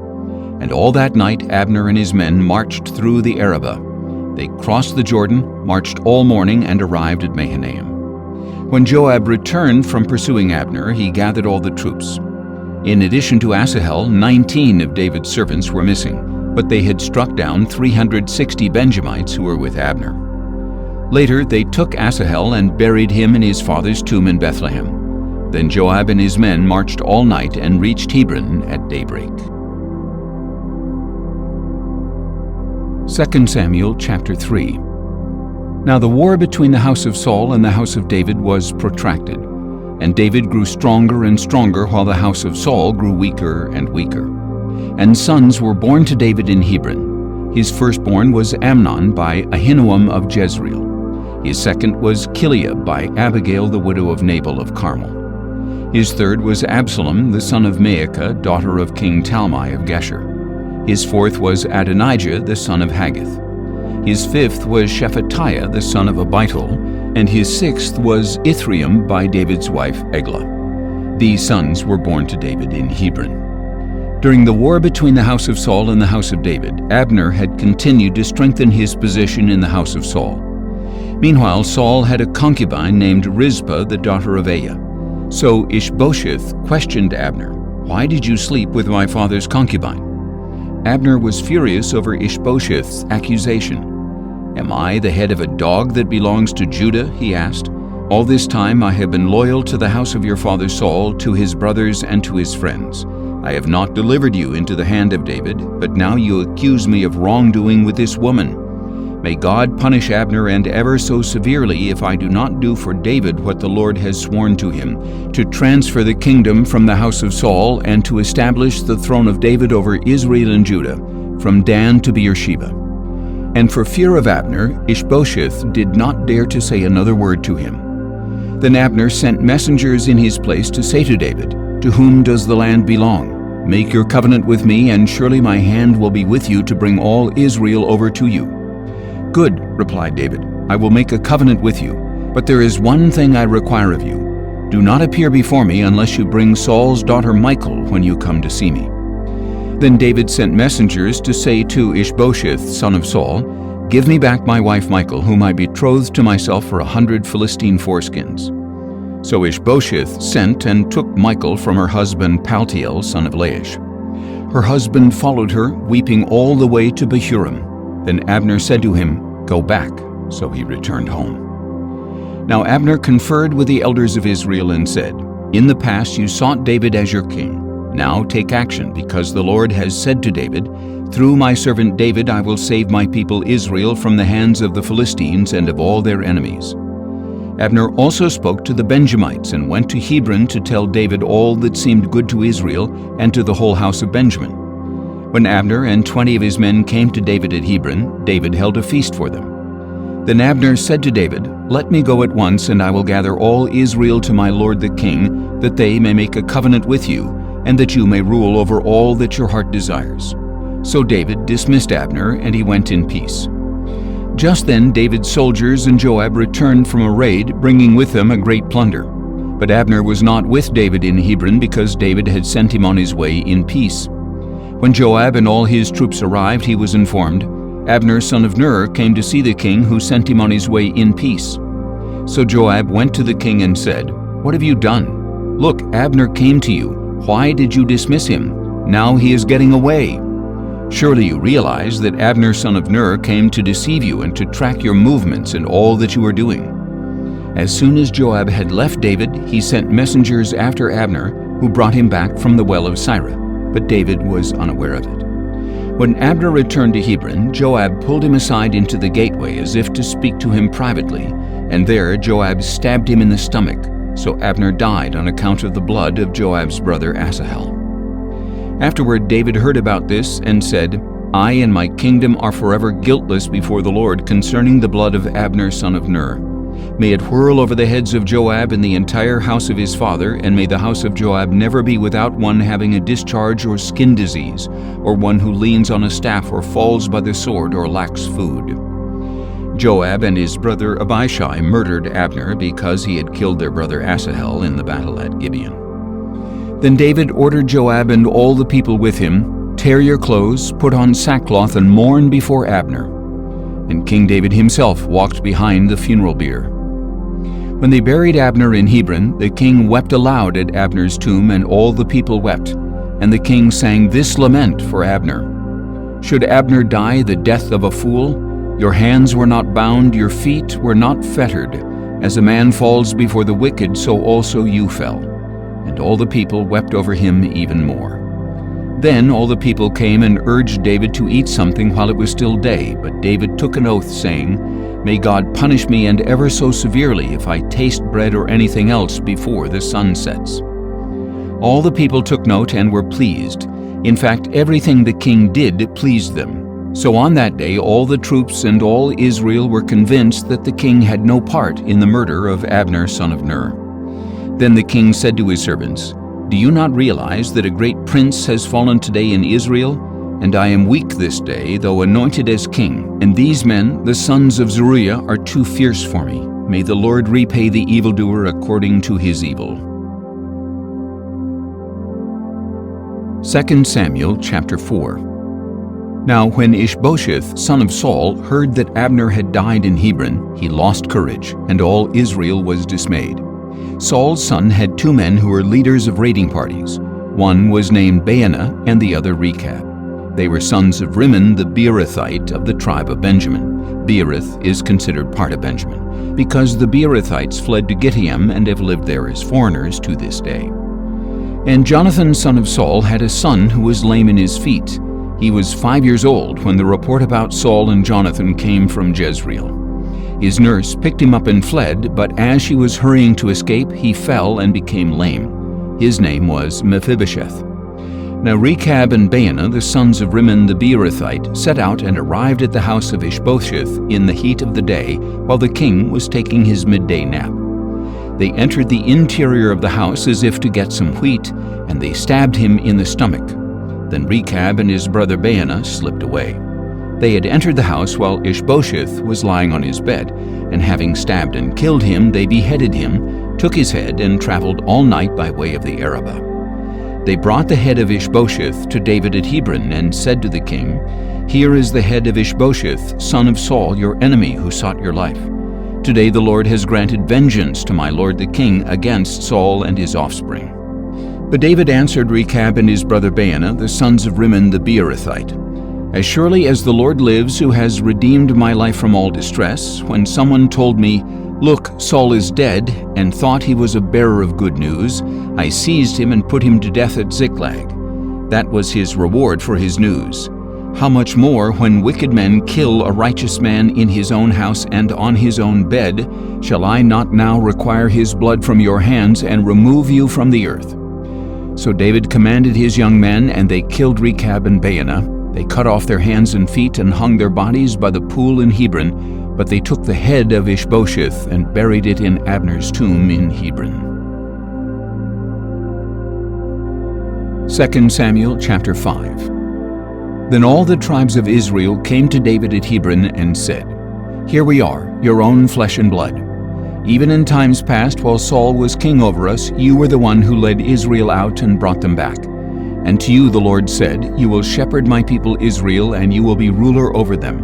And all that night Abner and his men marched through the Arabah. They crossed the Jordan, marched all morning, and arrived at Mahanaim. When Joab returned from pursuing Abner, he gathered all the troops. In addition to Asahel, 19 of David's servants were missing, but they had struck down 360 Benjamites who were with Abner. Later they took Asahel and buried him in his father's tomb in Bethlehem. Then Joab and his men marched all night and reached Hebron at daybreak. 2 Samuel chapter 3. Now the war between the house of Saul and the house of David was protracted, and David grew stronger and stronger while the house of Saul grew weaker and weaker. And sons were born to David in Hebron. His firstborn was Amnon by Ahinoam of Jezreel. His second was Chileab by Abigail the widow of Nabal of Carmel. His third was Absalom the son of Maacah, daughter of King Talmai of Geshur. His fourth was Adonijah the son of Haggith. His fifth was Shephatiah the son of Abital, and his sixth was Ithream by David's wife Eglah. These sons were born to David in Hebron. During the war between the house of Saul and the house of David, Abner had continued to strengthen his position in the house of Saul. Meanwhile, Saul had a concubine named Rizpah, the daughter of Aiah. So Ishbosheth questioned Abner, "Why did you sleep with my father's concubine?" Abner was furious over Ishbosheth's accusation. "Am I the head of a dog that belongs to Judah?" he asked. "All this time I have been loyal to the house of your father Saul, to his brothers and to his friends. I have not delivered you into the hand of David, but now you accuse me of wrongdoing with this woman. May God punish Abner and ever so severely if I do not do for David what the Lord has sworn to him, to transfer the kingdom from the house of Saul and to establish the throne of David over Israel and Judah, from Dan to Beersheba." And for fear of Abner, Ishbosheth did not dare to say another word to him. Then Abner sent messengers in his place to say to David, "To whom does the land belong? Make your covenant with me, and surely my hand will be with you to bring all Israel over to you." "Good," replied David, "I will make a covenant with you, but there is one thing I require of you. Do not appear before me unless you bring Saul's daughter Michal when you come to see me." Then David sent messengers to say to Ishbosheth, son of Saul, "Give me back my wife Michal, whom I betrothed to myself for 100 Philistine foreskins." So Ishbosheth sent and took Michal from her husband Paltiel, son of Laish. Her husband followed her, weeping all the way to Bahurim. Then Abner said to him, "Go back." So he returned home. Now Abner conferred with the elders of Israel and said, "In the past you sought David as your king. Now take action, because the Lord has said to David, 'Through my servant David I will save my people Israel from the hands of the Philistines and of all their enemies.'" Abner also spoke to the Benjamites and went to Hebron to tell David all that seemed good to Israel and to the whole house of Benjamin. When Abner and 20 of his men came to David at Hebron, David held a feast for them. Then Abner said to David, "Let me go at once, and I will gather all Israel to my lord the king, that they may make a covenant with you, and that you may rule over all that your heart desires." So David dismissed Abner, and he went in peace. Just then David's soldiers and Joab returned from a raid, bringing with them a great plunder. But Abner was not with David in Hebron, because David had sent him on his way in peace. When Joab and all his troops arrived, he was informed, "Abner son of Ner came to see the king, who sent him on his way in peace." So Joab went to the king and said, "What have you done? Look, Abner came to you. Why did you dismiss him? Now he is getting away. Surely you realize that Abner son of Ner came to deceive you and to track your movements and all that you are doing." As soon as Joab had left David, he sent messengers after Abner, who brought him back from the well of Sirah, but David was unaware of it. When Abner returned to Hebron, Joab pulled him aside into the gateway as if to speak to him privately, and there Joab stabbed him in the stomach. So Abner died on account of the blood of Joab's brother Asahel. Afterward David heard about this and said, "I and my kingdom are forever guiltless before the Lord concerning the blood of Abner son of Ner. May it whirl over the heads of Joab and the entire house of his father, and may the house of Joab never be without one having a discharge or skin disease, or one who leans on a staff or falls by the sword or lacks food." Joab and his brother Abishai murdered Abner because he had killed their brother Asahel in the battle at Gibeon. Then David ordered Joab and all the people with him, "Tear your clothes, put on sackcloth, and mourn before Abner." And King David himself walked behind the funeral bier. When they buried Abner in Hebron, the king wept aloud at Abner's tomb, and all the people wept. And the king sang this lament for Abner: "Should Abner die the death of a fool? Your hands were not bound, your feet were not fettered. As a man falls before the wicked, so also you fell." And all the people wept over him even more. Then all the people came and urged David to eat something while it was still day, but David took an oath, saying, "May God punish me and ever so severely if I taste bread or anything else before the sun sets." All the people took note and were pleased. In fact, everything the king did pleased them. So on that day all the troops and all Israel were convinced that the king had no part in the murder of Abner son of Ner. Then the king said to his servants, "Do you not realize that a great prince has fallen today in Israel? And I am weak this day, though anointed as king. And these men, the sons of Zeruiah, are too fierce for me. May the Lord repay the evildoer according to his evil." 2 Samuel chapter 4. Now when Ishbosheth, son of Saul, heard that Abner had died in Hebron, he lost courage, and all Israel was dismayed. Saul's son had 2 men who were leaders of raiding parties. One was named Baanah, and the other Rechab. They were sons of Rimmon the Beerothite of the tribe of Benjamin. Beeroth is considered part of Benjamin, because the Beerothites fled to Gittaim and have lived there as foreigners to this day. And Jonathan son of Saul had a son who was lame in his feet. He was 5 years old when the report about Saul and Jonathan came from Jezreel. His nurse picked him up and fled, but as she was hurrying to escape, he fell and became lame. His name was Mephibosheth. Now Rechab and Baanah, the sons of Rimmon the Beerothite, set out and arrived at the house of Ishbosheth in the heat of the day, while the king was taking his midday nap. They entered the interior of the house as if to get some wheat, and they stabbed him in the stomach. Then Rechab and his brother Baanah slipped away. They had entered the house while Ishbosheth was lying on his bed, and having stabbed and killed him, they beheaded him, took his head, and traveled all night by way of the Arabah. They brought the head of Ishbosheth to David at Hebron, and said to the king, "Here is the head of Ishbosheth, son of Saul, your enemy, who sought your life. Today the Lord has granted vengeance to my lord the king against Saul and his offspring." But David answered Rechab and his brother Baanah, the sons of Rimmon the Beerothite, "As surely as the Lord lives, who has redeemed my life from all distress, when someone told me, 'Look, Saul is dead,' and thought he was a bearer of good news, I seized him and put him to death at Ziklag. That was his reward for his news. How much more, when wicked men kill a righteous man in his own house and on his own bed, shall I not now require his blood from your hands and remove you from the earth?" So David commanded his young men, and they killed Rechab and Baanah. They cut off their hands and feet and hung their bodies by the pool in Hebron, but they took the head of Ishbosheth and buried it in Abner's tomb in Hebron. 2 Samuel chapter 5. Then all the tribes of Israel came to David at Hebron and said, "Here we are, your own flesh and blood. Even in times past, while Saul was king over us, you were the one who led Israel out and brought them back. And to you the Lord said, 'You will shepherd my people Israel, and you will be ruler over them.'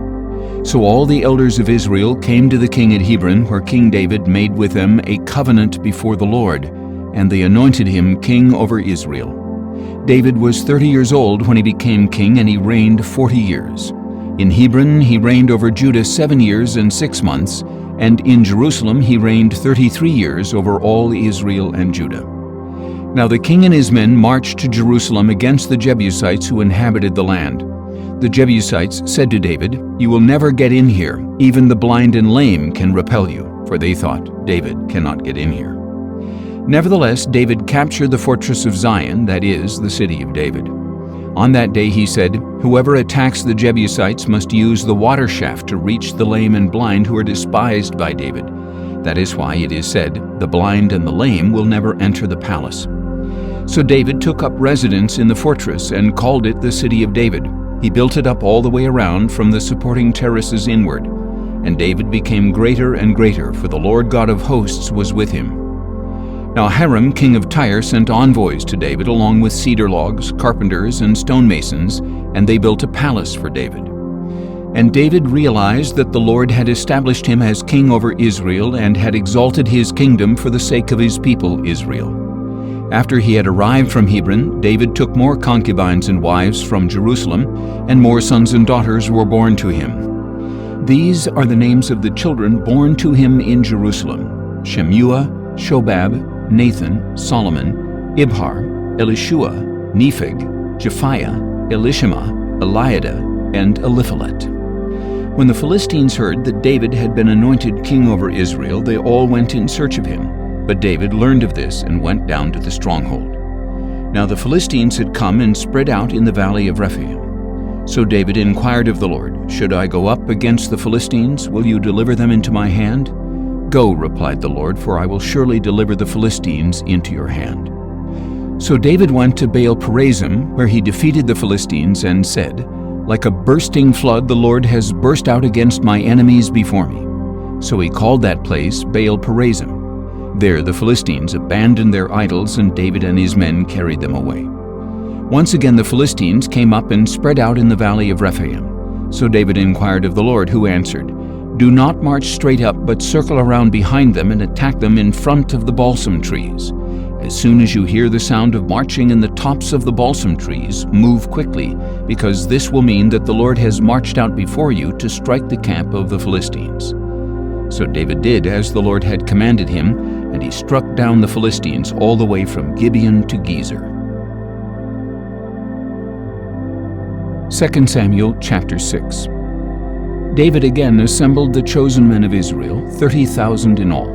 So all the elders of Israel came to the king at Hebron, where King David made with them a covenant before the Lord, and they anointed him king over Israel. David was 30 years old when he became king, and he reigned 40 years. In Hebron he reigned over Judah 7 years and 6 months, and in Jerusalem he reigned 33 years over all Israel and Judah. Now the king and his men marched to Jerusalem against the Jebusites who inhabited the land. The Jebusites said to David, "You will never get in here. Even the blind and lame can repel you," for they thought, "David cannot get in here." Nevertheless, David captured the fortress of Zion, that is, the city of David. On that day he said, "Whoever attacks the Jebusites must use the water shaft to reach the lame and blind who are despised by David. That is why it is said, 'The blind and the lame will never enter the palace.'" So David took up residence in the fortress and called it the City of David. He built it up all the way around from the supporting terraces inward. And David became greater and greater, for the Lord God of hosts was with him. Now Hiram, king of Tyre, sent envoys to David along with cedar logs, carpenters, and stonemasons, and they built a palace for David. And David realized that the Lord had established him as king over Israel and had exalted his kingdom for the sake of his people Israel. After he had arrived from Hebron, David took more concubines and wives from Jerusalem, and more sons and daughters were born to him. These are the names of the children born to him in Jerusalem: Shemuah, Shobab, Nathan, Solomon, Ibhar, Elishua, Nepheg, Japhiah, Elishama, Eliada, and Eliphalet. When the Philistines heard that David had been anointed king over Israel, they all went in search of him. But David learned of this and went down to the stronghold. Now the Philistines had come and spread out in the valley of Rephaim. So David inquired of the Lord, "Should I go up against the Philistines? Will you deliver them into my hand?" "Go," replied the Lord, "for I will surely deliver the Philistines into your hand." So David went to Baal-perazim, where he defeated the Philistines, and said, "Like a bursting flood, the Lord has burst out against my enemies before me." So he called that place Baal-perazim. There the Philistines abandoned their idols, and David and his men carried them away. Once again the Philistines came up and spread out in the valley of Rephaim. So David inquired of the Lord, who answered, "Do not march straight up, but circle around behind them and attack them in front of the balsam trees. As soon as you hear the sound of marching in the tops of the balsam trees, move quickly, because this will mean that the Lord has marched out before you to strike the camp of the Philistines." So David did as the Lord had commanded him, and he struck down the Philistines all the way from Gibeon to Gezer. 2 Samuel chapter 6. David again assembled the chosen men of Israel, 30,000 in all.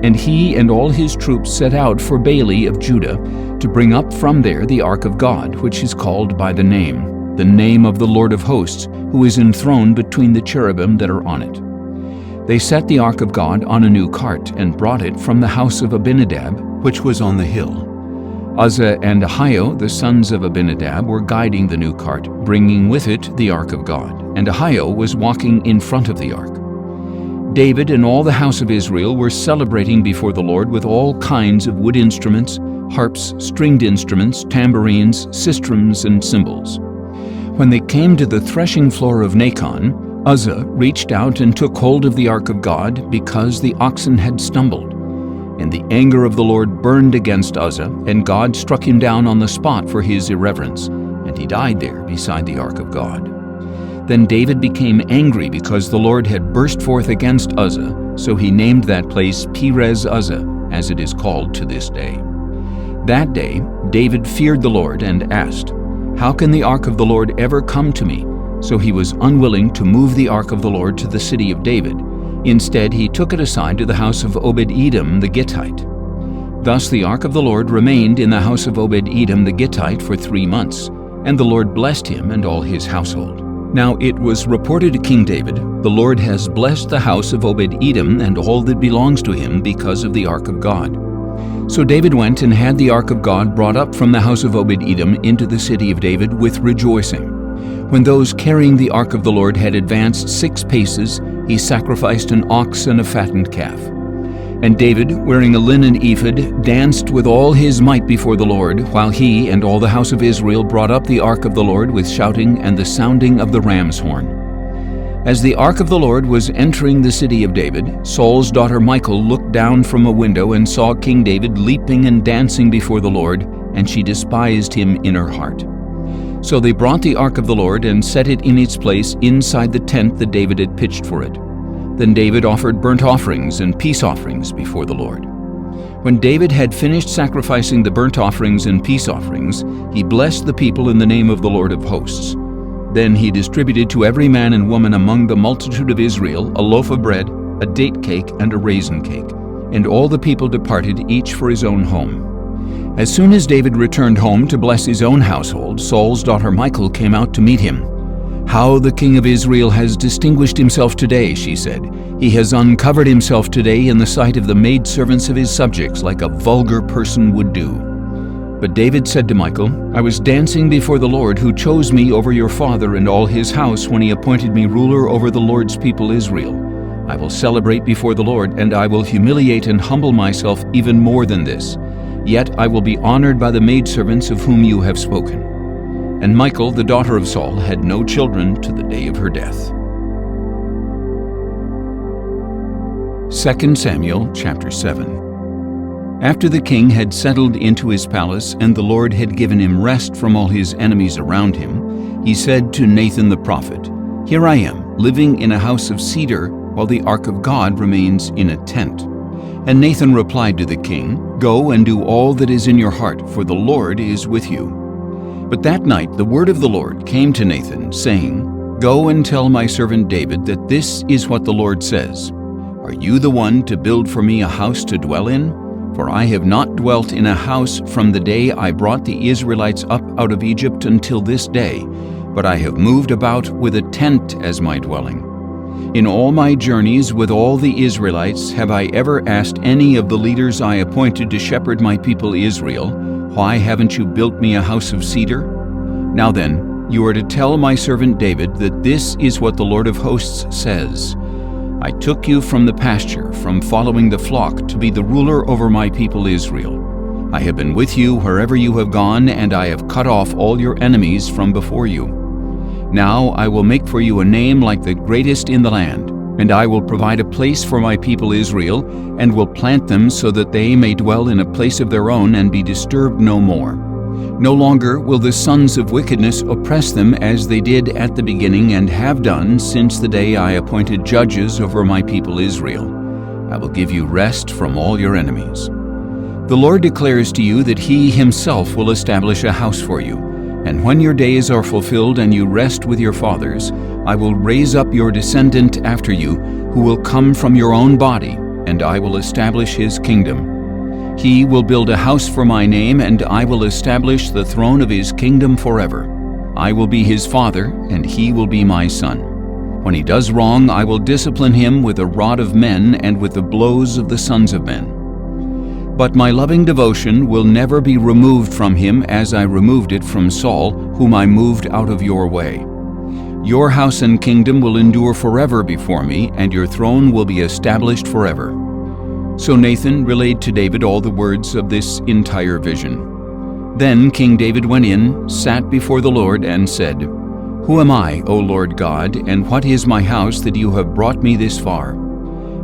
And he and all his troops set out for Baale of Judah to bring up from there the ark of God, which is called by the name of the Lord of hosts, who is enthroned between the cherubim that are on it. They set the ark of God on a new cart and brought it from the house of Abinadab, which was on the hill. Uzzah and Ahio, the sons of Abinadab, were guiding the new cart, bringing with it the ark of God, and Ahio was walking in front of the ark. David and all the house of Israel were celebrating before the Lord with all kinds of wood instruments, harps, stringed instruments, tambourines, sistrums, and cymbals. When they came to the threshing floor of Nacon, Uzzah reached out and took hold of the ark of God, because the oxen had stumbled. And the anger of the Lord burned against Uzzah, and God struck him down on the spot for his irreverence, and he died there beside the ark of God. Then David became angry because the Lord had burst forth against Uzzah, so he named that place Perez Uzzah, as it is called to this day. That day David feared the Lord and asked, "How can the ark of the Lord ever come to me?" So he was unwilling to move the ark of the Lord to the city of David. Instead, he took it aside to the house of Obed-Edom the Gittite. Thus the ark of the Lord remained in the house of Obed-Edom the Gittite for 3 months, and the Lord blessed him and all his household. Now it was reported to King David, "The Lord has blessed the house of Obed-Edom and all that belongs to him because of the ark of God." So David went and had the ark of God brought up from the house of Obed-Edom into the city of David with rejoicing. When those carrying the ark of the Lord had advanced 6 paces, he sacrificed an ox and a fattened calf. And David, wearing a linen ephod, danced with all his might before the Lord, while he and all the house of Israel brought up the ark of the Lord with shouting and the sounding of the ram's horn. As the ark of the Lord was entering the city of David, Saul's daughter Michal looked down from a window and saw King David leaping and dancing before the Lord, and she despised him in her heart. So they brought the ark of the Lord and set it in its place inside the tent that David had pitched for it. Then David offered burnt offerings and peace offerings before the Lord. When David had finished sacrificing the burnt offerings and peace offerings, he blessed the people in the name of the Lord of hosts. Then he distributed to every man and woman among the multitude of Israel a loaf of bread, a date cake, and a raisin cake. And all the people departed, each for his own home. As soon as David returned home to bless his own household, Saul's daughter Michal came out to meet him. "How the king of Israel has distinguished himself today," she said. "He has uncovered himself today in the sight of the maidservants of his subjects, like a vulgar person would do." But David said to Michal, "I was dancing before the Lord, who chose me over your father and all his house when he appointed me ruler over the Lord's people Israel. I will celebrate before the Lord, and I will humiliate and humble myself even more than this. Yet I will be honored by the maidservants of whom you have spoken." And Michal, the daughter of Saul, had no children to the day of her death. 2 Samuel chapter 7. After the king had settled into his palace and the Lord had given him rest from all his enemies around him, he said to Nathan the prophet, "Here I am, living in a house of cedar, while the ark of God remains in a tent." And Nathan replied to the king, "Go and do all that is in your heart, for the Lord is with you." But that night the word of the Lord came to Nathan, saying, Go and tell my servant David that this is what the Lord says. Are you the one to build for me a house to dwell in? For I have not dwelt in a house from the day I brought the Israelites up out of Egypt until this day, but I have moved about with a tent as my dwelling. In all my journeys with all the Israelites have I ever asked any of the leaders I appointed to shepherd my people Israel, Why haven't you built me a house of cedar? Now then, you are to tell my servant David that this is what the Lord of hosts says. I took you from the pasture, from following the flock, to be the ruler over my people Israel. I have been with you wherever you have gone, and I have cut off all your enemies from before you. Now I will make for you a name like the greatest in the land, and I will provide a place for my people Israel, and will plant them so that they may dwell in a place of their own and be disturbed no more. No longer will the sons of wickedness oppress them as they did at the beginning and have done since the day I appointed judges over my people Israel. I will give you rest from all your enemies. The Lord declares to you that He Himself will establish a house for you. And when your days are fulfilled and you rest with your fathers, I will raise up your descendant after you, who will come from your own body, and I will establish his kingdom. He will build a house for my name, and I will establish the throne of his kingdom forever. I will be his father, and he will be my son. When he does wrong, I will discipline him with the rod of men and with the blows of the sons of men. But my loving devotion will never be removed from him as I removed it from Saul, whom I moved out of your way. Your house and kingdom will endure forever before me, and your throne will be established forever. So Nathan relayed to David all the words of this entire vision. Then King David went in, sat before the Lord, and said, Who am I, O Lord God, and what is my house that you have brought me this far?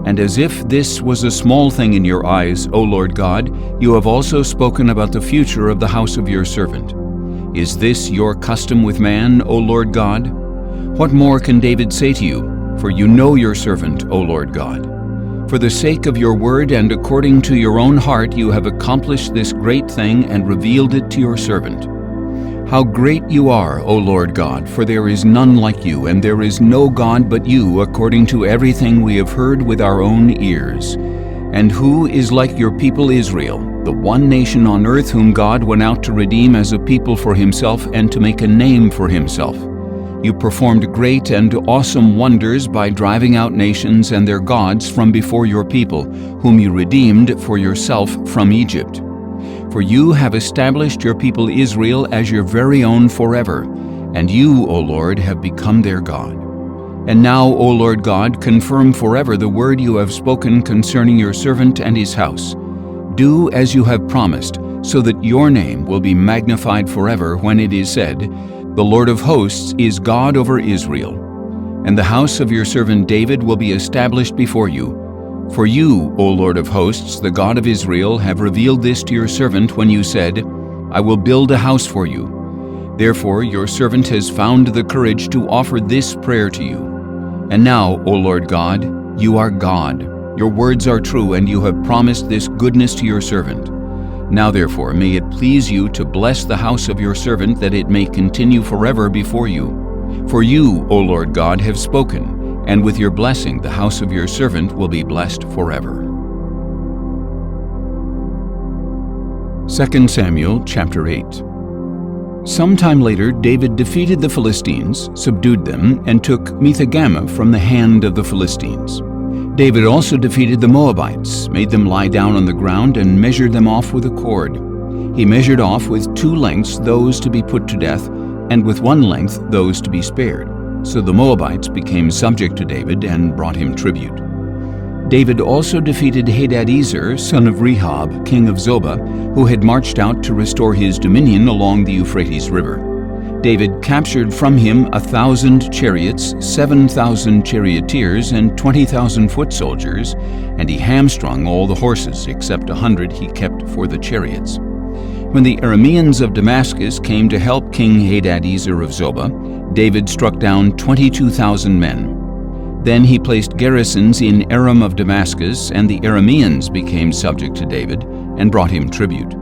And as if this was a small thing in your eyes, O Lord God, you have also spoken about the future of the house of your servant. Is this your custom with man, O Lord God? What more can David say to you? For you know your servant, O Lord God. For the sake of your word and according to your own heart you have accomplished this great thing and revealed it to your servant. How great you are, O Lord God, for there is none like you, and there is no God but you, according to everything we have heard with our own ears. And who is like your people Israel, the one nation on earth whom God went out to redeem as a people for himself and to make a name for himself? You performed great and awesome wonders by driving out nations and their gods from before your people, whom you redeemed for yourself from Egypt. For you have established your people Israel as your very own forever, and you, O Lord, have become their God. And now, O Lord God, confirm forever the word you have spoken concerning your servant and his house. Do as you have promised, so that your name will be magnified forever when it is said, The Lord of hosts is God over Israel. And the house of your servant David will be established before you. For you, O Lord of hosts, the God of Israel, have revealed this to your servant when you said, I will build a house for you. Therefore your servant has found the courage to offer this prayer to you. And now, O Lord God, you are God. Your words are true, and you have promised this goodness to your servant. Now therefore may it please you to bless the house of your servant, that it may continue forever before you. For you, O Lord God, have spoken, and with your blessing the house of your servant will be blessed forever. 2 Samuel chapter 8. Sometime later David defeated the Philistines, subdued them, and took Methegama from the hand of the Philistines. David also defeated the Moabites, made them lie down on the ground, and measured them off with a cord. He measured off with 2 lengths those to be put to death, and with 1 length those to be spared. So the Moabites became subject to David and brought him tribute. David also defeated Hadadezer, son of Rehob, king of Zobah, who had marched out to restore his dominion along the Euphrates River. David captured from him 1,000 chariots, 7,000 charioteers, and 20,000 foot soldiers, and he hamstrung all the horses except 100 he kept for the chariots. When the Arameans of Damascus came to help King Hadadezer of Zobah, David struck down 22,000 men. Then he placed garrisons in Aram of Damascus, and the Arameans became subject to David and brought him tribute.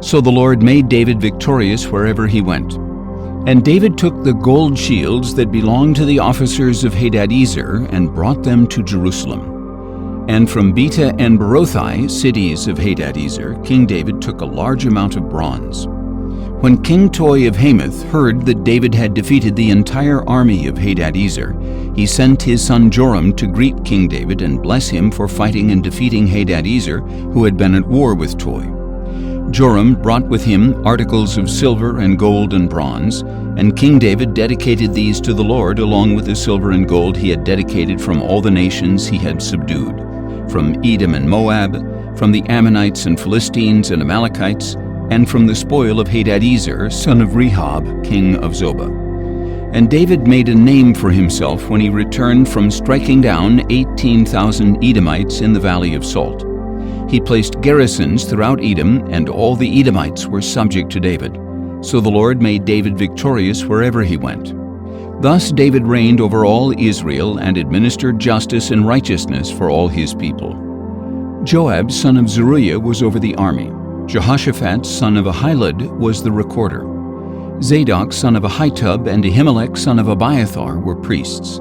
So the Lord made David victorious wherever he went. And David took the gold shields that belonged to the officers of Hadadezer and brought them to Jerusalem. And from Beta and Berothai, cities of Hadadezer, King David took a large amount of bronze. When King Toi of Hamath heard that David had defeated the entire army of Hadadezer, he sent his son Joram to greet King David and bless him for fighting and defeating Hadadezer, who had been at war with Toi. Joram brought with him articles of silver and gold and bronze, and King David dedicated these to the Lord along with the silver and gold he had dedicated from all the nations he had subdued, from Edom and Moab, from the Ammonites and Philistines and Amalekites, and from the spoil of Hadadezer, son of Rehob, king of Zobah. And David made a name for himself when he returned from striking down 18,000 Edomites in the Valley of Salt. He placed garrisons throughout Edom, and all the Edomites were subject to David. So the Lord made David victorious wherever he went. Thus David reigned over all Israel and administered justice and righteousness for all his people. Joab, son of Zeruiah, was over the army. Jehoshaphat, son of Ahilud, was the recorder. Zadok, son of Ahitub, and Ahimelech, son of Abiathar, were priests.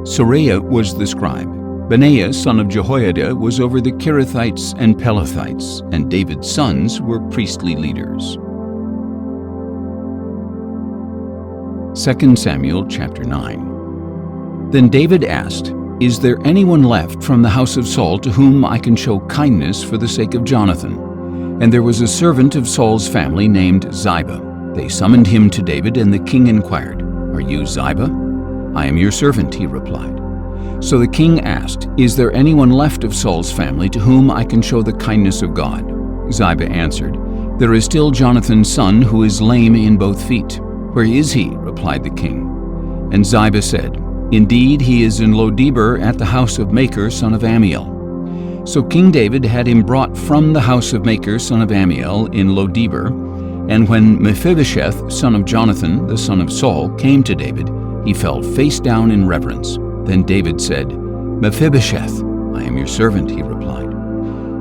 Sariah was the scribe. Benaiah, son of Jehoiada, was over the Kerethites and Pelethites, and David's sons were priestly leaders. 2 Samuel chapter 9. Then David asked, "Is there anyone left from the house of Saul to whom I can show kindness for the sake of Jonathan?" And there was a servant of Saul's family named Ziba. They summoned him to David, and the king inquired, "Are you Ziba?" "I am your servant," he replied. So the king asked, "Is there anyone left of Saul's family to whom I can show the kindness of God?" Ziba answered, "There is still Jonathan's son who is lame in both feet." "Where is he?" replied the king. And Ziba said, "Indeed, he is in Lo-debar at the house of Machir, son of Ammiel." So King David had him brought from the house of Machir, son of Ammiel, in Lo-debar. And when Mephibosheth, son of Jonathan, the son of Saul, came to David, he fell face down in reverence. Then David said, "Mephibosheth." "I am your servant," he replied.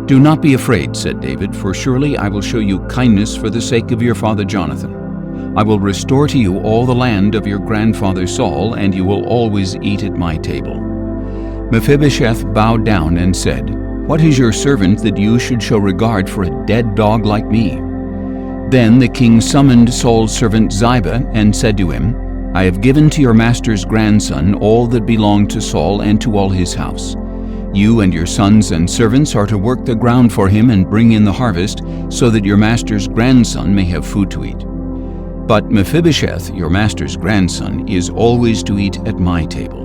"Do not be afraid," said David, "for surely I will show you kindness for the sake of your father Jonathan. I will restore to you all the land of your grandfather Saul, and you will always eat at my table." Mephibosheth bowed down and said, "What is your servant that you should show regard for a dead dog like me?" Then the king summoned Saul's servant Ziba and said to him, "I have given to your master's grandson all that belonged to Saul and to all his house. You and your sons and servants are to work the ground for him and bring in the harvest, so that your master's grandson may have food to eat. But Mephibosheth, your master's grandson, is always to eat at my table."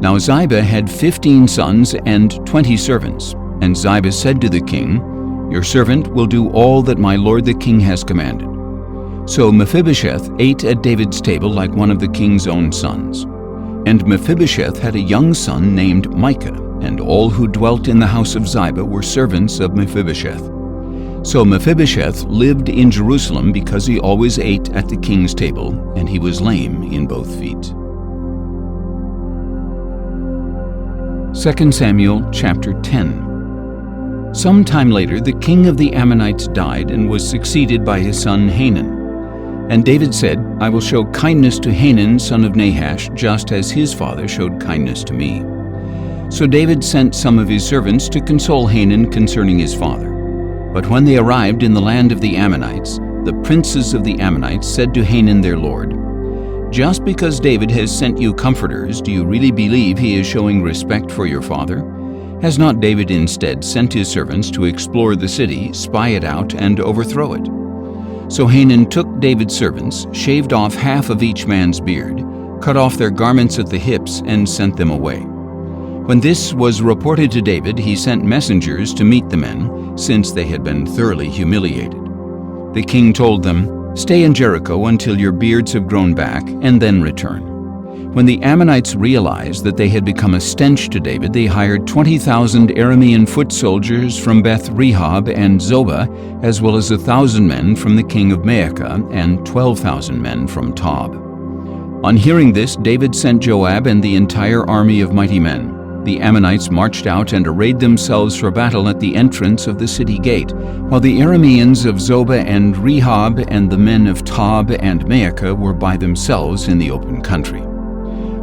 Now Ziba had 15 sons and 20 servants. And Ziba said to the king, "Your servant will do all that my lord the king has commanded." So Mephibosheth ate at David's table like one of the king's own sons. And Mephibosheth had a young son named Micah, and all who dwelt in the house of Ziba were servants of Mephibosheth. So Mephibosheth lived in Jerusalem because he always ate at the king's table, and he was lame in both feet. 2 Samuel chapter 10. Some time later, the king of the Ammonites died and was succeeded by his son Hanun. And David said, "I will show kindness to Hanun, son of Nahash, just as his father showed kindness to me." So David sent some of his servants to console Hanun concerning his father. But when they arrived in the land of the Ammonites, the princes of the Ammonites said to Hanun their lord, "Just because David has sent you comforters, do you really believe he is showing respect for your father? Has not David instead sent his servants to explore the city, spy it out, and overthrow it?" So Hanun took David's servants, shaved off half of each man's beard, cut off their garments at the hips, and sent them away. When this was reported to David, he sent messengers to meet the men, since they had been thoroughly humiliated. The king told them, "Stay in Jericho until your beards have grown back, and then return." When the Ammonites realized that they had become a stench to David, they hired 20,000 Aramean foot soldiers from Beth Rehob and Zobah, as well as 1,000 men from the king of Maacah and 12,000 men from Tob. On hearing this, David sent Joab and the entire army of mighty men. the Ammonites marched out and arrayed themselves for battle at the entrance of the city gate, while the Arameans of Zobah and Rehob and the men of Tob and Maacah were by themselves in the open country.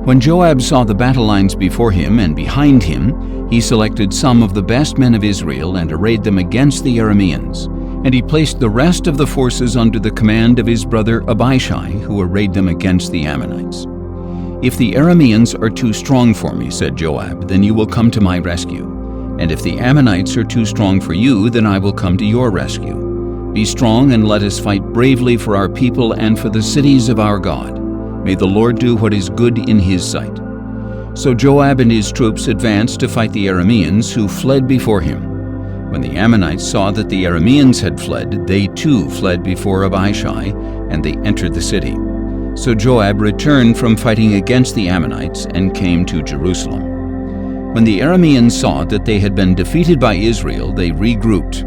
When Joab saw the battle lines before him and behind him, he selected some of the best men of Israel and arrayed them against the Arameans. And he placed the rest of the forces under the command of his brother Abishai, who arrayed them against the Ammonites. "If the Arameans are too strong for me," said Joab, "then you will come to my rescue. And if the Ammonites are too strong for you, then I will come to your rescue. Be strong and let us fight bravely for our people and for the cities of our God. May the Lord do what is good in his sight." So Joab and his troops advanced to fight the Arameans, who fled before him. When the Ammonites saw that the Arameans had fled, they too fled before Abishai, and they entered the city. So Joab returned from fighting against the Ammonites and came to Jerusalem. When the Arameans saw that they had been defeated by Israel, they regrouped.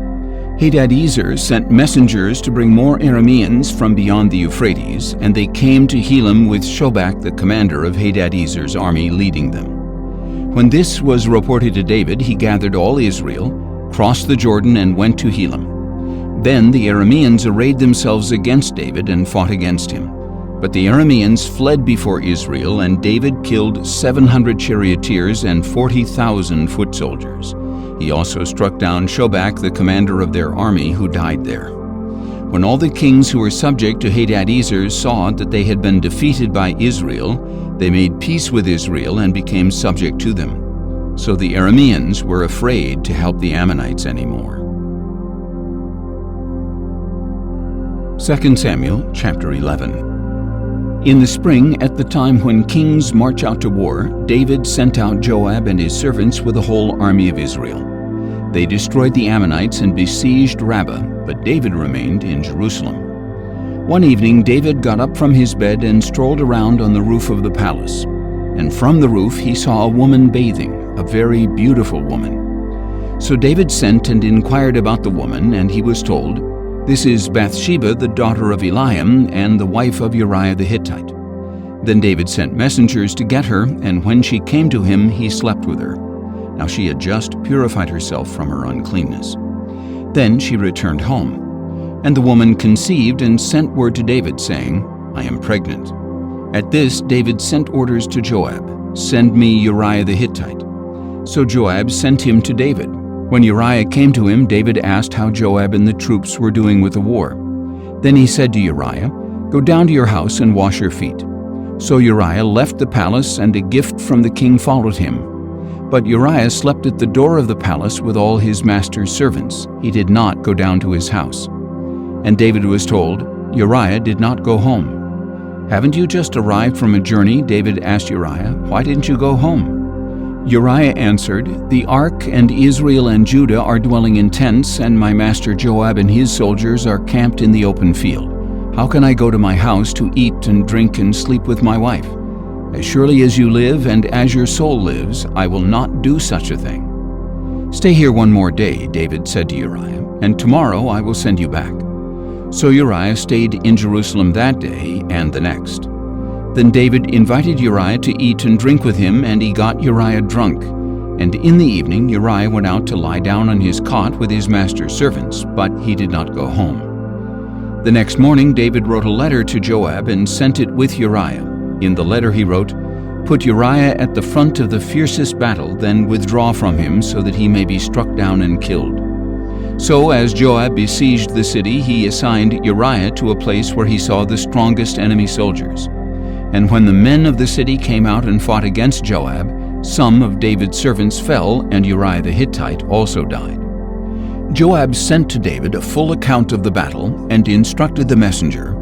Hadadezer sent messengers to bring more Arameans from beyond the Euphrates, and they came to Helam with Shobach, the commander of Hadadezer's army, leading them. When this was reported to David, he gathered all Israel, crossed the Jordan, and went to Helam. Then the Arameans arrayed themselves against David and fought against him. But the Arameans fled before Israel, and David killed 700 charioteers and 40,000 foot soldiers. He also struck down Shobach, the commander of their army, who died there. When all the kings who were subject to Hadadezer saw that they had been defeated by Israel, they made peace with Israel and became subject to them. So the Arameans were afraid to help the Ammonites anymore. 2 Samuel chapter 11. In the spring, at the time when kings march out to war, David sent out Joab and his servants with the whole army of Israel. They destroyed the Ammonites and besieged Rabbah, but David remained in Jerusalem. One evening David got up from his bed and strolled around on the roof of the palace. And from the roof he saw a woman bathing, a very beautiful woman. So David sent and inquired about the woman, and he was told, "This is Bathsheba, the daughter of Eliam, and the wife of Uriah the Hittite." Then David sent messengers to get her, and when she came to him, he slept with her. Now she had just purified herself from her uncleanness. Then she returned home. And the woman conceived and sent word to David, saying, "I am pregnant." At this David sent orders to Joab, "Send me Uriah the Hittite." So Joab sent him to David. When Uriah came to him, David asked how Joab and the troops were doing with the war. Then he said to Uriah, "Go down to your house and wash your feet." So Uriah left the palace, and a gift from the king followed him. But Uriah slept at the door of the palace with all his master's servants. He did not go down to his house. And David was told, "Uriah did not go home." "Haven't you just arrived from a journey?" David asked Uriah. "Why didn't you go home?" Uriah answered, "The ark and Israel and Judah are dwelling in tents, and my master Joab and his soldiers are camped in the open field. How can I go to my house to eat and drink and sleep with my wife? As surely as you live and as your soul lives, I will not do such a thing." "Stay here one more day," David said to Uriah, "and tomorrow I will send you back." So Uriah stayed in Jerusalem that day and the next. Then David invited Uriah to eat and drink with him, and he got Uriah drunk. And in the evening Uriah went out to lie down on his cot with his master's servants, but he did not go home. The next morning David wrote a letter to Joab and sent it with Uriah. In the letter he wrote, "Put Uriah at the front of the fiercest battle, then withdraw from him so that he may be struck down and killed." So as Joab besieged the city, he assigned Uriah to a place where he saw the strongest enemy soldiers. And when the men of the city came out and fought against Joab, some of David's servants fell, and Uriah the Hittite also died. Joab sent to David a full account of the battle and instructed the messenger,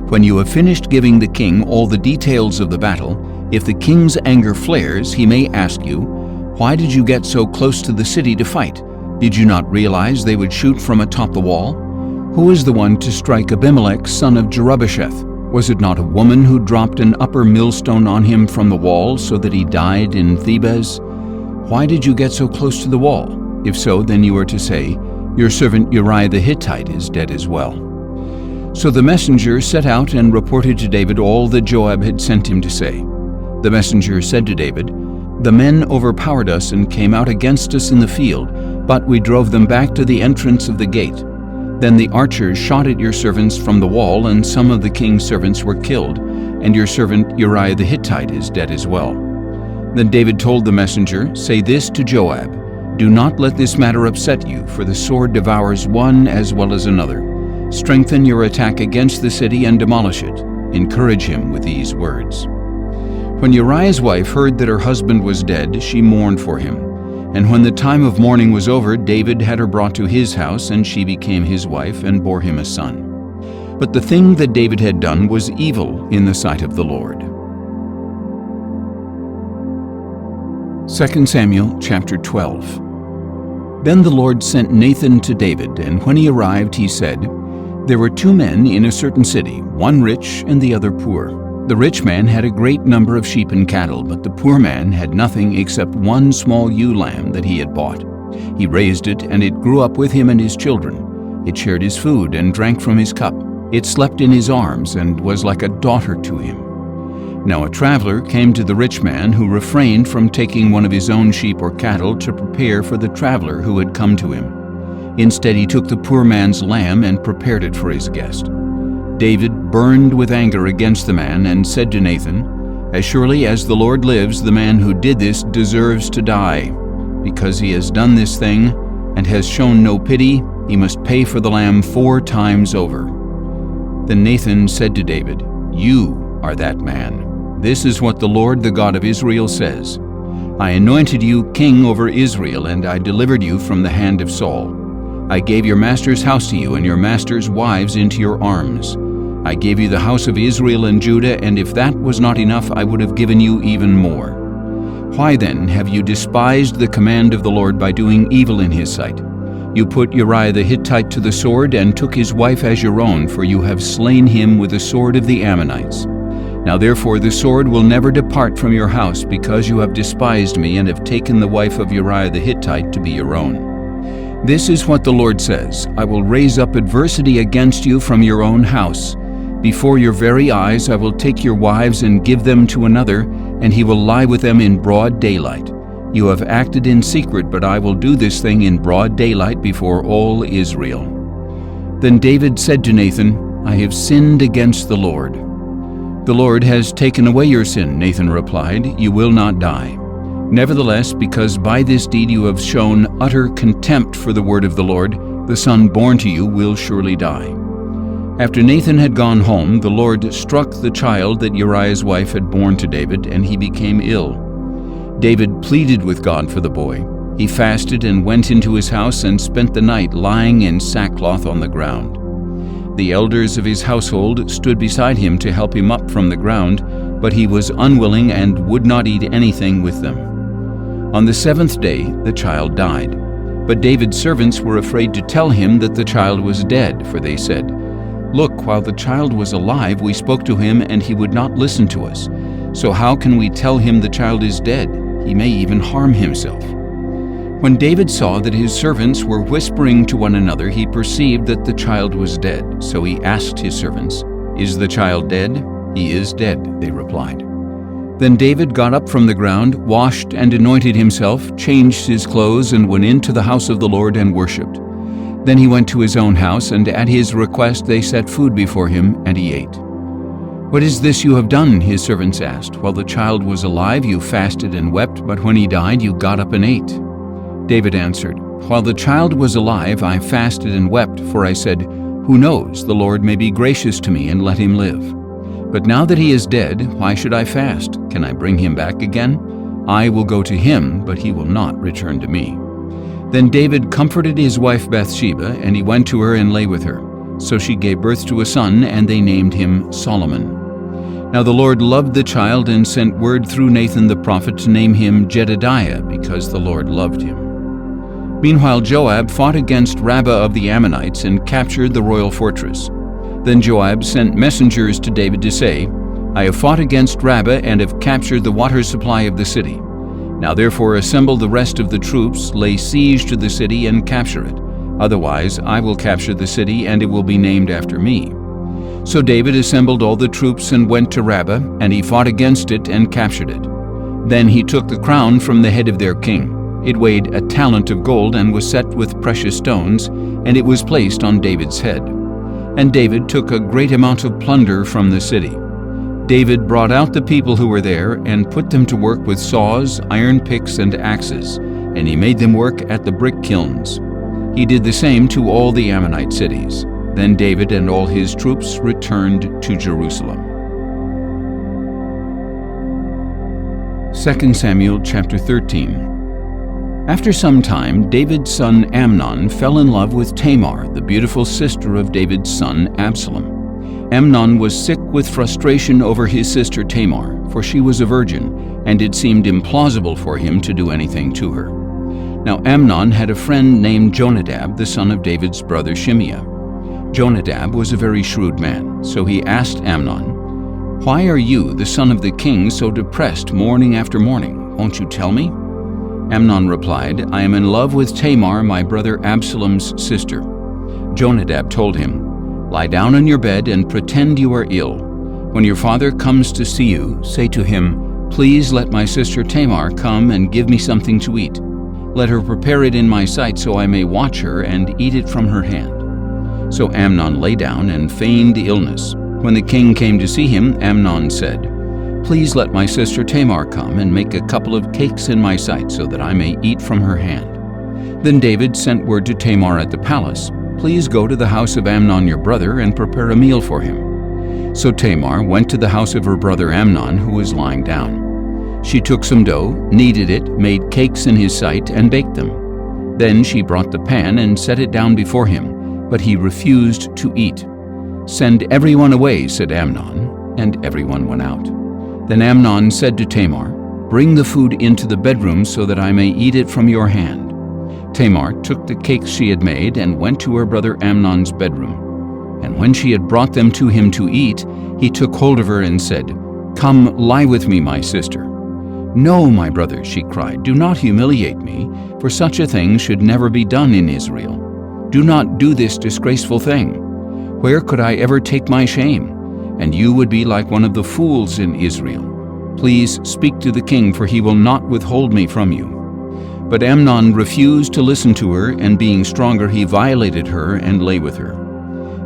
"When you have finished giving the king all the details of the battle, if the king's anger flares, he may ask you, 'Why did you get so close to the city to fight? Did you not realize they would shoot from atop the wall? Who is the one to strike Abimelech, son of Jerubbesheth? Was it not a woman who dropped an upper millstone on him from the wall so that he died in Thebez? Why did you get so close to the wall? If so, then you are to say, 'Your servant Uriah the Hittite is dead as well.'" So the messenger set out and reported to David all that Joab had sent him to say. The messenger said to David, The men overpowered us and came out against us in the field, but we drove them back to the entrance of the gate. Then the archers shot at your servants from the wall, and some of the king's servants were killed, and your servant Uriah the Hittite is dead as well." Then David told the messenger, "Say this to Joab, 'Do not let this matter upset you, for the sword devours one as well as another. Strengthen your attack against the city and demolish it.'" Encourage him with these words. When Uriah's wife heard that her husband was dead, she mourned for him. And when the time of mourning was over, David had her brought to his house, and she became his wife and bore him a son. But the thing that David had done was evil in the sight of the Lord. 2 Samuel chapter 12. Then the Lord sent Nathan to David, and when he arrived, he said, "There were two men in a certain city, one rich and the other poor. The rich man had a great number of sheep and cattle, but the poor man had nothing except one small ewe lamb that he had bought. He raised it, and it grew up with him and his children. It shared his food and drank from his cup. It slept in his arms and was like a daughter to him. Now a traveler came to the rich man, who refrained from taking one of his own sheep or cattle to prepare for the traveler who had come to him. Instead, he took the poor man's lamb and prepared it for his guest. David burned with anger against the man and said to Nathan, "As surely as the Lord lives, the man who did this deserves to die. Because he has done this thing and has shown no pity, he must pay for the lamb 4 times over." Then Nathan said to David, "You are that man. This is what the Lord, the God of Israel, says. I anointed you king over Israel, and I delivered you from the hand of Saul. I gave your master's house to you and your master's wives into your arms. I gave you the house of Israel and Judah, and if that was not enough, I would have given you even more. Why then have you despised the command of the Lord by doing evil in his sight? You put Uriah the Hittite to the sword and took his wife as your own, for you have slain him with the sword of the Ammonites. Now therefore the sword will never depart from your house, because you have despised me and have taken the wife of Uriah the Hittite to be your own. This is what the Lord says, I will raise up adversity against you from your own house. Before your very eyes I will take your wives and give them to another, and he will lie with them in broad daylight. You have acted in secret, but I will do this thing in broad daylight before all Israel." Then David said to Nathan, "I have sinned against the Lord." "The Lord has taken away your sin," Nathan replied. "You will not die. Nevertheless, because by this deed you have shown utter contempt for the word of the Lord, the son born to you will surely die." After Nathan had gone home, the Lord struck the child that Uriah's wife had borne to David, and he became ill. David pleaded with God for the boy. He fasted and went into his house and spent the night lying in sackcloth on the ground. The elders of his household stood beside him to help him up from the ground, but he was unwilling and would not eat anything with them. On the 7th day, the child died. But David's servants were afraid to tell him that the child was dead, for they said, "Look, while the child was alive, we spoke to him, and he would not listen to us. So how can we tell him the child is dead? He may even harm himself." When David saw that his servants were whispering to one another, he perceived that the child was dead. So he asked his servants, "Is the child dead?" "He is dead," they replied. Then David got up from the ground, washed and anointed himself, changed his clothes, and went into the house of the Lord and worshipped. Then he went to his own house, and at his request they set food before him, and he ate. "What is this you have done?" his servants asked. "While the child was alive, you fasted and wept, but when he died, you got up and ate." David answered, "While the child was alive, I fasted and wept, for I said, 'Who knows, the Lord may be gracious to me and let him live.' But now that he is dead, why should I fast? Can I bring him back again? I will go to him, but he will not return to me." Then David comforted his wife Bathsheba, and he went to her and lay with her. So she gave birth to a son, and they named him Solomon. Now the Lord loved the child and sent word through Nathan the prophet to name him Jedediah, because the Lord loved him. Meanwhile Joab fought against Rabbah of the Ammonites and captured the royal fortress. Then Joab sent messengers to David to say, "I have fought against Rabbah and have captured the water supply of the city. Now therefore assemble the rest of the troops, lay siege to the city, and capture it. Otherwise I will capture the city, and it will be named after me." So David assembled all the troops and went to Rabbah, and he fought against it and captured it. Then he took the crown from the head of their king. It weighed a talent of gold and was set with precious stones, and it was placed on David's head. And David took a great amount of plunder from the city. David brought out the people who were there and put them to work with saws, iron picks, and axes, and he made them work at the brick kilns. He did the same to all the Ammonite cities. Then David and all his troops returned to Jerusalem. 2 Samuel chapter 13. After some time, David's son Amnon fell in love with Tamar, the beautiful sister of David's son Absalom. Amnon was sick with frustration over his sister Tamar, for she was a virgin, and it seemed implausible for him to do anything to her. Now Amnon had a friend named Jonadab, the son of David's brother Shimeah. Jonadab was a very shrewd man, so he asked Amnon, "Why are you, the son of the king, so depressed morning after morning? Won't you tell me?" Amnon replied, "I am in love with Tamar, my brother Absalom's sister." Jonadab told him, "Lie down on your bed and pretend you are ill. When your father comes to see you, say to him, 'Please let my sister Tamar come and give me something to eat. Let her prepare it in my sight so I may watch her and eat it from her hand.'" So Amnon lay down and feigned illness. When the king came to see him, Amnon said, "Please let my sister Tamar come and make a couple of cakes in my sight so that I may eat from her hand." Then David sent word to Tamar at the palace, "Please go to the house of Amnon your brother and prepare a meal for him." So Tamar went to the house of her brother Amnon, who was lying down. She took some dough, kneaded it, made cakes in his sight, and baked them. Then she brought the pan and set it down before him, but he refused to eat. "Send everyone away," said Amnon, and everyone went out. Then Amnon said to Tamar, "Bring the food into the bedroom so that I may eat it from your hand." Tamar took the cakes she had made and went to her brother Amnon's bedroom. And when she had brought them to him to eat, he took hold of her and said, "Come, lie with me, my sister." "No, my brother," she cried, "do not humiliate me, for such a thing should never be done in Israel. Do not do this disgraceful thing. Where could I ever take my shame? And you would be like one of the fools in Israel. Please speak to the king, for he will not withhold me from you." But Amnon refused to listen to her, and being stronger, he violated her and lay with her.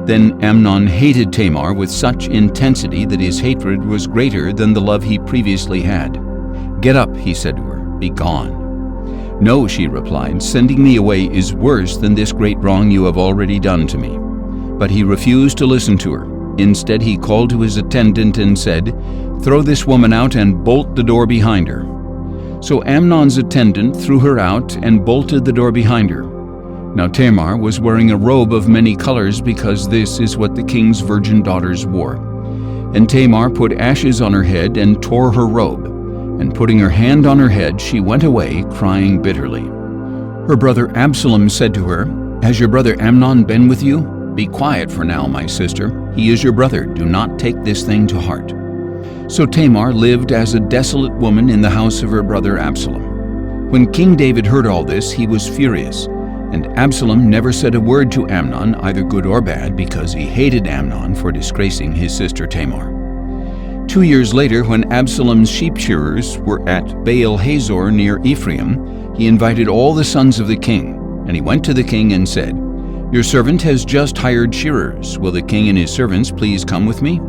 Then Amnon hated Tamar with such intensity that his hatred was greater than the love he previously had. "Get up," he said to her, "be gone." "No," she replied, "sending me away is worse than this great wrong you have already done to me." But he refused to listen to her. Instead, he called to his attendant and said, "Throw this woman out and bolt the door behind her." So Amnon's attendant threw her out and bolted the door behind her. Now Tamar was wearing a robe of many colors, because this is what the king's virgin daughters wore. And Tamar put ashes on her head and tore her robe. And putting her hand on her head, she went away, crying bitterly. Her brother Absalom said to her, "Has your brother Amnon been with you? Be quiet for now, my sister. He is your brother. Do not take this thing to heart." So Tamar lived as a desolate woman in the house of her brother Absalom. When King David heard all this, he was furious. And Absalom never said a word to Amnon, either good or bad, because he hated Amnon for disgracing his sister Tamar. 2 years later, when Absalom's sheep shearers were at Baal Hazor near Ephraim, he invited all the sons of the king. And he went to the king and said, "Your servant has just hired shearers. Will the king and his servants please come with me?"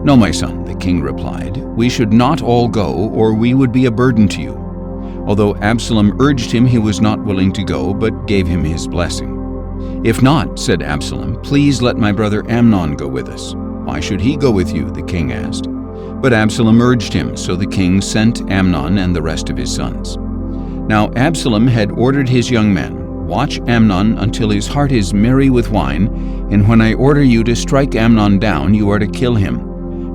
"No, my son," the king replied. "We should not all go, or we would be a burden to you." Although Absalom urged him, he was not willing to go, but gave him his blessing. "If not," said Absalom, "please let my brother Amnon go with us." "Why should he go with you?" the king asked. But Absalom urged him, so the king sent Amnon and the rest of his sons. Now Absalom had ordered his young men, "Watch Amnon until his heart is merry with wine, and when I order you to strike Amnon down, you are to kill him.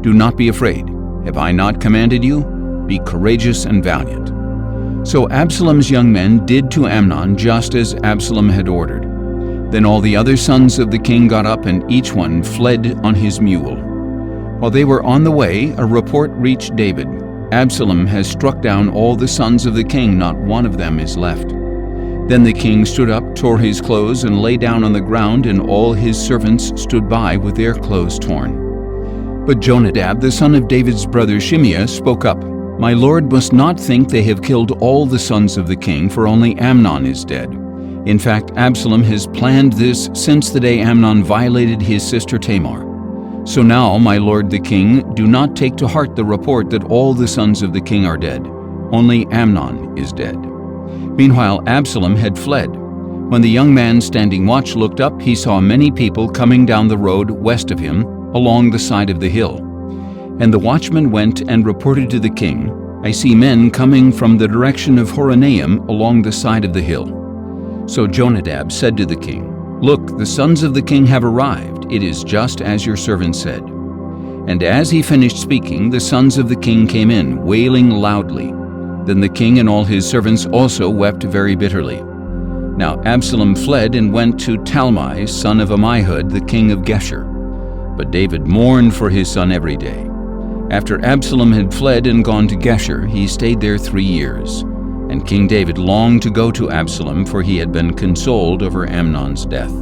Do not be afraid. Have I not commanded you? Be courageous and valiant." So Absalom's young men did to Amnon just as Absalom had ordered. Then all the other sons of the king got up, and each one fled on his mule. While they were on the way, a report reached David, "Absalom has struck down all the sons of the king, not one of them is left." Then the king stood up, tore his clothes, and lay down on the ground, and all his servants stood by with their clothes torn. But Jonadab, the son of David's brother Shimeah, spoke up, My lord must not think they have killed all the sons of the king, for only Amnon is dead. In fact, Absalom has planned this since the day Amnon violated his sister Tamar. So now, my lord the king, do not take to heart the report that all the sons of the king are dead. Only Amnon is dead." Meanwhile, Absalom had fled. When the young man standing watch looked up, he saw many people coming down the road west of him, along the side of the hill. And the watchman went and reported to the king, "I see men coming from the direction of Horonaim along the side of the hill." So Jonadab said to the king, "Look, the sons of the king have arrived. It is just as your servant said." And as he finished speaking, the sons of the king came in, wailing loudly. Then the king and all his servants also wept very bitterly. Now Absalom fled and went to Talmai, son of Ammihud, the king of Geshur. But David mourned for his son every day. After Absalom had fled and gone to Geshur, he stayed there 3 years. And King David longed to go to Absalom, for he had been consoled over Amnon's death.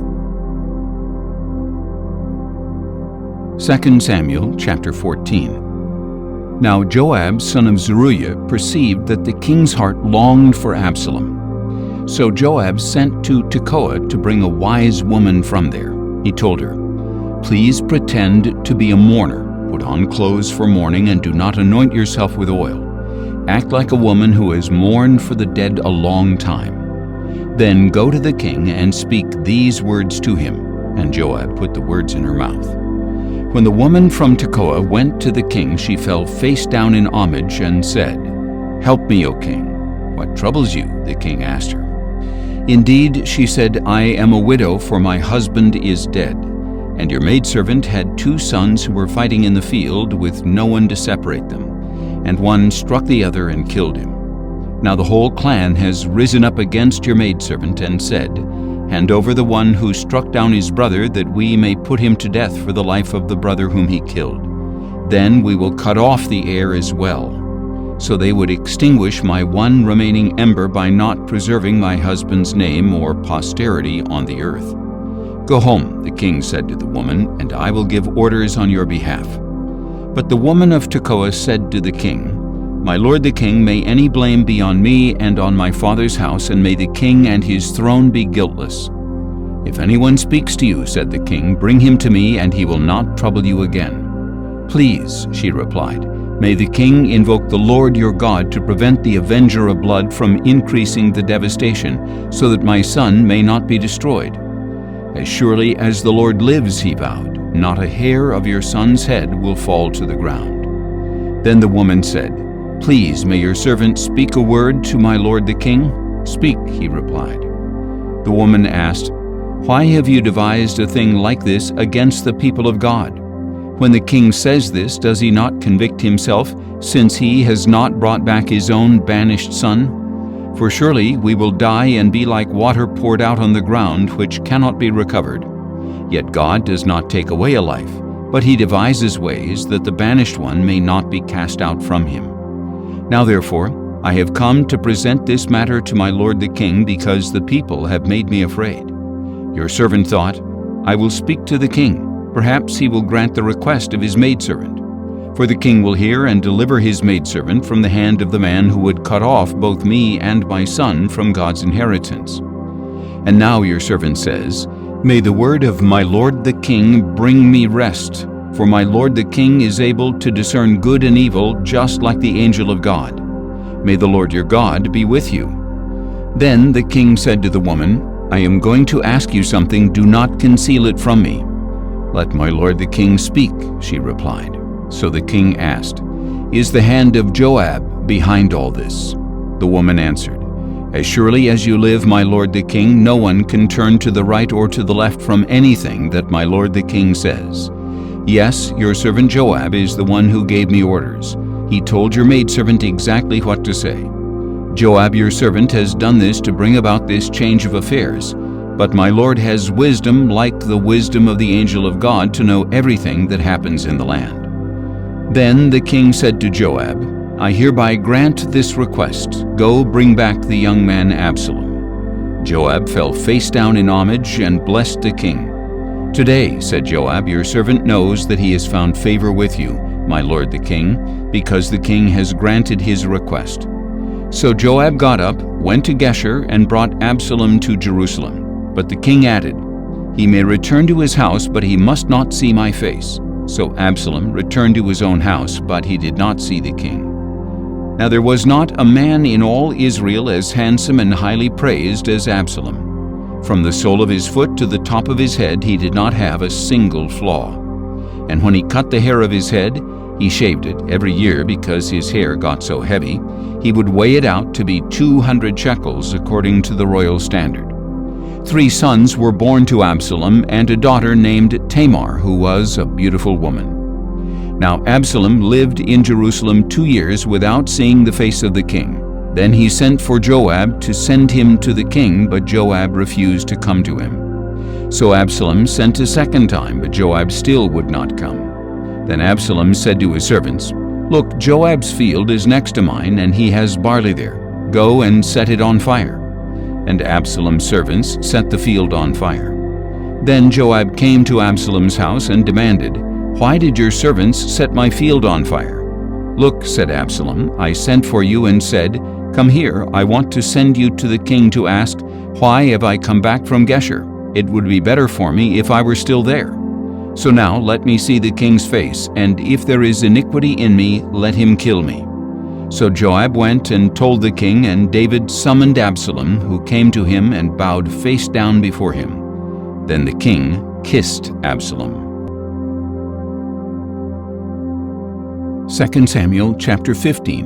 2 Samuel chapter 14. Now Joab, son of Zeruiah, perceived that the king's heart longed for Absalom. So Joab sent to Tekoa to bring a wise woman from there. He told her, "Please pretend to be a mourner. Put on clothes for mourning and do not anoint yourself with oil. Act like a woman who has mourned for the dead a long time. Then go to the king and speak these words to him." And Joab put the words in her mouth. When the woman from Tekoa went to the king, she fell face down in homage and said, "Help me, O king." "What troubles you?" the king asked her. "Indeed," she said, "I am a widow, for my husband is dead. And your maidservant had 2 sons who were fighting in the field with no one to separate them. And one struck the other and killed him. Now the whole clan has risen up against your maidservant and said, 'Hand over the one who struck down his brother, that we may put him to death for the life of the brother whom he killed. Then we will cut off the heir as well.' So they would extinguish my one remaining ember by not preserving my husband's name or posterity on the earth. Go home," the king said to the woman, "and I will give orders on your behalf." But the woman of Tekoa said to the king, "My lord the king, may any blame be on me and on my father's house, and may the king and his throne be guiltless." "If anyone speaks to you," said the king, "bring him to me, and he will not trouble you again." "Please," she replied, "may the king invoke the Lord your God to prevent the avenger of blood from increasing the devastation, so that my son may not be destroyed." "As surely as the Lord lives," he vowed, "not a hair of your son's head will fall to the ground." Then the woman said, "Please, may your servant speak a word to my lord the king?" "Speak," he replied. The woman asked, "Why have you devised a thing like this against the people of God? When the king says this, does he not convict himself, since he has not brought back his own banished son? For surely we will die and be like water poured out on the ground, which cannot be recovered. Yet God does not take away a life, but he devises ways that the banished one may not be cast out from him. Now therefore, I have come to present this matter to my lord the king, because the people have made me afraid. Your servant thought, I will speak to the king. Perhaps he will grant the request of his maidservant. For the king will hear and deliver his maidservant from the hand of the man who would cut off both me and my son from God's inheritance. And now your servant says, May the word of my lord the king bring me rest, for my lord the king is able to discern good and evil, just like the angel of God. May the Lord your God be with you. Then the king said to the woman, I am going to ask you something, do not conceal it from me. Let my lord the king speak, she replied. So the king asked, Is the hand of Joab behind all this? The woman answered, As surely as you live, my lord the king, no one can turn to the right or to the left from anything that my lord the king says. Yes, your servant Joab is the one who gave me orders. He told your maidservant exactly what to say. Joab your servant has done this to bring about this change of affairs, but my lord has wisdom like the wisdom of the angel of God to know everything that happens in the land. Then the king said to Joab, I hereby grant this request. Go bring back the young man Absalom. Joab fell face down in homage and blessed the king. Today, said Joab, your servant knows that he has found favor with you, my lord the king, because the king has granted his request." So Joab got up, went to Geshur, and brought Absalom to Jerusalem. But the king added, "He may return to his house, but he must not see my face." So Absalom returned to his own house, but he did not see the king. Now there was not a man in all Israel as handsome and highly praised as Absalom. From the sole of his foot to the top of his head he did not have a single flaw. And when he cut the hair of his head, he shaved it every year because his hair got so heavy. He would weigh it out to be 200 shekels according to the royal standard. 3 sons were born to Absalom and a daughter named Tamar, who was a beautiful woman. Now Absalom lived in Jerusalem 2 years without seeing the face of the king. Then he sent for Joab to send him to the king, but Joab refused to come to him. So Absalom sent a second time, but Joab still would not come. Then Absalom said to his servants, "Look, Joab's field is next to mine, and he has barley there. Go and set it on fire." And Absalom's servants set the field on fire. Then Joab came to Absalom's house and demanded, "Why did your servants set my field on fire?" "Look," said Absalom, "I sent for you and said, 'Come here, I want to send you to the king to ask, why have I come back from Geshur? It would be better for me if I were still there. So now let me see the king's face, and if there is iniquity in me, let him kill me." So Joab went and told the king, and David summoned Absalom, who came to him and bowed face down before him. Then the king kissed Absalom. 2 Samuel chapter 15.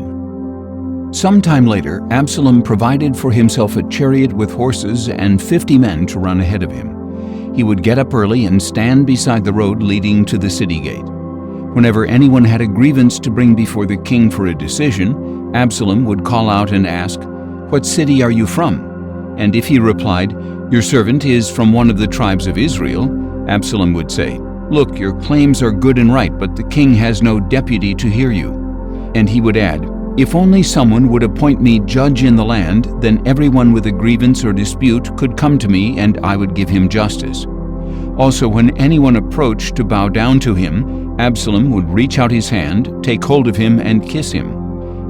Sometime later, Absalom provided for himself a chariot with horses and 50 men to run ahead of him. He would get up early and stand beside the road leading to the city gate. Whenever anyone had a grievance to bring before the king for a decision, Absalom would call out and ask, "What city are you from?" And if he replied, "Your servant is from one of the tribes of Israel," Absalom would say, "Look, your claims are good and right, but the king has no deputy to hear you." And he would add, "If only someone would appoint me judge in the land, then everyone with a grievance or dispute could come to me, and I would give him justice." Also, when anyone approached to bow down to him, Absalom would reach out his hand, take hold of him, and kiss him.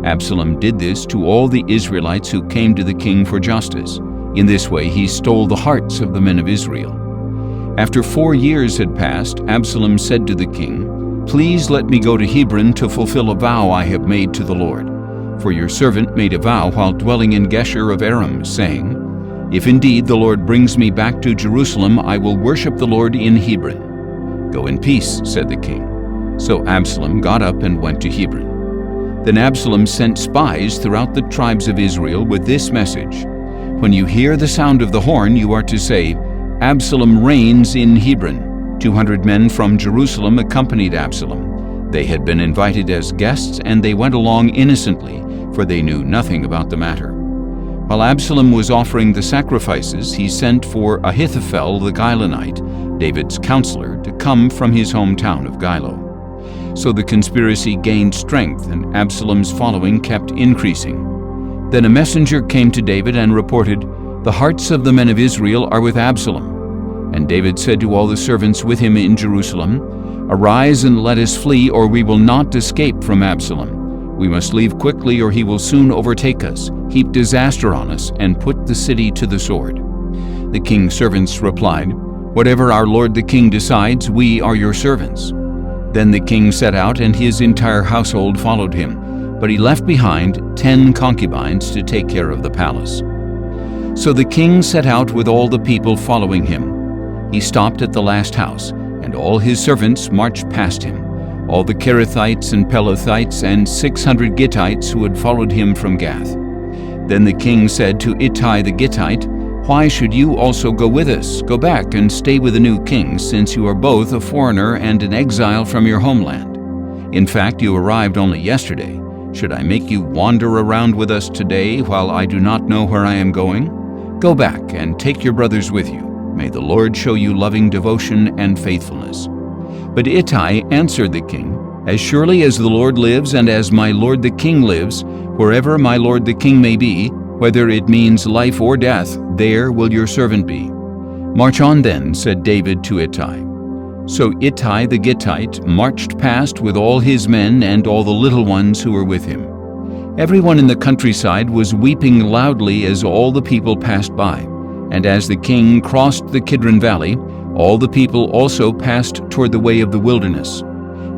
Absalom did this to all the Israelites who came to the king for justice. In this way he stole the hearts of the men of Israel. After 4 years had passed, Absalom said to the king, "Please let me go to Hebron to fulfill a vow I have made to the Lord. For your servant made a vow while dwelling in Geshur of Aram, saying, 'If indeed the Lord brings me back to Jerusalem, I will worship the Lord in Hebron.'" "Go in peace," said the king. So Absalom got up and went to Hebron. Then Absalom sent spies throughout the tribes of Israel with this message, "When you hear the sound of the horn, you are to say, 'Absalom reigns in Hebron.'" 200 men from Jerusalem accompanied Absalom. They had been invited as guests, and they went along innocently, for they knew nothing about the matter. While Absalom was offering the sacrifices, he sent for Ahithophel the Gilonite, David's counselor, to come from his hometown of Gilo. So the conspiracy gained strength, and Absalom's following kept increasing. Then a messenger came to David and reported, "The hearts of the men of Israel are with Absalom." And David said to all the servants with him in Jerusalem, "Arise and let us flee, or we will not escape from Absalom. We must leave quickly, or he will soon overtake us, heap disaster on us, and put the city to the sword." The king's servants replied, "Whatever our lord the king decides, we are your servants." Then the king set out, and his entire household followed him, but he left behind 10 concubines to take care of the palace. So the king set out with all the people following him. He stopped at the last house, and all his servants marched past him, all the Kerethites and Pelethites and 600 Gittites who had followed him from Gath. Then the king said to Ittai the Gittite, "Why should you also go with us? Go back and stay with the new king, since you are both a foreigner and an exile from your homeland. In fact, you arrived only yesterday. Should I make you wander around with us today while I do not know where I am going? Go back and take your brothers with you. May the Lord show you loving devotion and faithfulness." But Ittai answered the king, "As surely as the Lord lives and as my lord the king lives, wherever my lord the king may be, whether it means life or death, there will your servant be." "March on then," said David to Ittai. So Ittai the Gittite marched past with all his men and all the little ones who were with him. Everyone in the countryside was weeping loudly as all the people passed by, and as the king crossed the Kidron Valley, all the people also passed toward the way of the wilderness.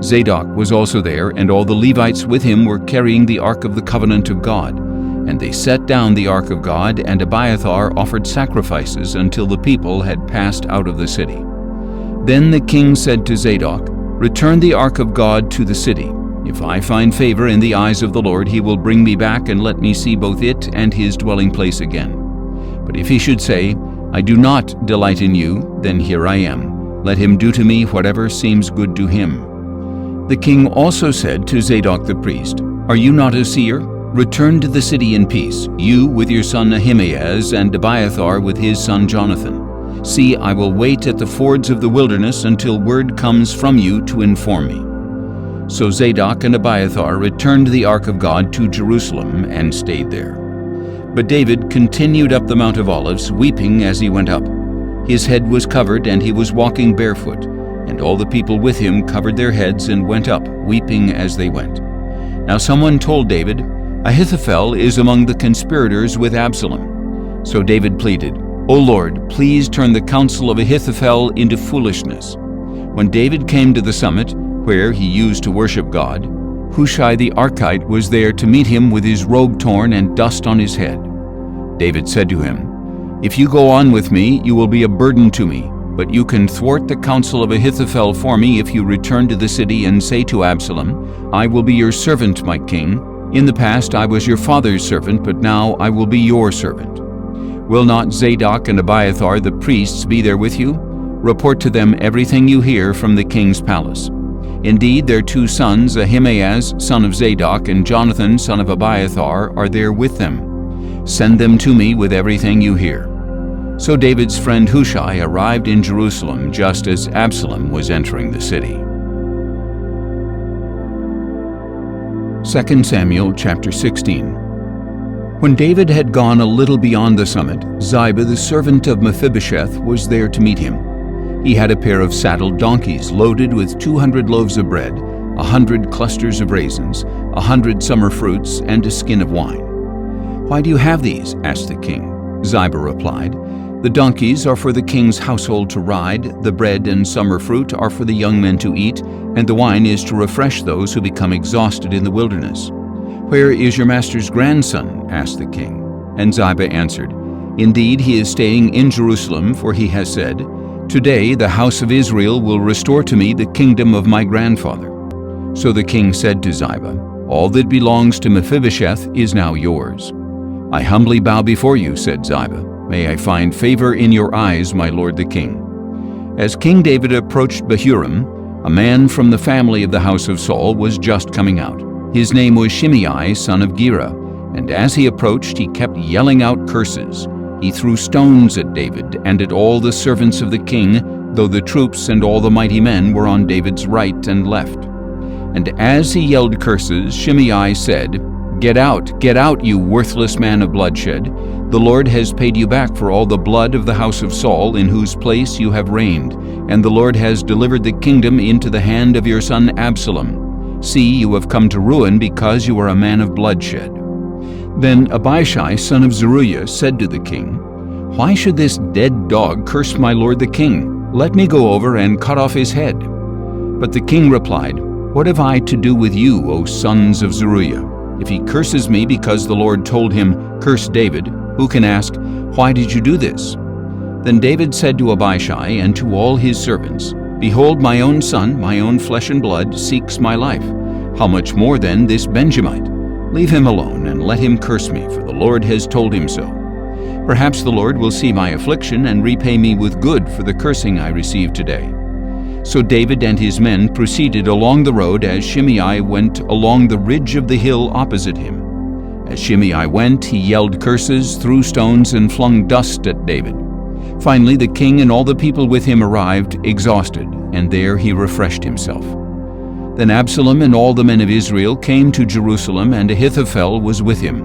Zadok was also there, and all the Levites with him were carrying the ark of the covenant of God. And they set down the ark of God, and Abiathar offered sacrifices until the people had passed out of the city. Then the king said to Zadok, "Return the ark of God to the city. If I find favor in the eyes of the Lord, he will bring me back and let me see both it and his dwelling place again. But if he should say, 'I do not delight in you,' then here I am. Let him do to me whatever seems good to him." The king also said to Zadok the priest, "Are you not a seer? Return to the city in peace, you with your son Ahimaaz and Abiathar with his son Jonathan. See, I will wait at the fords of the wilderness until word comes from you to inform me." So Zadok and Abiathar returned the ark of God to Jerusalem and stayed there. But David continued up the Mount of Olives, weeping as he went up. His head was covered, and he was walking barefoot, and all the people with him covered their heads and went up, weeping as they went. Now someone told David, "Ahithophel is among the conspirators with Absalom." So David pleaded, "O Lord, please turn the counsel of Ahithophel into foolishness." When David came to the summit, where he used to worship God, Hushai the Archite was there to meet him with his robe torn and dust on his head. David said to him, "If you go on with me, you will be a burden to me, but you can thwart the counsel of Ahithophel for me if you return to the city and say to Absalom, 'I will be your servant, my king. In the past I was your father's servant, but now I will be your servant.' Will not Zadok and Abiathar the priests be there with you? Report to them everything you hear from the king's palace. Indeed, their two sons, Ahimaaz, son of Zadok, and Jonathan, son of Abiathar, are there with them. Send them to me with everything you hear." So David's friend Hushai arrived in Jerusalem just as Absalom was entering the city. 2 Samuel chapter 16. When David had gone a little beyond the summit, Ziba the servant of Mephibosheth was there to meet him. He had a pair of saddled donkeys loaded with 200 loaves of bread, 100 clusters of raisins, 100 summer fruits, and a skin of wine. "Why do you have these?" asked the king. Ziba replied, "The donkeys are for the king's household to ride, the bread and summer fruit are for the young men to eat, and the wine is to refresh those who become exhausted in the wilderness." "Where is your master's grandson?" asked the king. And Ziba answered, "Indeed, he is staying in Jerusalem, for he has said, 'Today the house of Israel will restore to me the kingdom of my grandfather.'" So the king said to Ziba, "All that belongs to Mephibosheth is now yours." "I humbly bow before you," said Ziba. "May I find favor in your eyes, my lord the king." As King David approached Bahurim, a man from the family of the house of Saul was just coming out. His name was Shimei, son of Gera, and as he approached, he kept yelling out curses. He threw stones at David and at all the servants of the king, though the troops and all the mighty men were on David's right and left. And as he yelled curses, Shimei said, get out, you worthless man of bloodshed. The Lord has paid you back for all the blood of the house of Saul, in whose place you have reigned, and the Lord has delivered the kingdom into the hand of your son Absalom. See, you have come to ruin because you are a man of bloodshed." Then Abishai, son of Zeruiah, said to the king, "Why should this dead dog curse my lord the king? Let me go over and cut off his head." But the king replied, "What have I to do with you, O sons of Zeruiah? If he curses me because the Lord told him, 'Curse David,' who can ask, 'Why did you do this?'" Then David said to Abishai and to all his servants, "Behold, my own son, my own flesh and blood, seeks my life. How much more then this Benjamite? Leave him alone and let him curse me, for the Lord has told him so. Perhaps the Lord will see my affliction and repay me with good for the cursing I received today." So David and his men proceeded along the road as Shimei went along the ridge of the hill opposite him. As Shimei went, he yelled curses, threw stones, and flung dust at David. Finally, the king and all the people with him arrived, exhausted, and there he refreshed himself. Then Absalom and all the men of Israel came to Jerusalem, and Ahithophel was with him.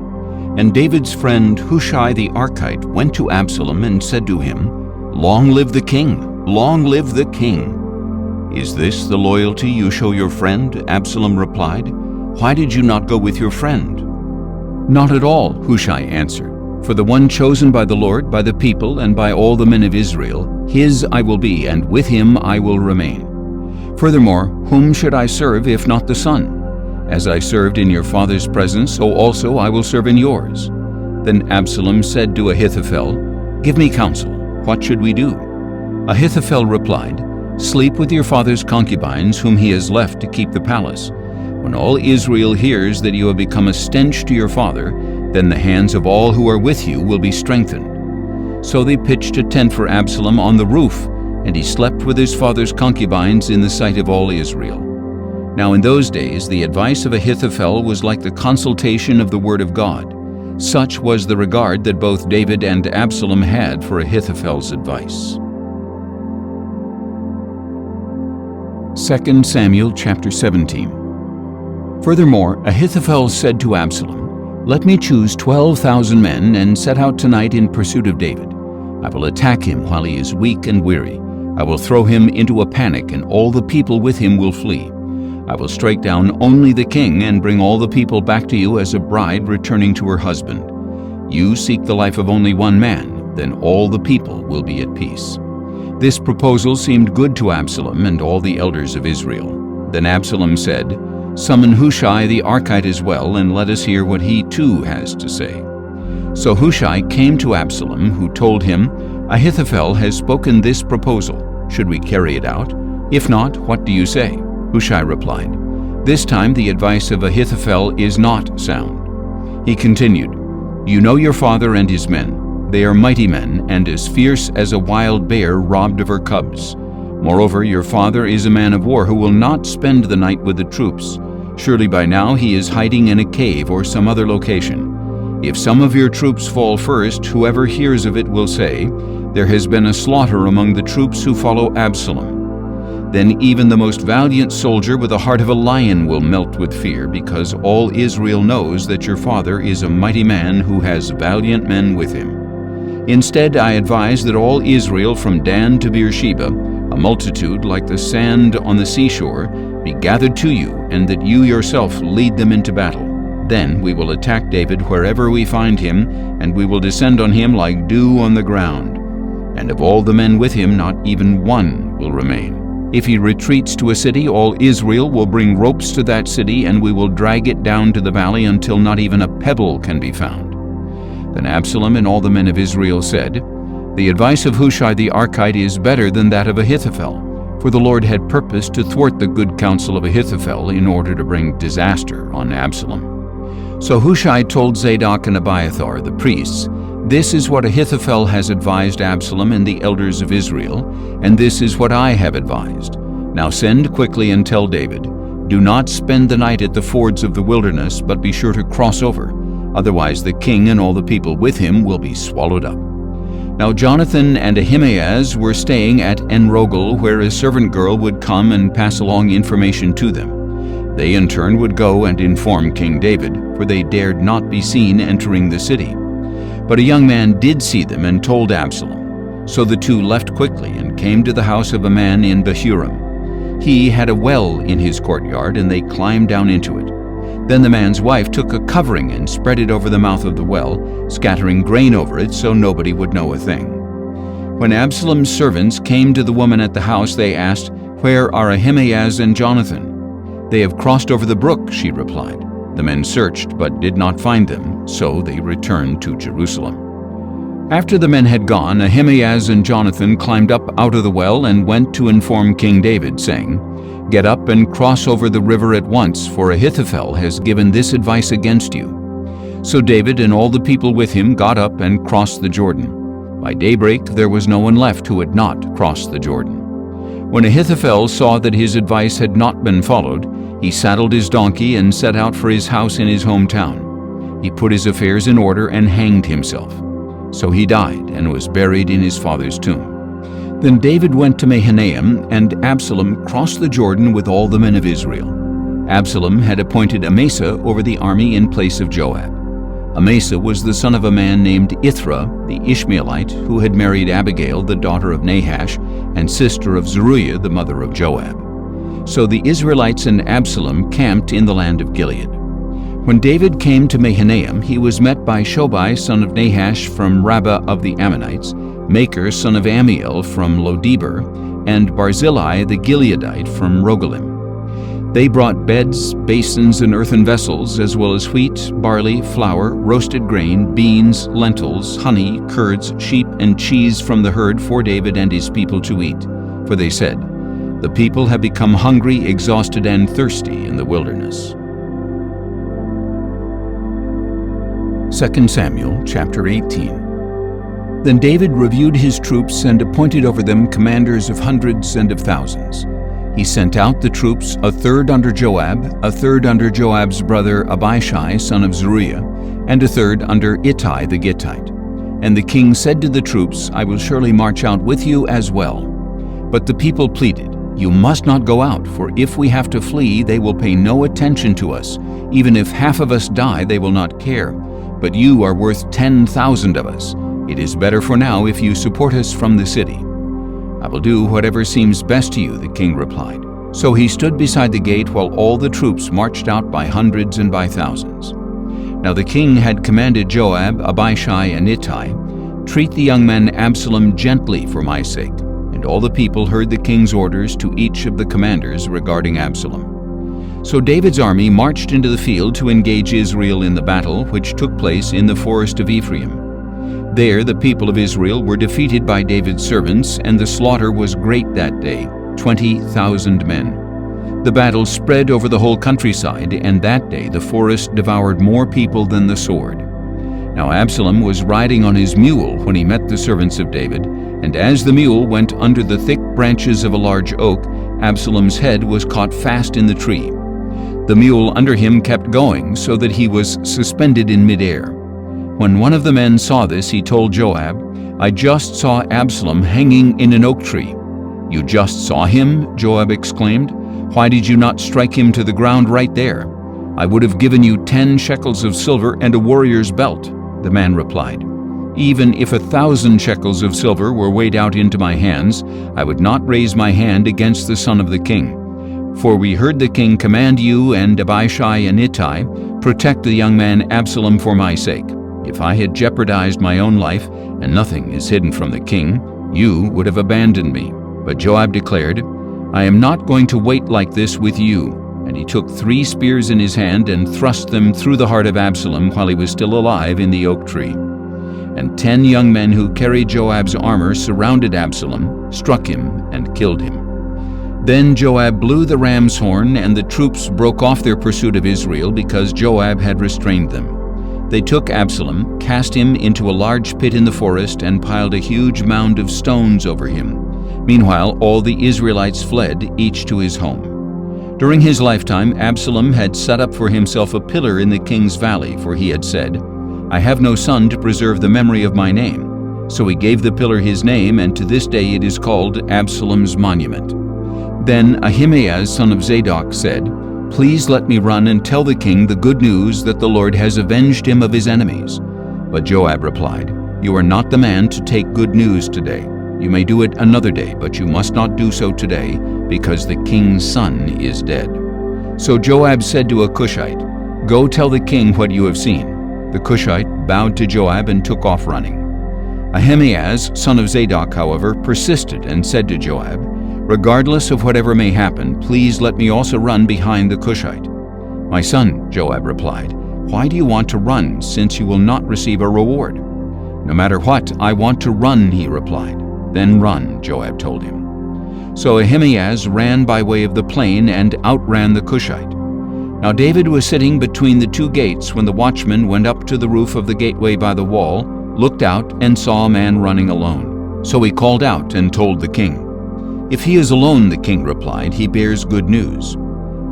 And David's friend Hushai the Archite went to Absalom and said to him, "Long live the king! Long live the king!" "Is this the loyalty you show your friend?" Absalom replied. "Why did you not go with your friend?" "Not at all," Hushai answered. "For the one chosen by the Lord, by the people, and by all the men of Israel, his I will be, and with him I will remain. Furthermore, whom should I serve if not the Son? As I served in your father's presence, so also I will serve in yours." Then Absalom said to Ahithophel, "Give me counsel. What should we do?" Ahithophel replied, "Sleep with your father's concubines, whom he has left to keep the palace. When all Israel hears that you have become a stench to your father, then the hands of all who are with you will be strengthened." So they pitched a tent for Absalom on the roof, and he slept with his father's concubines in the sight of all Israel. Now in those days the advice of Ahithophel was like the consultation of the word of God. Such was the regard that both David and Absalom had for Ahithophel's advice. 2 Samuel chapter 17. Furthermore, Ahithophel said to Absalom, "Let me choose 12,000 men and set out tonight in pursuit of David. I will attack him while he is weak and weary. I will throw him into a panic, and all the people with him will flee. I will strike down only the king and bring all the people back to you as a bride returning to her husband. You seek the life of only one man, then all the people will be at peace." This proposal seemed good to Absalom and all the elders of Israel. Then Absalom said, "Summon Hushai the Archite as well, and let us hear what he too has to say." So Hushai came to Absalom, who told him, "Ahithophel has spoken this proposal. Should we carry it out? If not, what do you say?" Hushai replied, "This time the advice of Ahithophel is not sound." He continued, "You know your father and his men. They are mighty men, and as fierce as a wild bear robbed of her cubs. Moreover, your father is a man of war who will not spend the night with the troops. Surely by now he is hiding in a cave or some other location. If some of your troops fall first, whoever hears of it will say, 'There has been a slaughter among the troops who follow Absalom.' Then even the most valiant soldier with the heart of a lion will melt with fear, because all Israel knows that your father is a mighty man who has valiant men with him. Instead, I advise that all Israel from Dan to Beersheba, a multitude like the sand on the seashore, be gathered to you, and that you yourself lead them into battle. Then we will attack David wherever we find him, and we will descend on him like dew on the ground. And of all the men with him, not even one will remain. If he retreats to a city, all Israel will bring ropes to that city, and we will drag it down to the valley until not even a pebble can be found." Then Absalom and all the men of Israel said, "The advice of Hushai the Archite is better than that of Ahithophel," for the Lord had purposed to thwart the good counsel of Ahithophel in order to bring disaster on Absalom. So Hushai told Zadok and Abiathar, the priests, "This is what Ahithophel has advised Absalom and the elders of Israel, and this is what I have advised. Now send quickly and tell David, 'Do not spend the night at the fords of the wilderness, but be sure to cross over. Otherwise the king and all the people with him will be swallowed up.'" Now Jonathan and Ahimaaz were staying at En-Rogel, where a servant girl would come and pass along information to them. They in turn would go and inform King David, for they dared not be seen entering the city. But a young man did see them and told Absalom. So the two left quickly and came to the house of a man in Bahurim. He had a well in his courtyard, and they climbed down into it. Then the man's wife took a covering and spread it over the mouth of the well, scattering grain over it so nobody would know a thing. When Absalom's servants came to the woman at the house, they asked, "Where are Ahimaaz and Jonathan?" "They have crossed over the brook," she replied. The men searched but did not find them, so they returned to Jerusalem. After the men had gone, Ahimaaz and Jonathan climbed up out of the well and went to inform King David, saying, "Get up and cross over the river at once, for Ahithophel has given this advice against you." So David and all the people with him got up and crossed the Jordan. By daybreak there was no one left who had not crossed the Jordan. When Ahithophel saw that his advice had not been followed, he saddled his donkey and set out for his house in his hometown. He put his affairs in order and hanged himself. So he died and was buried in his father's tomb. Then David went to Mahanaim, and Absalom crossed the Jordan with all the men of Israel. Absalom had appointed Amasa over the army in place of Joab. Amasa was the son of a man named Ithra, the Ishmaelite, who had married Abigail, the daughter of Nahash, and sister of Zeruiah, the mother of Joab. So the Israelites and Absalom camped in the land of Gilead. When David came to Mahanaim, he was met by Shobai son of Nahash from Rabbah of the Ammonites, Makir son of Ammiel from Lodebar, and Barzillai the Gileadite from Rogelim. They brought beds, basins, and earthen vessels, as well as wheat, barley, flour, roasted grain, beans, lentils, honey, curds, sheep, and cheese from the herd for David and his people to eat. For they said, "The people have become hungry, exhausted, and thirsty in the wilderness." 2 Samuel chapter 18. Then David reviewed his troops and appointed over them commanders of hundreds and of thousands. He sent out the troops, a third under Joab, a third under Joab's brother Abishai son of Zeruiah, and a third under Ittai the Gittite. And the king said to the troops, "I will surely march out with you as well." But the people pleaded, "You must not go out, for if we have to flee, they will pay no attention to us. Even if half of us die, they will not care. But you are worth 10,000 of us. It is better for now if you support us from the city." "I will do whatever seems best to you," the king replied. So he stood beside the gate while all the troops marched out by hundreds and by thousands. Now the king had commanded Joab, Abishai, and Ittai, "Treat the young man Absalom gently for my sake." And all the people heard the king's orders to each of the commanders regarding Absalom. So David's army marched into the field to engage Israel in the battle which took place in the forest of Ephraim. There the people of Israel were defeated by David's servants, and the slaughter was great that day, 20,000 men. The battle spread over the whole countryside, and that day the forest devoured more people than the sword. Now Absalom was riding on his mule when he met the servants of David, and as the mule went under the thick branches of a large oak, Absalom's head was caught fast in the tree. The mule under him kept going, so that he was suspended in midair. When one of the men saw this, he told Joab, "I just saw Absalom hanging in an oak tree." "You just saw him?" Joab exclaimed. "Why did you not strike him to the ground right there? I would have given you 10 shekels of silver and a warrior's belt." The man replied, "Even if 1,000 shekels of silver were weighed out into my hands, I would not raise my hand against the son of the king. For we heard the king command you and Abishai and Ittai, 'Protect the young man Absalom for my sake.' If I had jeopardized my own life, and nothing is hidden from the king, you would have abandoned me." But Joab declared, "I am not going to wait like this with you." And he took 3 spears in his hand and thrust them through the heart of Absalom while he was still alive in the oak tree. And 10 young men who carried Joab's armor surrounded Absalom, struck him, and killed him. Then Joab blew the ram's horn, and the troops broke off their pursuit of Israel because Joab had restrained them. They took Absalom, cast him into a large pit in the forest, and piled a huge mound of stones over him. Meanwhile, all the Israelites fled, each to his home. During his lifetime, Absalom had set up for himself a pillar in the king's valley, for he had said, "I have no son to preserve the memory of my name." So he gave the pillar his name, and to this day it is called Absalom's monument. Then Ahimaaz son of Zadok said, "Please let me run and tell the king the good news that the Lord has avenged him of his enemies." But Joab replied, "You are not the man to take good news today. You may do it another day, but you must not do so today, because the king's son is dead." So Joab said to a Cushite, "Go tell the king what you have seen." The Cushite bowed to Joab and took off running. Ahimaaz son of Zadok, however, persisted and said to Joab, "Regardless of whatever may happen, please let me also run behind the Cushite." "My son," Joab replied, "why do you want to run, since you will not receive a reward?" "No matter what, I want to run," he replied. "Then run," Joab told him. So Ahimaaz ran by way of the plain and outran the Cushite. Now David was sitting between the 2 gates when the watchman went up to the roof of the gateway by the wall, looked out, and saw a man running alone. So he called out and told the king. "If he is alone," the king replied, "he bears good news."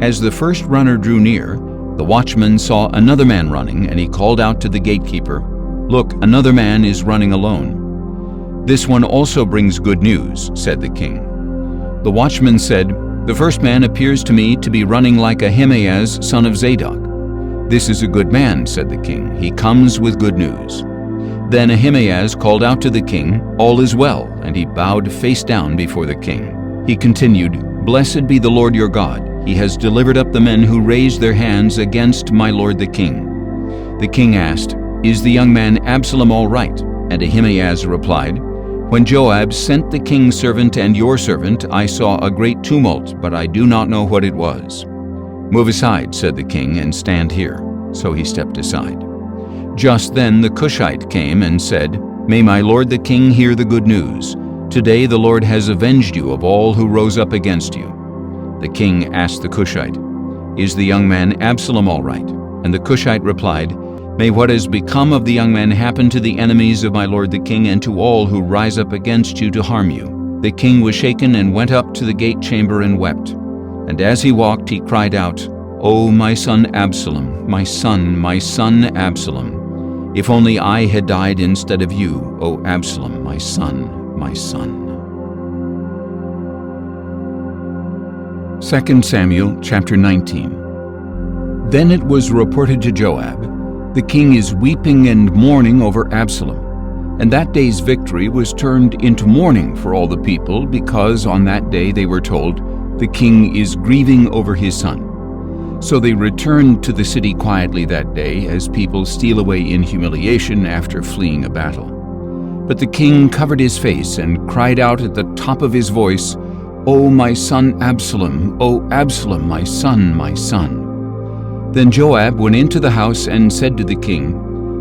As the first runner drew near, the watchman saw another man running, and he called out to the gatekeeper, "Look, another man is running alone." "This one also brings good news," said the king. The watchman said, "The first man appears to me to be running like Ahimaaz son of Zadok." "This is a good man," said the king. "He comes with good news." Then Ahimaaz called out to the king, "All is well," and he bowed face down before the king. He continued, "Blessed be the Lord your God. He has delivered up the men who raised their hands against my lord the king." The king asked, "Is the young man Absalom all right?" And Ahimaaz replied, "When Joab sent the king's servant and your servant, I saw a great tumult, but I do not know what it was." "Move aside," said the king, "and stand here." So he stepped aside. Just then the Cushite came and said, "May my lord the king hear the good news. Today the Lord has avenged you of all who rose up against you." The king asked the Cushite, "Is the young man Absalom all right?" And the Cushite replied, "May what has become of the young man happen to the enemies of my lord the king and to all who rise up against you to harm you." The king was shaken and went up to the gate chamber and wept. And as he walked, he cried out, "O my son Absalom, my son Absalom! If only I had died instead of you, O Absalom, my son, my son." 2 Samuel chapter 19. Then it was reported to Joab, "The king is weeping and mourning over Absalom." And that day's victory was turned into mourning for all the people, because on that day they were told, "The king is grieving over his son." So they returned to the city quietly that day, as people steal away in humiliation after fleeing a battle. But the king covered his face and cried out at the top of his voice, "O my son Absalom, O Absalom, my son, my son." Then Joab went into the house and said to the king,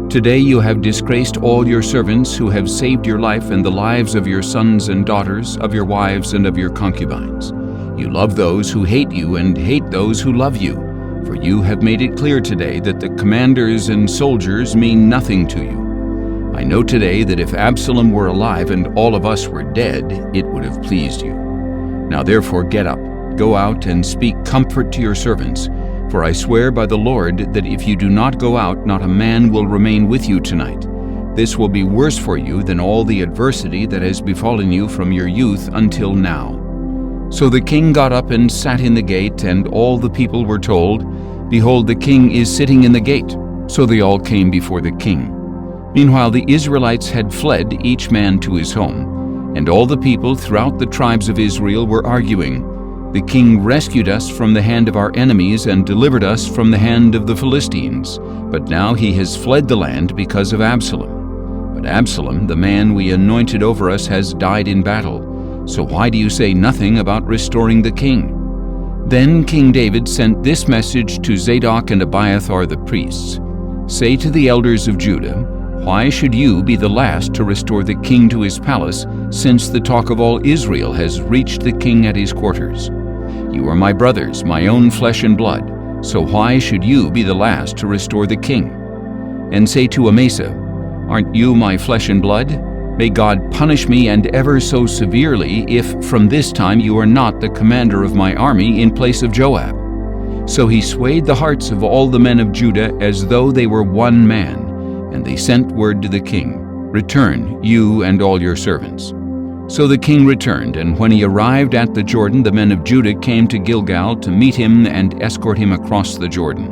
"Today you have disgraced all your servants who have saved your life and the lives of your sons and daughters, of your wives and of your concubines. You love those who hate you and hate those who love you. For you have made it clear today that the commanders and soldiers mean nothing to you. I know today that if Absalom were alive and all of us were dead, it would have pleased you. Now therefore get up, go out and speak comfort to your servants. For I swear by the Lord that if you do not go out, not a man will remain with you tonight. This will be worse for you than all the adversity that has befallen you from your youth until now." So the king got up and sat in the gate, and all the people were told, "Behold, the king is sitting in the gate." So they all came before the king. Meanwhile the Israelites had fled, each man to his home, and all the people throughout the tribes of Israel were arguing, "The king rescued us from the hand of our enemies and delivered us from the hand of the Philistines, but now he has fled the land because of Absalom. But Absalom, the man we anointed over us, has died in battle. So why do you say nothing about restoring the king?" Then King David sent this message to Zadok and Abiathar the priests, "Say to the elders of Judah, why should you be the last to restore the king to his palace, since the talk of all Israel has reached the king at his quarters? You are my brothers, my own flesh and blood, so why should you be the last to restore the king? And say to Amasa, aren't you my flesh and blood? May God punish me and ever so severely if from this time you are not the commander of my army in place of Joab." So he swayed the hearts of all the men of Judah as though they were one man, and they sent word to the king, "Return, you and all your servants." So the king returned, and when he arrived at the Jordan, the men of Judah came to Gilgal to meet him and escort him across the Jordan.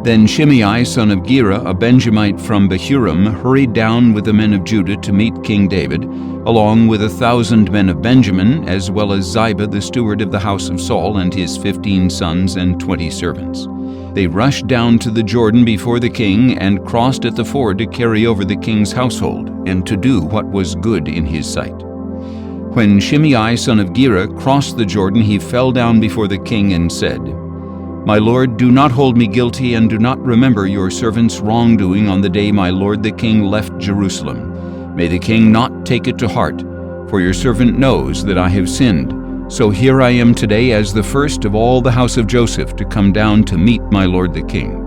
Then Shimei, son of Gera, a Benjamite from Bahurim, hurried down with the men of Judah to meet King David, along with 1,000 men of Benjamin, as well as Ziba, the steward of the house of Saul, and his 15 sons and 20 servants. They rushed down to the Jordan before the king and crossed at the ford to carry over the king's household and to do what was good in his sight. When Shimei, son of Gera, crossed the Jordan, he fell down before the king and said, "My lord, do not hold me guilty, and do not remember your servant's wrongdoing on the day my lord the king left Jerusalem. May the king not take it to heart, for your servant knows that I have sinned. So here I am today as the first of all the house of Joseph to come down to meet my lord the king."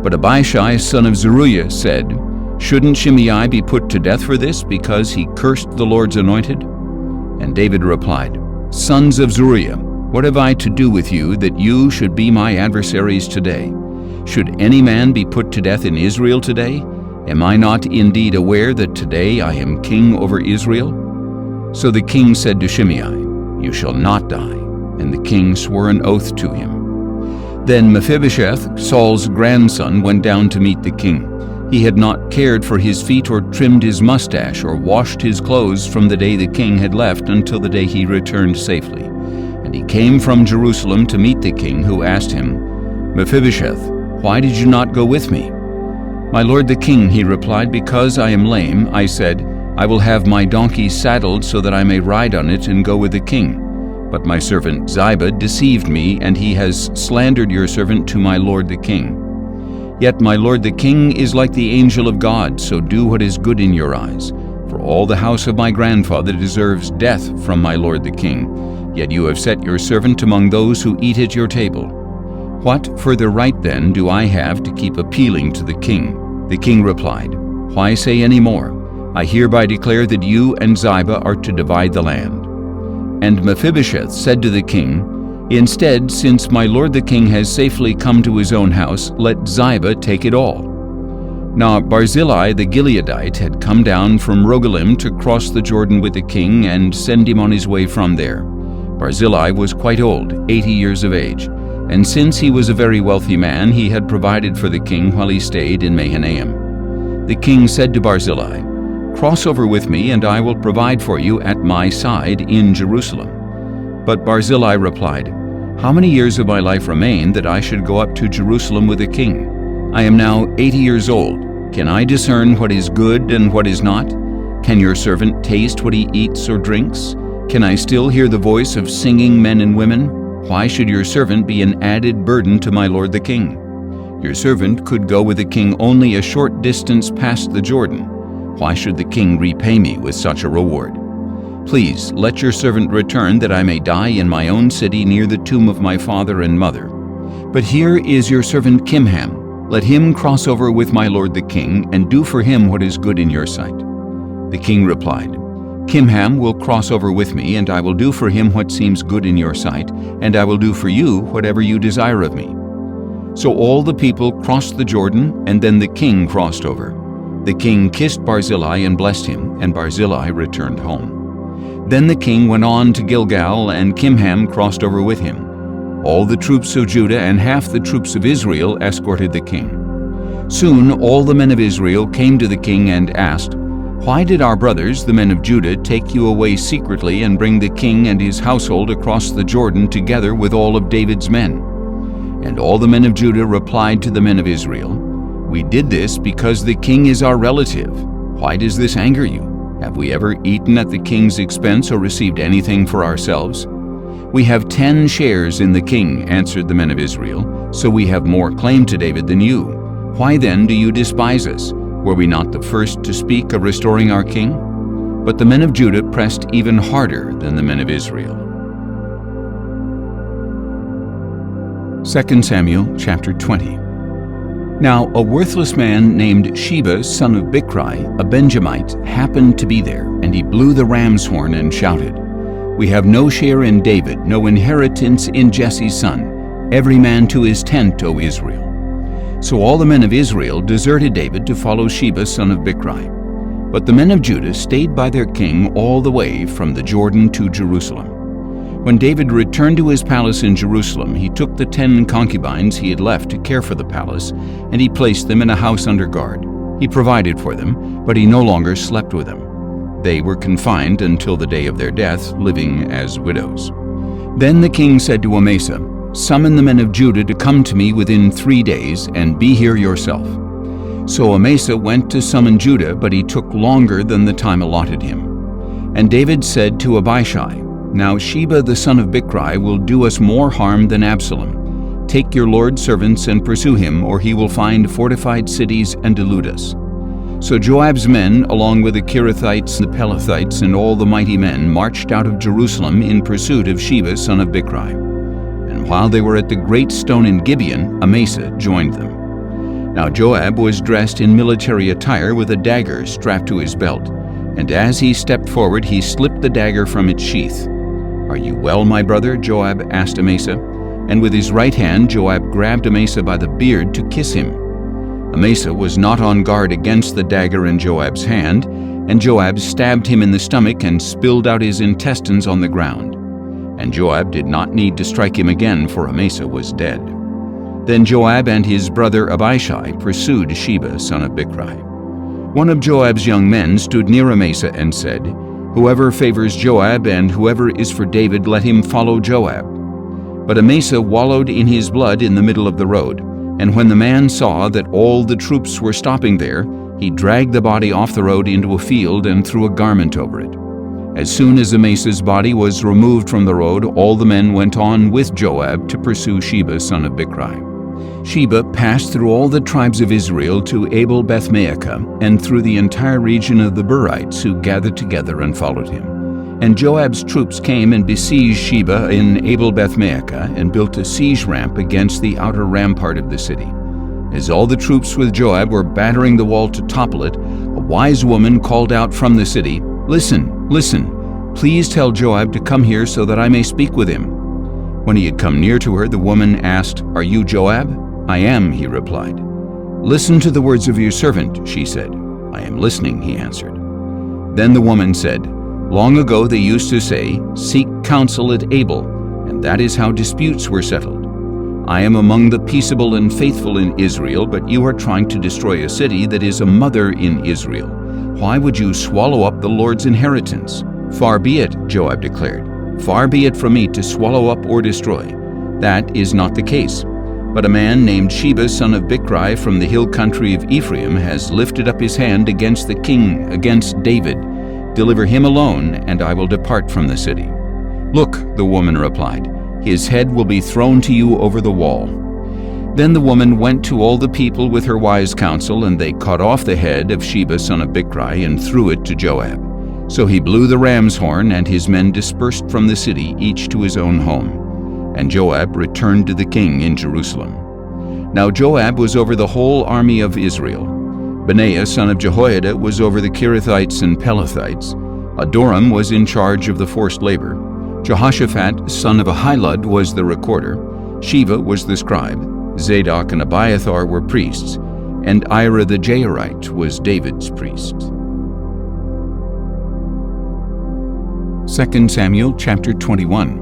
But Abishai, son of Zeruiah, said, "Shouldn't Shimei be put to death for this, because he cursed the Lord's anointed?" And David replied, "Sons of Zeruiah, what have I to do with you that you should be my adversaries today? Should any man be put to death in Israel today? Am I not indeed aware that today I am king over Israel?" So the king said to Shimei, "You shall not die." And the king swore an oath to him. Then Mephibosheth, Saul's grandson, went down to meet the king. He had not cared for his feet or trimmed his mustache or washed his clothes from the day the king had left until the day he returned safely. And he came from Jerusalem to meet the king, who asked him, "Mephibosheth, why did you not go with me?" "My lord the king," he replied, "because I am lame, I said, I will have my donkey saddled so that I may ride on it and go with the king. But my servant Ziba deceived me, and he has slandered your servant to my lord the king. Yet my lord the king is like the angel of God, so do what is good in your eyes. For all the house of my grandfather deserves death from my lord the king, yet you have set your servant among those who eat at your table. What further right then do I have to keep appealing to the king?" The king replied, "Why say any more? I hereby declare that you and Ziba are to divide the land." And Mephibosheth said to the king, "Instead, since my lord the king has safely come to his own house, let Ziba take it all." Now Barzillai the Gileadite had come down from Rogelim to cross the Jordan with the king and send him on his way from there. Barzillai was quite old, 80 years of age, and since he was a very wealthy man, he had provided for the king while he stayed in Mahanaim. The king said to Barzillai, "Cross over with me, and I will provide for you at my side in Jerusalem." But Barzillai replied, "How many years of my life remain that I should go up to Jerusalem with the king? I am now 80 years old. Can I discern what is good and what is not? Can your servant taste what he eats or drinks? Can I still hear the voice of singing men and women? Why should your servant be an added burden to my lord the king? Your servant could go with the king only a short distance past the Jordan. Why should the king repay me with such a reward? Please let your servant return, that I may die in my own city near the tomb of my father and mother. But here is your servant Kimham. Let him cross over with my lord the king, and do for him what is good in your sight." The king replied, "Kimham will cross over with me, and I will do for him what seems good in your sight, and I will do for you whatever you desire of me." So all the people crossed the Jordan, and then the king crossed over. The king kissed Barzillai and blessed him, and Barzillai returned home. Then the king went on to Gilgal, and Kimham crossed over with him. All the troops of Judah and half the troops of Israel escorted the king. Soon all the men of Israel came to the king and asked, "Why did our brothers, the men of Judah, take you away secretly and bring the king and his household across the Jordan together with all of David's men?" And all the men of Judah replied to the men of Israel, "We did this because the king is our relative. Why does this anger you? Have we ever eaten at the king's expense or received anything for ourselves? We have 10 shares in the king," answered the men of Israel, "so we have more claim to David than you. Why then do you despise us? Were we not the first to speak of restoring our king?" But the men of Judah pressed even harder than the men of Israel. 2 Samuel chapter 20. Now a worthless man named Sheba, son of Bichri, a Benjamite, happened to be there, and he blew the ram's horn and shouted, "We have no share in David, no inheritance in Jesse's son. Every man to his tent, O Israel." So all the men of Israel deserted David to follow Sheba, son of Bichri. But the men of Judah stayed by their king all the way from the Jordan to Jerusalem. When David returned to his palace in Jerusalem, he took the 10 concubines he had left to care for the palace, and he placed them in a house under guard. He provided for them, but he no longer slept with them. They were confined until the day of their death, living as widows. Then the king said to Amasa, "Summon the men of Judah to come to me within 3 days, and be here yourself." So Amasa went to summon Judah, but he took longer than the time allotted him. And David said to Abishai, "Now Sheba the son of Bichri will do us more harm than Absalom. Take your lord's servants and pursue him, or he will find fortified cities and elude us." So Joab's men, along with the Kerethites, the Pelethites, and all the mighty men, marched out of Jerusalem in pursuit of Sheba son of Bichri. And while they were at the great stone in Gibeon, Amasa joined them. Now Joab was dressed in military attire with a dagger strapped to his belt, and as he stepped forward he slipped the dagger from its sheath. "Are you well, my brother?" Joab asked Amasa. And with his right hand Joab grabbed Amasa by the beard to kiss him. Amasa was not on guard against the dagger in Joab's hand, and Joab stabbed him in the stomach and spilled out his intestines on the ground. And Joab did not need to strike him again, for Amasa was dead. Then Joab and his brother Abishai pursued Sheba son of Bichri. One of Joab's young men stood near Amasa and said, Whoever favors Joab and whoever is for David, let him follow Joab." But Amasa wallowed in his blood in the middle of the road, and when the man saw that all the troops were stopping there, he dragged the body off the road into a field and threw a garment over it. As soon as Amasa's body was removed from the road, all the men went on with Joab to pursue Sheba son of Bichri. Sheba passed through all the tribes of Israel to Abel-Beth-maachah and through the entire region of the Berites, who gathered together and followed him. And Joab's troops came and besieged Sheba in Abel-Beth-maachah and built a siege ramp against the outer rampart of the city. As all the troops with Joab were battering the wall to topple it, a wise woman called out from the city, "Listen, listen, please tell Joab to come here so that I may speak with him." When he had come near to her, the woman asked, "Are you Joab?" "I am," he replied. "Listen to the words of your servant," she said. "I am listening," he answered. Then the woman said, "Long ago they used to say, 'Seek counsel at Abel,' and that is how disputes were settled. I am among the peaceable and faithful in Israel, but you are trying to destroy a city that is a mother in Israel. Why would you swallow up the Lord's inheritance?" "Far be it," Joab declared. "Far be it from me to swallow up or destroy. That is not the case. But a man named Sheba son of Bichri from the hill country of Ephraim has lifted up his hand against the king, against David. Deliver him alone, and I will depart from the city." "Look," the woman replied, "his head will be thrown to you over the wall." Then the woman went to all the people with her wise counsel, and they cut off the head of Sheba son of Bichri and threw it to Joab. So he blew the ram's horn, and his men dispersed from the city, each to his own home. And Joab returned to the king in Jerusalem. Now Joab was over the whole army of Israel. Benaiah son of Jehoiada was over the Kerethites and Pelethites. Adoram was in charge of the forced labor. Jehoshaphat son of Ahilud was the recorder. Sheva was the scribe. Zadok and Abiathar were priests, and Ira the Jairite was David's priest. 2 Samuel chapter 21.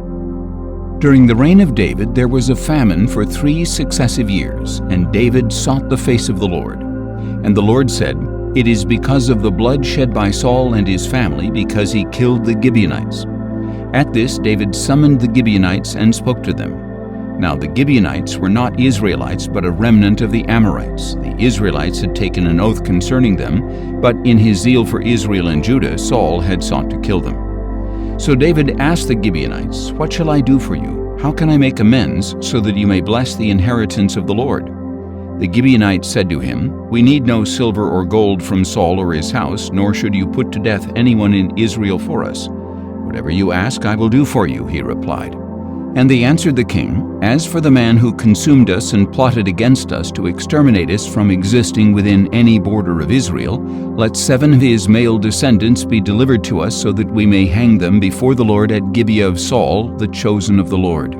During the reign of David there was a famine for 3 successive years, and David sought the face of the Lord. And the Lord said, "It is because of the blood shed by Saul and his family, because he killed the Gibeonites." At this David summoned the Gibeonites and spoke to them. Now the Gibeonites were not Israelites, but a remnant of the Amorites. The Israelites had taken an oath concerning them, but in his zeal for Israel and Judah, Saul had sought to kill them. So David asked the Gibeonites, "What shall I do for you? How can I make amends so that you may bless the inheritance of the Lord?" The Gibeonites said to him, "We need no silver or gold from Saul or his house, nor should you put to death anyone in Israel for us. Whatever you ask, I will do for you," he replied. And they answered the king, "As for the man who consumed us and plotted against us to exterminate us from existing within any border of Israel, let 7 of his male descendants be delivered to us so that we may hang them before the Lord at Gibeah of Saul, the chosen of the Lord."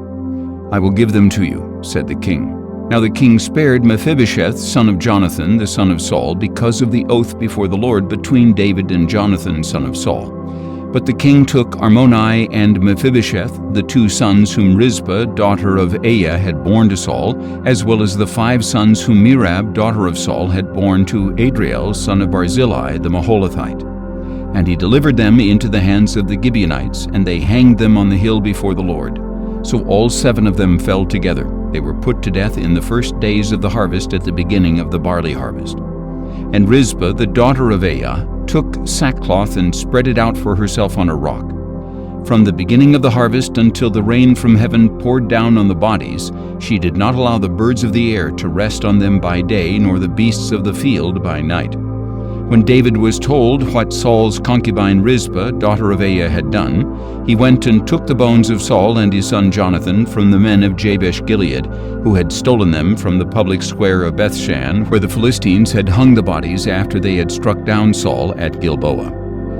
"I will give them to you," said the king. Now the king spared Mephibosheth, son of Jonathan, the son of Saul, because of the oath before the Lord between David and Jonathan, son of Saul. But the king took Armoni and Mephibosheth, the 2 sons whom Rizpah, daughter of Aiah, had borne to Saul, as well as the 5 sons whom Merab, daughter of Saul, had borne to Adriel, son of Barzillai, the Maholathite. And he delivered them into the hands of the Gibeonites, and they hanged them on the hill before the Lord. So all 7 of them fell together. They were put to death in the first days of the harvest at the beginning of the barley harvest. And Rizpah, the daughter of Aiah, took sackcloth and spread it out for herself on a rock. From the beginning of the harvest until the rain from heaven poured down on the bodies, she did not allow the birds of the air to rest on them by day, nor the beasts of the field by night. When David was told what Saul's concubine Rizpah, daughter of Aiah, had done, he went and took the bones of Saul and his son Jonathan from the men of Jabesh-Gilead, who had stolen them from the public square of Bethshan, where the Philistines had hung the bodies after they had struck down Saul at Gilboa.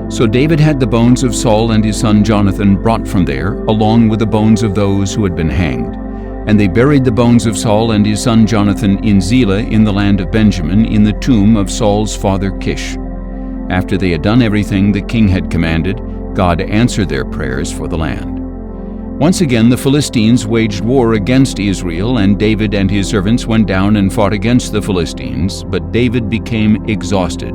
So David had the bones of Saul and his son Jonathan brought from there, along with the bones of those who had been hanged. And they buried the bones of Saul and his son Jonathan in Zelah in the land of Benjamin, in the tomb of Saul's father Kish. After they had done everything the king had commanded, God answered their prayers for the land. Once again the Philistines waged war against Israel, and David and his servants went down and fought against the Philistines, but David became exhausted.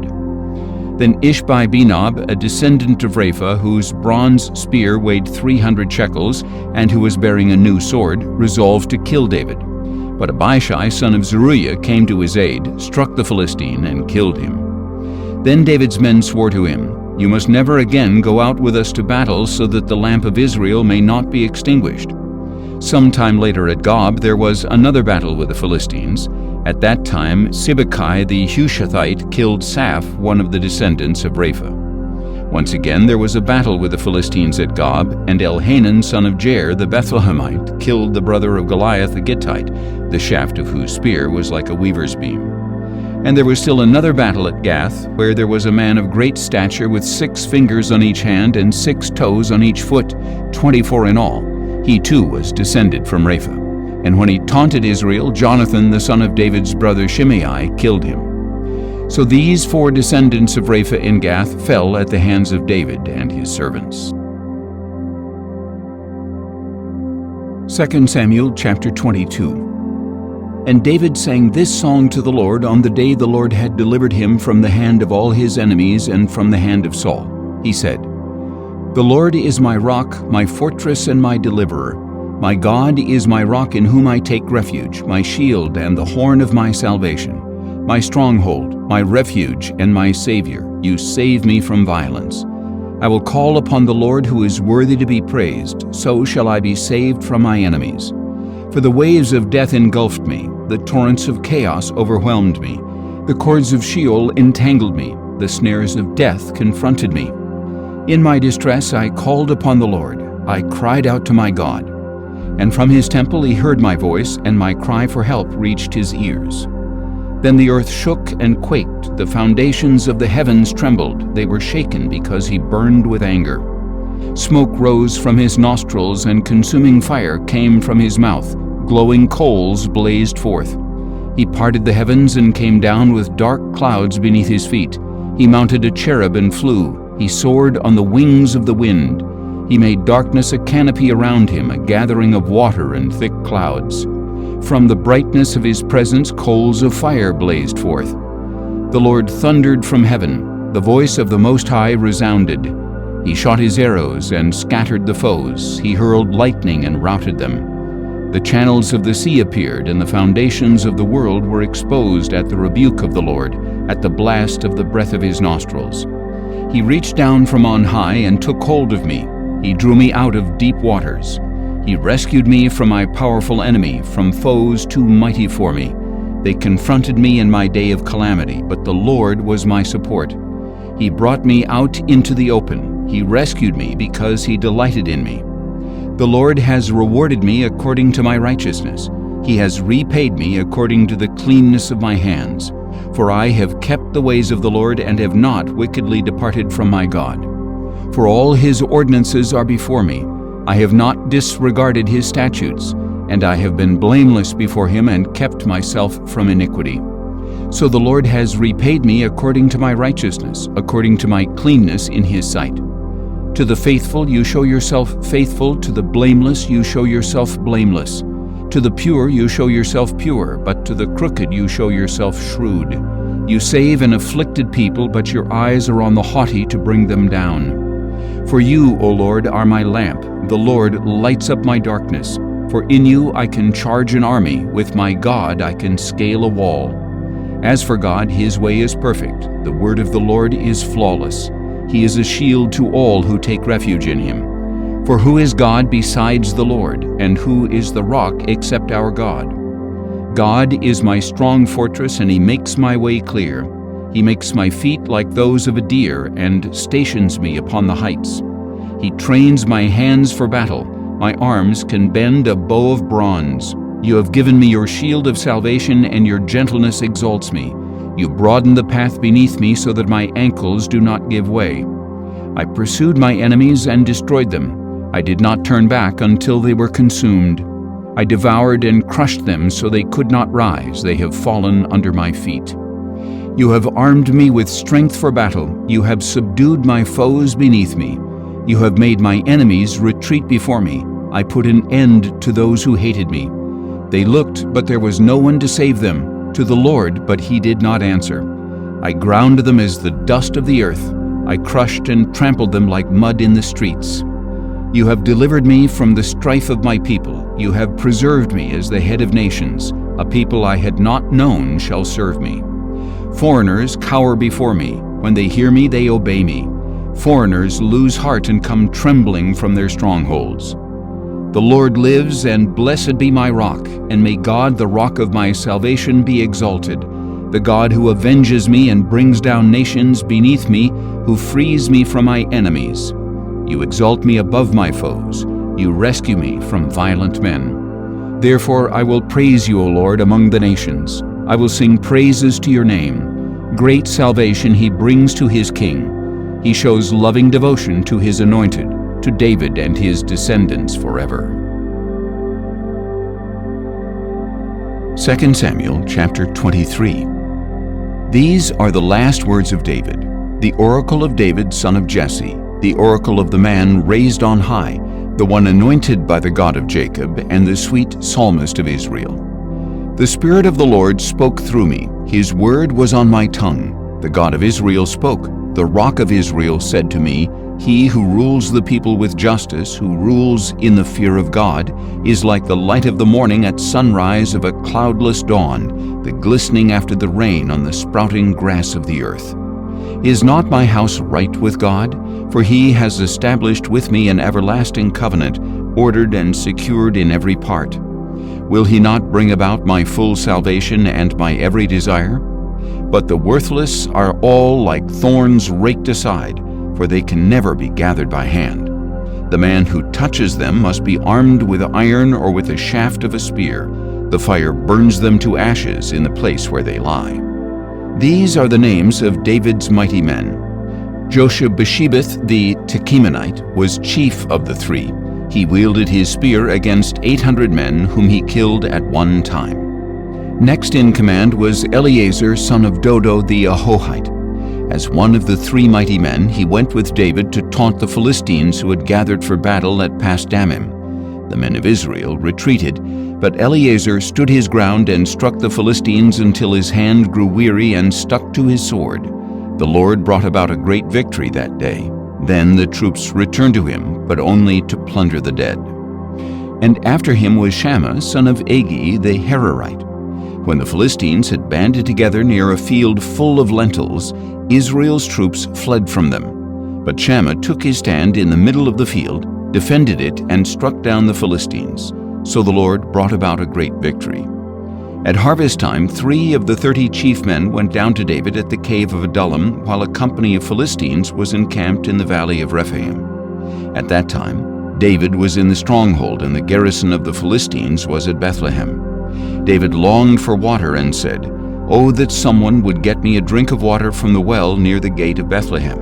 Then Ishbi-Benob, a descendant of Rapha, whose bronze spear weighed 300 shekels, and who was bearing a new sword, resolved to kill David. But Abishai, son of Zeruiah, came to his aid, struck the Philistine, and killed him. Then David's men swore to him, "You must never again go out with us to battle, so that the lamp of Israel may not be extinguished." Some time later at Gob there was another battle with the Philistines. At that time Sibbecai the Hushathite killed Saph, one of the descendants of Rapha. Once again there was a battle with the Philistines at Gob, and Elhanan son of Jair the Bethlehemite killed the brother of Goliath the Gittite, the shaft of whose spear was like a weaver's beam. And there was still another battle at Gath, where there was a man of great stature with 6 fingers on each hand and 6 toes on each foot, 24 in all. He too was descended from Rapha. And when he taunted Israel, Jonathan the son of David's brother Shimei killed him. So these 4 descendants of Rapha in Gath fell at the hands of David and his servants. 2 Samuel chapter 22. And David sang this song to the Lord on the day the Lord had delivered him from the hand of all his enemies and from the hand of Saul. He said, "The Lord is my rock, my fortress and my deliverer. My God is my rock in whom I take refuge, my shield and the horn of my salvation. My stronghold, my refuge and my Savior, you save me from violence. I will call upon the Lord who is worthy to be praised, so shall I be saved from my enemies. For the waves of death engulfed me, the torrents of chaos overwhelmed me. The cords of Sheol entangled me, the snares of death confronted me. In my distress I called upon the Lord, I cried out to my God. And from his temple he heard my voice, and my cry for help reached his ears. Then the earth shook and quaked, the foundations of the heavens trembled, they were shaken because he burned with anger. Smoke rose from his nostrils, and consuming fire came from his mouth. Glowing coals blazed forth. He parted the heavens and came down with dark clouds beneath his feet. He mounted a cherub and flew. He soared on the wings of the wind. He made darkness a canopy around him, a gathering of water and thick clouds. From the brightness of his presence coals of fire blazed forth. The Lord thundered from heaven. The voice of the Most High resounded. He shot his arrows and scattered the foes. He hurled lightning and routed them. The channels of the sea appeared, and the foundations of the world were exposed at the rebuke of the Lord, at the blast of the breath of his nostrils. He reached down from on high and took hold of me. He drew me out of deep waters. He rescued me from my powerful enemy, from foes too mighty for me. They confronted me in my day of calamity, but the Lord was my support. He brought me out into the open. He rescued me because he delighted in me. The Lord has rewarded me according to my righteousness. He has repaid me according to the cleanness of my hands. For I have kept the ways of the Lord and have not wickedly departed from my God. For all his ordinances are before me. I have not disregarded his statutes, and I have been blameless before him and kept myself from iniquity. So the Lord has repaid me according to my righteousness, according to my cleanness in his sight. To the faithful you show yourself faithful, to the blameless you show yourself blameless. To the pure you show yourself pure, but to the crooked you show yourself shrewd. You save an afflicted people, but your eyes are on the haughty to bring them down. For you, O Lord, are my lamp. The Lord lights up my darkness. For in you I can charge an army. With my God I can scale a wall. As for God, his way is perfect. The word of the Lord is flawless. He is a shield to all who take refuge in him. For who is God besides the Lord, and who is the rock except our God? God is my strong fortress, and he makes my way clear. He makes my feet like those of a deer, and stations me upon the heights. He trains my hands for battle. My arms can bend a bow of bronze. You have given me your shield of salvation, and your gentleness exalts me. You broaden the path beneath me so that my ankles do not give way. I pursued my enemies and destroyed them. I did not turn back until they were consumed. I devoured and crushed them so they could not rise. They have fallen under my feet. You have armed me with strength for battle. You have subdued my foes beneath me. You have made my enemies retreat before me. I put an end to those who hated me. They looked, but there was no one to save them. To the Lord, but he did not answer. I ground them as the dust of the earth. I crushed and trampled them like mud in the streets. You have delivered me from the strife of my people. You have preserved me as the head of nations. A people I had not known shall serve me. Foreigners cower before me. When they hear me, they obey me. Foreigners lose heart and come trembling from their strongholds. The Lord lives, and blessed be my rock, and may God, the rock of my salvation, be exalted. The God who avenges me and brings down nations beneath me, who frees me from my enemies. You exalt me above my foes. You rescue me from violent men. Therefore I will praise you, O Lord, among the nations. I will sing praises to your name. Great salvation he brings to his king. He shows loving devotion to his anointed, to David and his descendants forever. 2 Samuel chapter 23. These are the last words of David, the oracle of David, son of Jesse, the oracle of the man raised on high, the one anointed by the God of Jacob, and the sweet psalmist of Israel. The Spirit of the Lord spoke through me. His word was on my tongue. The God of Israel spoke. The Rock of Israel said to me, He who rules the people with justice, who rules in the fear of God, is like the light of the morning at sunrise of a cloudless dawn, the glistening after the rain on the sprouting grass of the earth. Is not my house right with God? For he has established with me an everlasting covenant, ordered and secured in every part. Will he not bring about my full salvation and my every desire? But the worthless are all like thorns raked aside, for they can never be gathered by hand. The man who touches them must be armed with iron or with a shaft of a spear. The fire burns them to ashes in the place where they lie. These are the names of David's mighty men. Josheb-Basshebeth the Tekemonite was chief of the three. He wielded his spear against 800 men whom he killed at one time. Next in command was Eleazar son of Dodo the Ahohite. As one of the three mighty men, he went with David to taunt the Philistines who had gathered for battle at Pas-dammim. The men of Israel retreated, but Eleazar stood his ground and struck the Philistines until his hand grew weary and stuck to his sword. The Lord brought about a great victory that day. Then the troops returned to him, but only to plunder the dead. And after him was Shammah son of Agi the Hararite. When the Philistines had banded together near a field full of lentils, Israel's troops fled from them. But Shammah took his stand in the middle of the field, defended it, and struck down the Philistines. So the Lord brought about a great victory. At harvest time, 3 of the 30 chief men went down to David at the cave of Adullam, while a company of Philistines was encamped in the valley of Rephaim. At that time, David was in the stronghold, and the garrison of the Philistines was at Bethlehem. David longed for water and said, "Oh, that someone would get me a drink of water from the well near the gate of Bethlehem."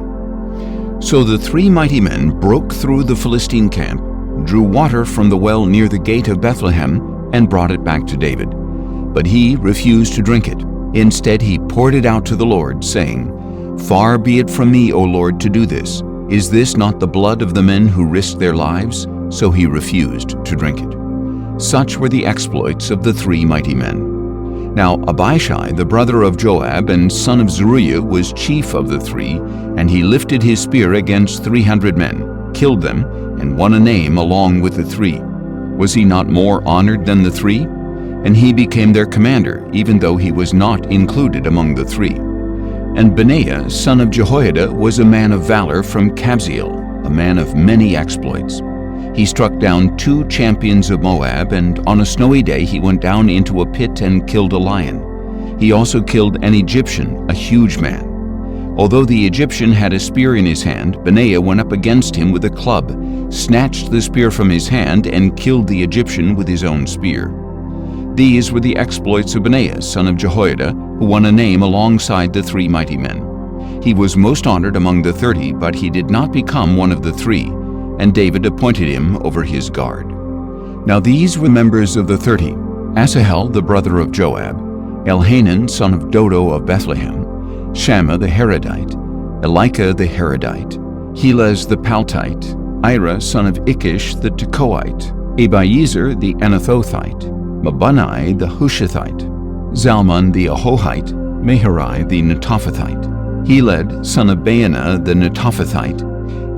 So the 3 mighty men broke through the Philistine camp, drew water from the well near the gate of Bethlehem, and brought it back to David. But he refused to drink it. Instead, he poured it out to the Lord, saying, "Far be it from me, O Lord, to do this. Is this not the blood of the men who risked their lives?" So he refused to drink it. Such were the exploits of the 3 mighty men. Now Abishai, the brother of Joab and son of Zeruiah, was chief of the 3, and he lifted his spear against 300 men, killed them, and won a name along with the 3. Was he not more honored than the 3? And he became their commander, even though he was not included among the 3. And Benaiah, son of Jehoiada, was a man of valor from Kabzeel, a man of many exploits. He struck down 2 champions of Moab, and on a snowy day he went down into a pit and killed a lion. He also killed an Egyptian, a huge man. Although the Egyptian had a spear in his hand, Benaiah went up against him with a club, snatched the spear from his hand, and killed the Egyptian with his own spear. These were the exploits of Benaiah, son of Jehoiada, who won a name alongside the 3 mighty men. He was most honored among the 30, but he did not become one of the 3, and David appointed him over his guard. Now these were members of the 30: Asahel, the brother of Joab, Elhanan, son of Dodo of Bethlehem, Shammah the Haradite, Elika the Haradite, Helez the Paltite, Ira, son of Ikish the Tekoite, Abiezer the Anathothite, Mabunai the Hushathite, Zalmon the Ahohite, Maharai the Netophathite, Heled son of Baanah the Netophathite,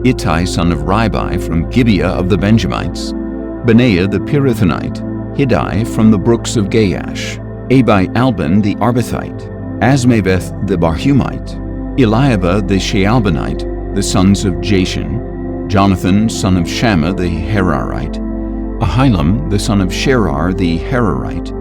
Ittai son of Ribai from Gibeah of the Benjamites, Benaiah the Pirathonite, Hiddai from the brooks of Gaash, Abi Albon the Arbathite, Asmaveth the Barhumite, Eliabah the Shaalbonite, the sons of Jashan, Jonathan son of Shammah the Hararite, Ahilam the son of Sherar the Hararite,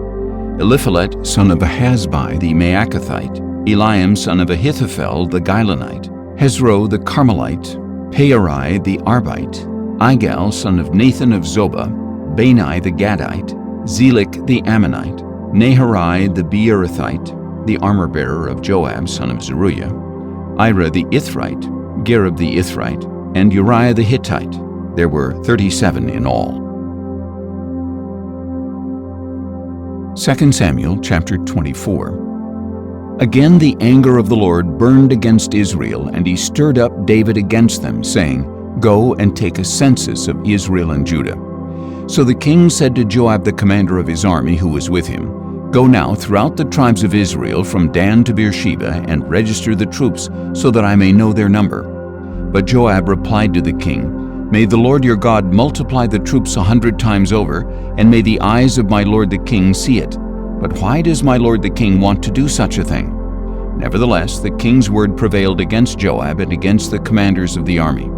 Eliphalet son of Ahasbai the Maacathite, Eliam son of Ahithophel the Gilonite, Hezro the Carmelite, Paarai the Arbite, Igal son of Nathan of Zobah, Bani the Gadite, Zelik the Ammonite, Naharai the Beerothite, the armor-bearer of Joab son of Zeruiah, Ira the Ithrite, Gareb the Ithrite, and Uriah the Hittite. There were 37 in all. 2 Samuel chapter 24. Again the anger of the Lord burned against Israel, and he stirred up David against them, saying, Go and take a census of Israel and Judah. So the king said to Joab the commander of his army who was with him, Go now throughout the tribes of Israel from Dan to Beersheba, and register the troops, so that I may know their number. But Joab replied to the king, May the Lord your God multiply the troops 100 times over, and may the eyes of my lord the king see it. But why does my lord the king want to do such a thing? Nevertheless, the king's word prevailed against Joab and against the commanders of the army.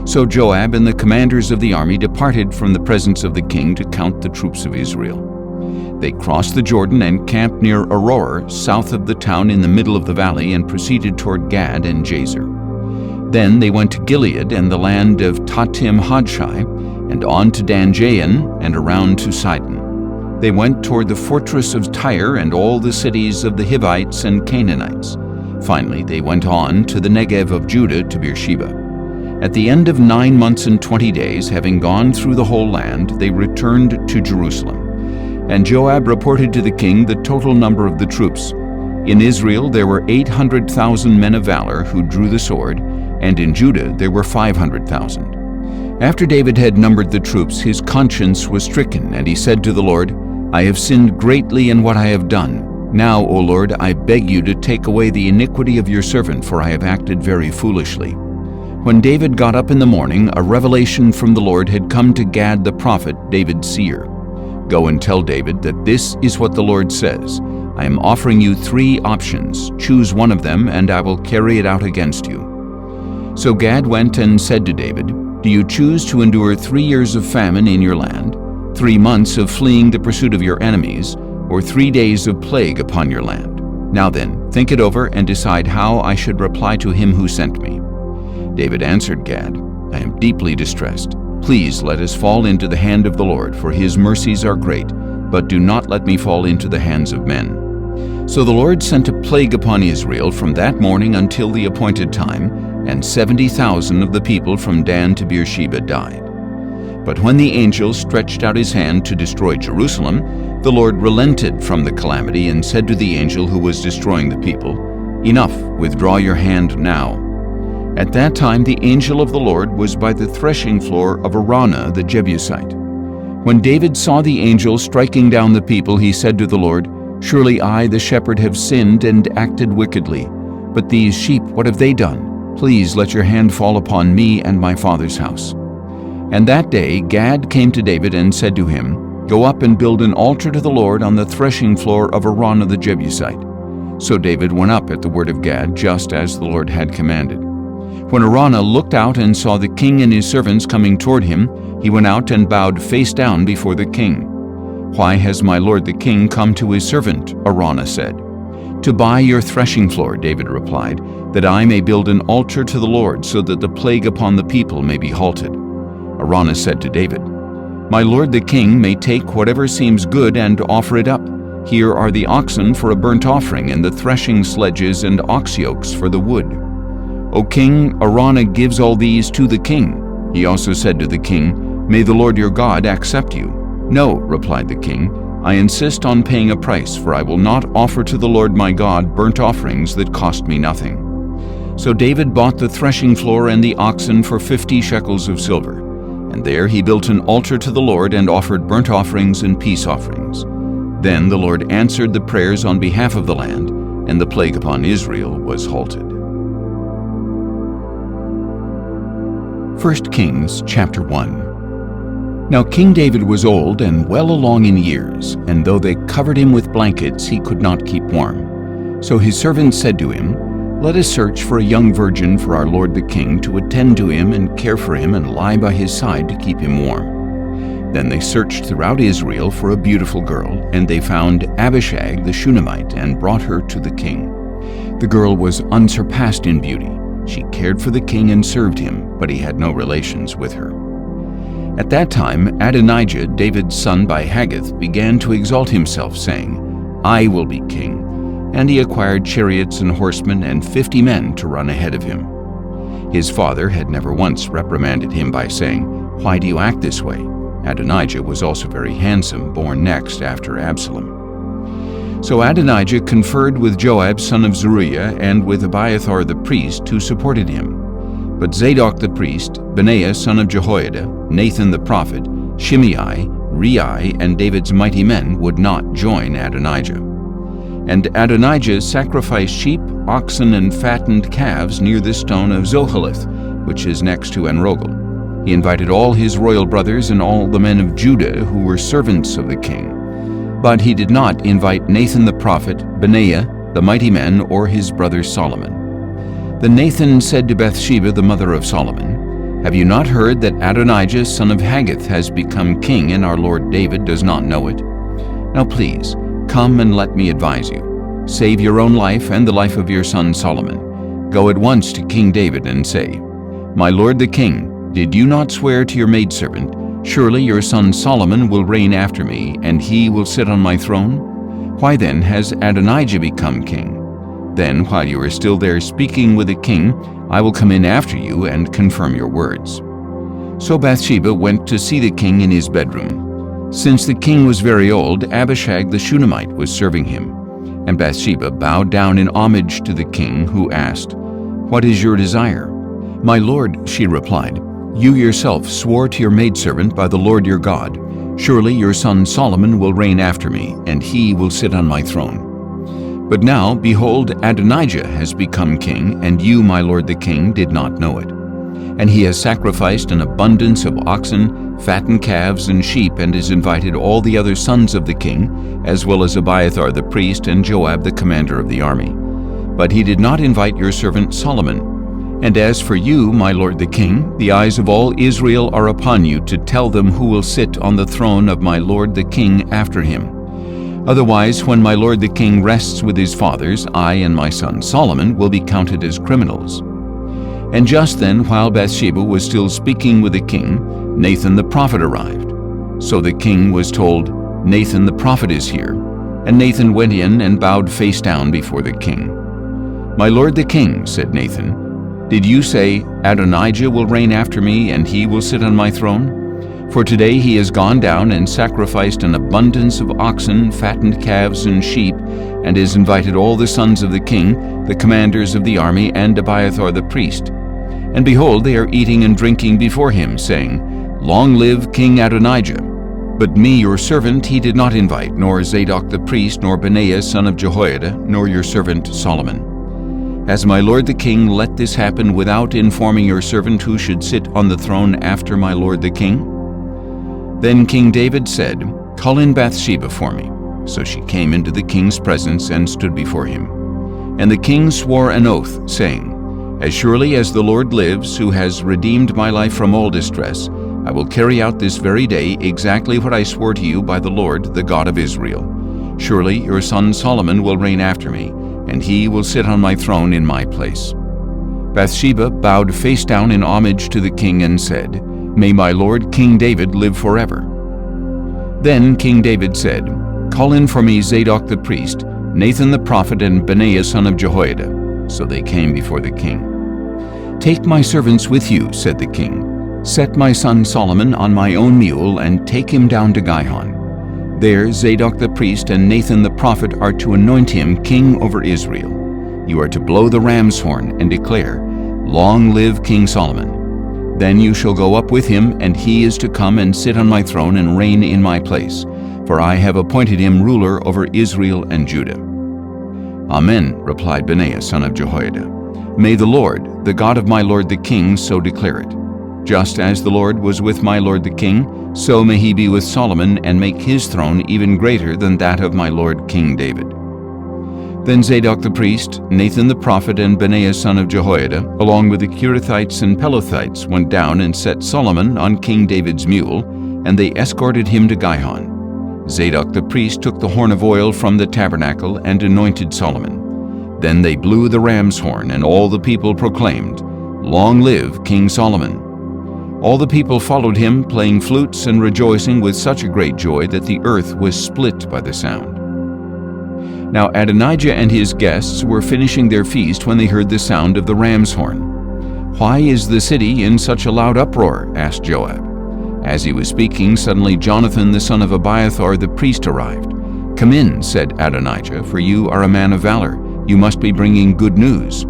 So Joab and the commanders of the army departed from the presence of the king to count the troops of Israel. They crossed the Jordan and camped near Aroer, south of the town in the middle of the valley, and proceeded toward Gad and Jazer. Then they went to Gilead and the land of Tatim Hodshai, and on to Dan-Jayan and around to Sidon. They went toward the fortress of Tyre and all the cities of the Hivites and Canaanites. Finally, they went on to the Negev of Judah to Beersheba. At the end of 9 months and 20 days, having gone through the whole land, they returned to Jerusalem. And Joab reported to the king the total number of the troops. In Israel there were 800,000 men of valor who drew the sword, and in Judah there were 500,000. After David had numbered the troops, his conscience was stricken, and he said to the Lord, I have sinned greatly in what I have done. Now, O Lord, I beg you to take away the iniquity of your servant, for I have acted very foolishly. When David got up in the morning, a revelation from the Lord had come to Gad the prophet, David's seer. Go and tell David that this is what the Lord says. I am offering you 3 options. Choose one of them, and I will carry it out against you. So Gad went and said to David, Do you choose to endure 3 years of famine in your land, 3 months of fleeing the pursuit of your enemies, or 3 days of plague upon your land? Now then, think it over and decide how I should reply to him who sent me. David answered Gad, I am deeply distressed. Please let us fall into the hand of the Lord, for his mercies are great, but do not let me fall into the hands of men. So the Lord sent a plague upon Israel from that morning until the appointed time, and 70,000 of the people from Dan to Beersheba died. But when the angel stretched out his hand to destroy Jerusalem, the Lord relented from the calamity and said to the angel who was destroying the people, Enough, withdraw your hand now. At that time the angel of the Lord was by the threshing floor of Araunah the Jebusite. When David saw the angel striking down the people, he said to the Lord, Surely I, the shepherd, have sinned and acted wickedly. But these sheep, what have they done? Please let your hand fall upon me and my father's house. And that day Gad came to David and said to him, Go up and build an altar to the Lord on the threshing floor of Araunah the Jebusite. So David went up at the word of Gad, just as the Lord had commanded. When Araunah looked out and saw the king and his servants coming toward him, he went out and bowed face down before the king. Why has my lord the king come to his servant? Araunah said. To buy your threshing floor, David replied, that I may build an altar to the Lord, so that the plague upon the people may be halted. Araunah said to David, My lord the king may take whatever seems good and offer it up. Here are the oxen for a burnt offering, and the threshing sledges and ox yokes for the wood. O king, Araunah gives all these to the king. He also said to the king, May the Lord your God accept you. No, replied the king, I insist on paying a price, for I will not offer to the Lord my God burnt offerings that cost me nothing. So David bought the threshing floor and the oxen for 50 shekels of silver, and there he built an altar to the Lord and offered burnt offerings and peace offerings. Then the Lord answered the prayers on behalf of the land, and the plague upon Israel was halted. 1 Kings chapter 1. Now King David was old and well along in years, and though they covered him with blankets, he could not keep warm. So his servants said to him, "Let us search for a young virgin for our lord the king to attend to him and care for him and lie by his side to keep him warm." Then they searched throughout Israel for a beautiful girl, and they found Abishag the Shunammite and brought her to the king. The girl was unsurpassed in beauty. She cared for the king and served him, but he had no relations with her. At that time Adonijah, David's son by Haggith, began to exalt himself, saying, "I will be king." And he acquired chariots and horsemen and 50 men to run ahead of him. His father had never once reprimanded him by saying, "Why do you act this way?" Adonijah was also very handsome, born next after Absalom. So Adonijah conferred with Joab son of Zeruiah and with Abiathar the priest, who supported him. But Zadok the priest, Benaiah son of Jehoiada, Nathan the prophet, Shimei, Rei, and David's mighty men would not join Adonijah. And Adonijah sacrificed sheep, oxen, and fattened calves near the stone of Zoheleth, which is next to Enrogel. He invited all his royal brothers and all the men of Judah who were servants of the king. But he did not invite Nathan the prophet, Benaiah, the mighty men, or his brother Solomon. Then Nathan said to Bathsheba, the mother of Solomon, "Have you not heard that Adonijah son of Haggith has become king, and our lord David does not know it? Now please, come and let me advise you. Save your own life and the life of your son Solomon. Go at once to King David and say, 'My lord the king, did you not swear to your maidservant, surely your son Solomon will reign after me, and he will sit on my throne? Why then has Adonijah become king? Then, while you are still there speaking with the king, I will come in after you and confirm your words.' So Bathsheba went to see the king in his bedroom. Since the king was very old, Abishag the Shunammite was serving him. And Bathsheba bowed down in homage to the king, who asked, 'What is your desire?' 'My lord,' she replied, 'you yourself swore to your maidservant by the Lord your God, surely your son Solomon will reign after me, and he will sit on my throne. But now, behold, Adonijah has become king, and you, my lord the king, did not know it. And he has sacrificed an abundance of oxen, fattened calves, and sheep, and has invited all the other sons of the king, as well as Abiathar the priest and Joab the commander of the army. But he did not invite your servant Solomon. And as for you, my lord the king, the eyes of all Israel are upon you to tell them who will sit on the throne of my lord the king after him. Otherwise, when my lord the king rests with his fathers, I and my son Solomon will be counted as criminals.' And just then, while Bathsheba was still speaking with the king, Nathan the prophet arrived. So the king was told, 'Nathan the prophet is here.' And Nathan went in and bowed face down before the king. 'My lord the king,' said Nathan, 'did you say, Adonijah will reign after me, and he will sit on my throne? For today he has gone down and sacrificed an abundance of oxen, fattened calves, and sheep, and has invited all the sons of the king, the commanders of the army, and Abiathar the priest. And behold, they are eating and drinking before him, saying, Long live King Adonijah. But me, your servant, he did not invite, nor Zadok the priest, nor Benaiah son of Jehoiada, nor your servant Solomon. Has my lord the king let this happen without informing your servant who should sit on the throne after my lord the king?' Then King David said, 'Call in Bathsheba for me.' So she came into the king's presence and stood before him. And the king swore an oath, saying, 'As surely as the Lord lives, who has redeemed my life from all distress, I will carry out this very day exactly what I swore to you by the Lord, the God of Israel. Surely your son Solomon will reign after me, and he will sit on my throne in my place.' Bathsheba bowed face down in homage to the king and said, 'May my lord King David live forever.' Then King David said, 'Call in for me Zadok the priest, Nathan the prophet, and Benaiah son of Jehoiada.' So they came before the king. 'Take my servants with you,' said the king. 'Set my son Solomon on my own mule, and take him down to Gihon. There Zadok the priest and Nathan the prophet are to anoint him king over Israel. You are to blow the ram's horn and declare, Long live King Solomon. Then you shall go up with him, and he is to come and sit on my throne and reign in my place, for I have appointed him ruler over Israel and Judah.' "Amen," replied Benaiah son of Jehoiada. "May the Lord, the God of my lord the king, so declare it. Just as the Lord was with my lord the king, so may he be with Solomon and make his throne even greater than that of my lord King David." Then Zadok the priest, Nathan the prophet, and Benaiah son of Jehoiada, along with the Kerethites and Pelethites, went down and set Solomon on King David's mule, and they escorted him to Gihon. Zadok the priest took the horn of oil from the tabernacle and anointed Solomon. Then they blew the ram's horn, and all the people proclaimed, "Long live King Solomon!" All the people followed him, playing flutes and rejoicing with such a great joy that the earth was split by the sound. Now Adonijah and his guests were finishing their feast when they heard the sound of the ram's horn. "Why is the city in such a loud uproar?" asked Joab. As he was speaking, suddenly Jonathan the son of Abiathar the priest arrived. "Come in," said Adonijah, "for you are a man of valor. You must be bringing good news."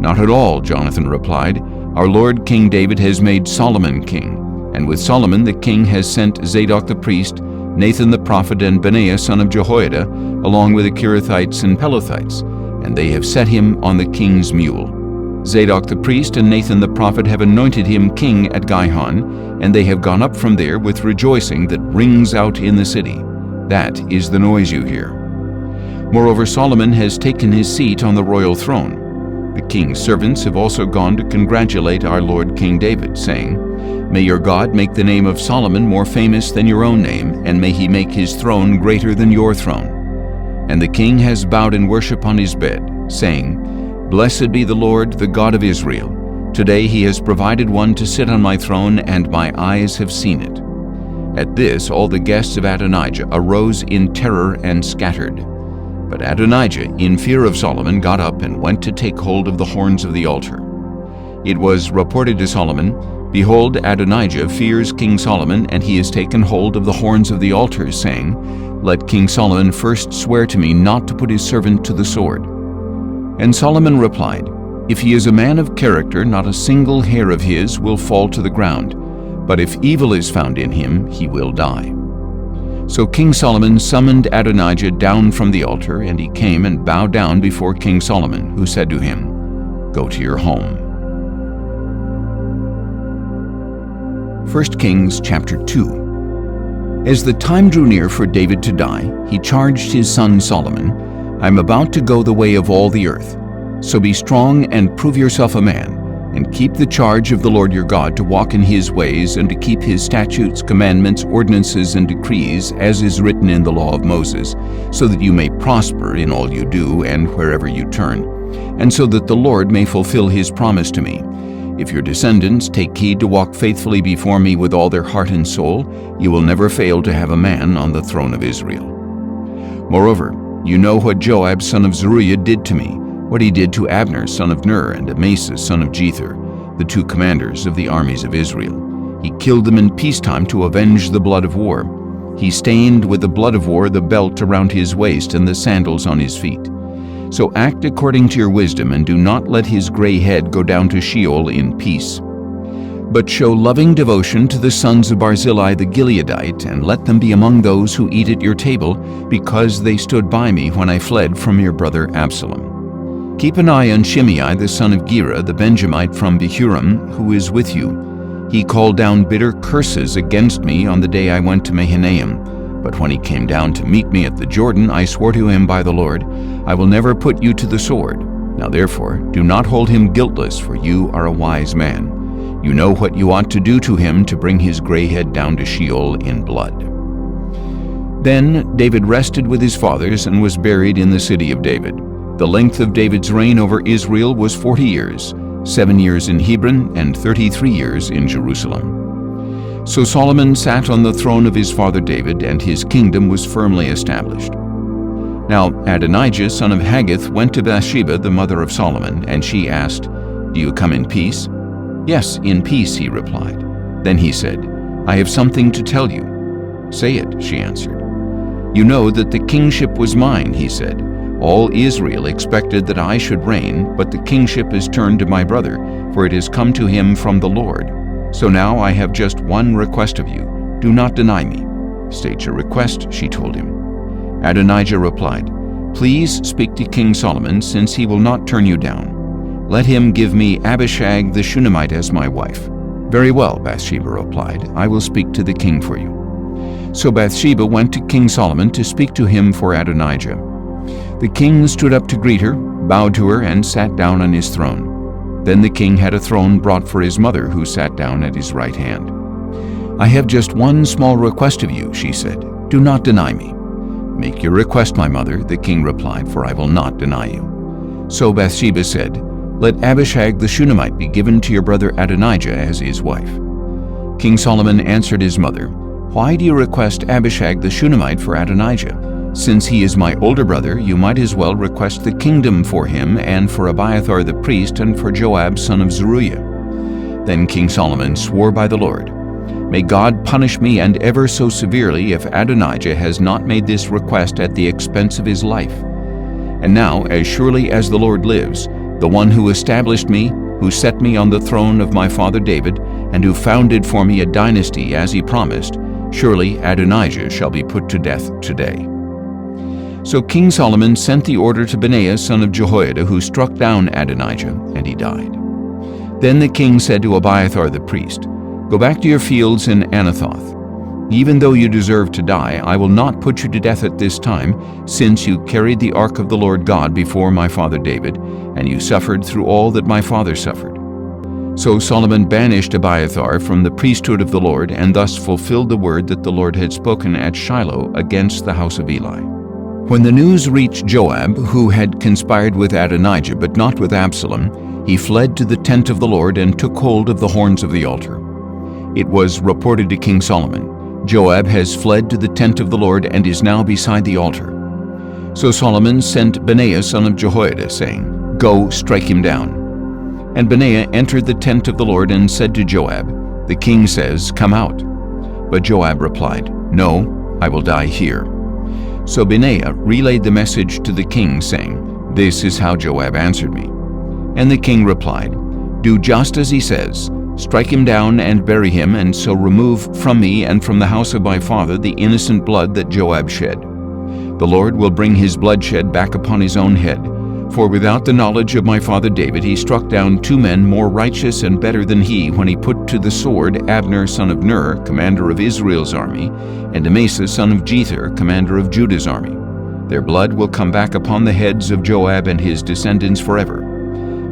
"Not at all," Jonathan replied. "Our lord King David has made Solomon king, and with Solomon the king has sent Zadok the priest, Nathan the prophet, and Benaiah son of Jehoiada, along with the Kerethites and Pelethites, and they have set him on the king's mule. Zadok the priest and Nathan the prophet have anointed him king at Gihon, and they have gone up from there with rejoicing that rings out in the city. That is the noise you hear. Moreover, Solomon has taken his seat on the royal throne. The king's servants have also gone to congratulate our lord King David, saying, 'May your God make the name of Solomon more famous than your own name, and may he make his throne greater than your throne.' And the king has bowed in worship on his bed, saying, 'Blessed be the Lord, the God of Israel. Today he has provided one to sit on my throne, and my eyes have seen it.' At this all the guests of Adonijah arose in terror and scattered. But Adonijah, in fear of Solomon, got up and went to take hold of the horns of the altar. It was reported to Solomon, 'Behold, Adonijah fears King Solomon, and he has taken hold of the horns of the altar, saying, Let King Solomon first swear to me not to put his servant to the sword.' And Solomon replied, 'If he is a man of character, not a single hair of his will fall to the ground, but if evil is found in him, he will die.' So King Solomon summoned Adonijah down from the altar, and he came and bowed down before King Solomon, who said to him, 'Go to your home.'" 1 Kings chapter 2. As the time drew near for David to die, he charged his son Solomon, "I am about to go the way of all the earth. So be strong and prove yourself a man, and keep the charge of the Lord your God to walk in his ways and to keep his statutes, commandments, ordinances, and decrees, as is written in the law of Moses, so that you may prosper in all you do and wherever you turn, and so that the Lord may fulfill his promise to me. If your descendants take heed to walk faithfully before me with all their heart and soul, you will never fail to have a man on the throne of Israel. Moreover, you know what Joab son of Zeruiah did to me, what he did to Abner son of Ner and Amasa son of Jether, the two commanders of the armies of Israel. He killed them in peacetime to avenge the blood of war. He stained with the blood of war the belt around his waist and the sandals on his feet. So act according to your wisdom, and do not let his gray head go down to Sheol in peace. But show loving devotion to the sons of Barzillai the Gileadite, and let them be among those who eat at your table, because they stood by me when I fled from your brother Absalom. Keep an eye on Shimei the son of Gera, the Benjamite from Behurim, who is with you. He called down bitter curses against me on the day I went to Mahanaim. But when he came down to meet me at the Jordan, I swore to him by the Lord, I will never put you to the sword. Now therefore, do not hold him guiltless, for you are a wise man. You know what you ought to do to him to bring his gray head down to Sheol in blood." Then David rested with his fathers and was buried in the city of David. The length of David's reign over Israel was 40 years, 7 years in Hebron and 33 years in Jerusalem. So Solomon sat on the throne of his father David, and his kingdom was firmly established. Now Adonijah son of Haggith went to Bathsheba, the mother of Solomon, and she asked, "Do you come in peace?" "Yes, in peace," he replied. Then he said, "I have something to tell you." "Say it," she answered. "You know that the kingship was mine," he said. "All Israel expected that I should reign, but the kingship is turned to my brother, for it has come to him from the Lord. So now I have just one request of you. Do not deny me." "State your request," she told him. Adonijah replied, Please speak to King Solomon, since he will not turn you down. Let him give me Abishag the Shunammite as my wife." "Very well," Bathsheba replied, "I will speak to the king for you." So Bathsheba went to King Solomon to speak to him for Adonijah. The king stood up to greet her, bowed to her, and sat down on his throne. Then the king had a throne brought for his mother, who sat down at his right hand. "I have just one small request of you," she said. "Do not deny me." "Make your request, my mother," the king replied, "for I will not deny you." So Bathsheba said, "Let Abishag the Shunammite be given to your brother Adonijah as his wife." King Solomon answered his mother, "Why do you request Abishag the Shunammite for Adonijah? Since he is my older brother, you might as well request the kingdom for him and for Abiathar the priest and for Joab son of Zeruiah." Then King Solomon swore by the Lord, "May God punish me and ever so severely if Adonijah has not made this request at the expense of his life. And now, as surely as the Lord lives, the one who established me, who set me on the throne of my father David, and who founded for me a dynasty as he promised, surely Adonijah shall be put to death today." So King Solomon sent the order to Benaiah son of Jehoiada, who struck down Adonijah, and he died. Then the king said to Abiathar the priest, "Go back to your fields in Anathoth. Even though you deserve to die, I will not put you to death at this time, since you carried the ark of the Lord God before my father David, and you suffered through all that my father suffered." So Solomon banished Abiathar from the priesthood of the Lord, and thus fulfilled the word that the Lord had spoken at Shiloh against the house of Eli. When the news reached Joab, who had conspired with Adonijah but not with Absalom, he fled to the tent of the Lord and took hold of the horns of the altar. It was reported to King Solomon, "Joab has fled to the tent of the Lord and is now beside the altar." So Solomon sent Benaiah son of Jehoiada, saying, "Go, strike him down." And Benaiah entered the tent of the Lord and said to Joab, "The king says, 'Come out.'" But Joab replied, "No, I will die here." So Benaiah relayed the message to the king, saying, "This is how Joab answered me." And the king replied, "Do just as he says. Strike him down and bury him, and so remove from me and from the house of my father the innocent blood that Joab shed. The Lord will bring his bloodshed back upon his own head. For without the knowledge of my father David, he struck down 2 men more righteous and better than he, when he put to the sword Abner son of Ner, commander of Israel's army, and Amasa son of Jether, commander of Judah's army. Their blood will come back upon the heads of Joab and his descendants forever.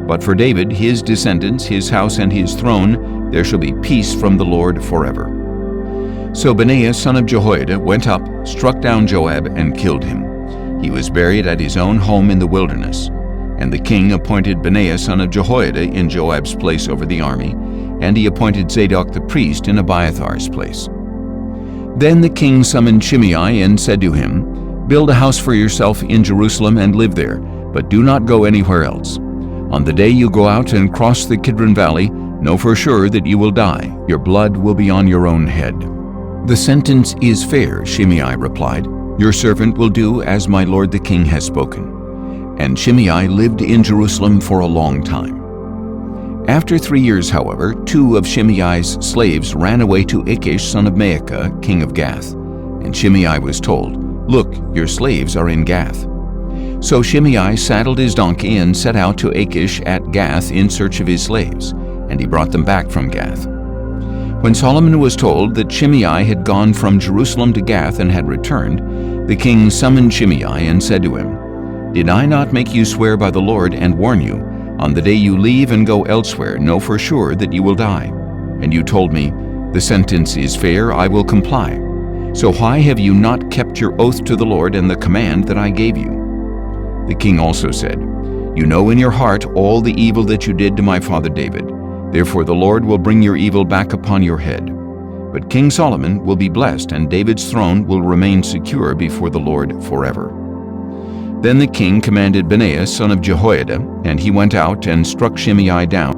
But for David, his descendants, his house, and his throne, there shall be peace from the Lord forever." So Benaiah son of Jehoiada went up, struck down Joab, and killed him. He was buried at his own home in the wilderness. And the king appointed Benaiah son of Jehoiada in Joab's place over the army, and he appointed Zadok the priest in Abiathar's place. Then the king summoned Shimei and said to him, "Build a house for yourself in Jerusalem and live there, but do not go anywhere else. On the day you go out and cross the Kidron Valley, know for sure that you will die. Your blood will be on your own head." "The sentence is fair," Shimei replied. "Your servant will do as my lord the king has spoken." And Shimei lived in Jerusalem for a long time. After 3 years, however, 2 of Shimei's slaves ran away to Achish son of Maacah, king of Gath. And Shimei was told, "Look, your slaves are in Gath." So Shimei saddled his donkey and set out to Achish at Gath in search of his slaves, and he brought them back from Gath. When Solomon was told that Shimei had gone from Jerusalem to Gath and had returned, the king summoned Shimei and said to him, "Did I not make you swear by the Lord and warn you, on the day you leave and go elsewhere, know for sure that you will die? And you told me, 'The sentence is fair, I will comply.' So why have you not kept your oath to the Lord and the command that I gave you?" The king also said, "You know in your heart all the evil that you did to my father David. Therefore the Lord will bring your evil back upon your head. But King Solomon will be blessed, and David's throne will remain secure before the Lord forever." Then the king commanded Benaiah son of Jehoiada, and he went out and struck Shimei down.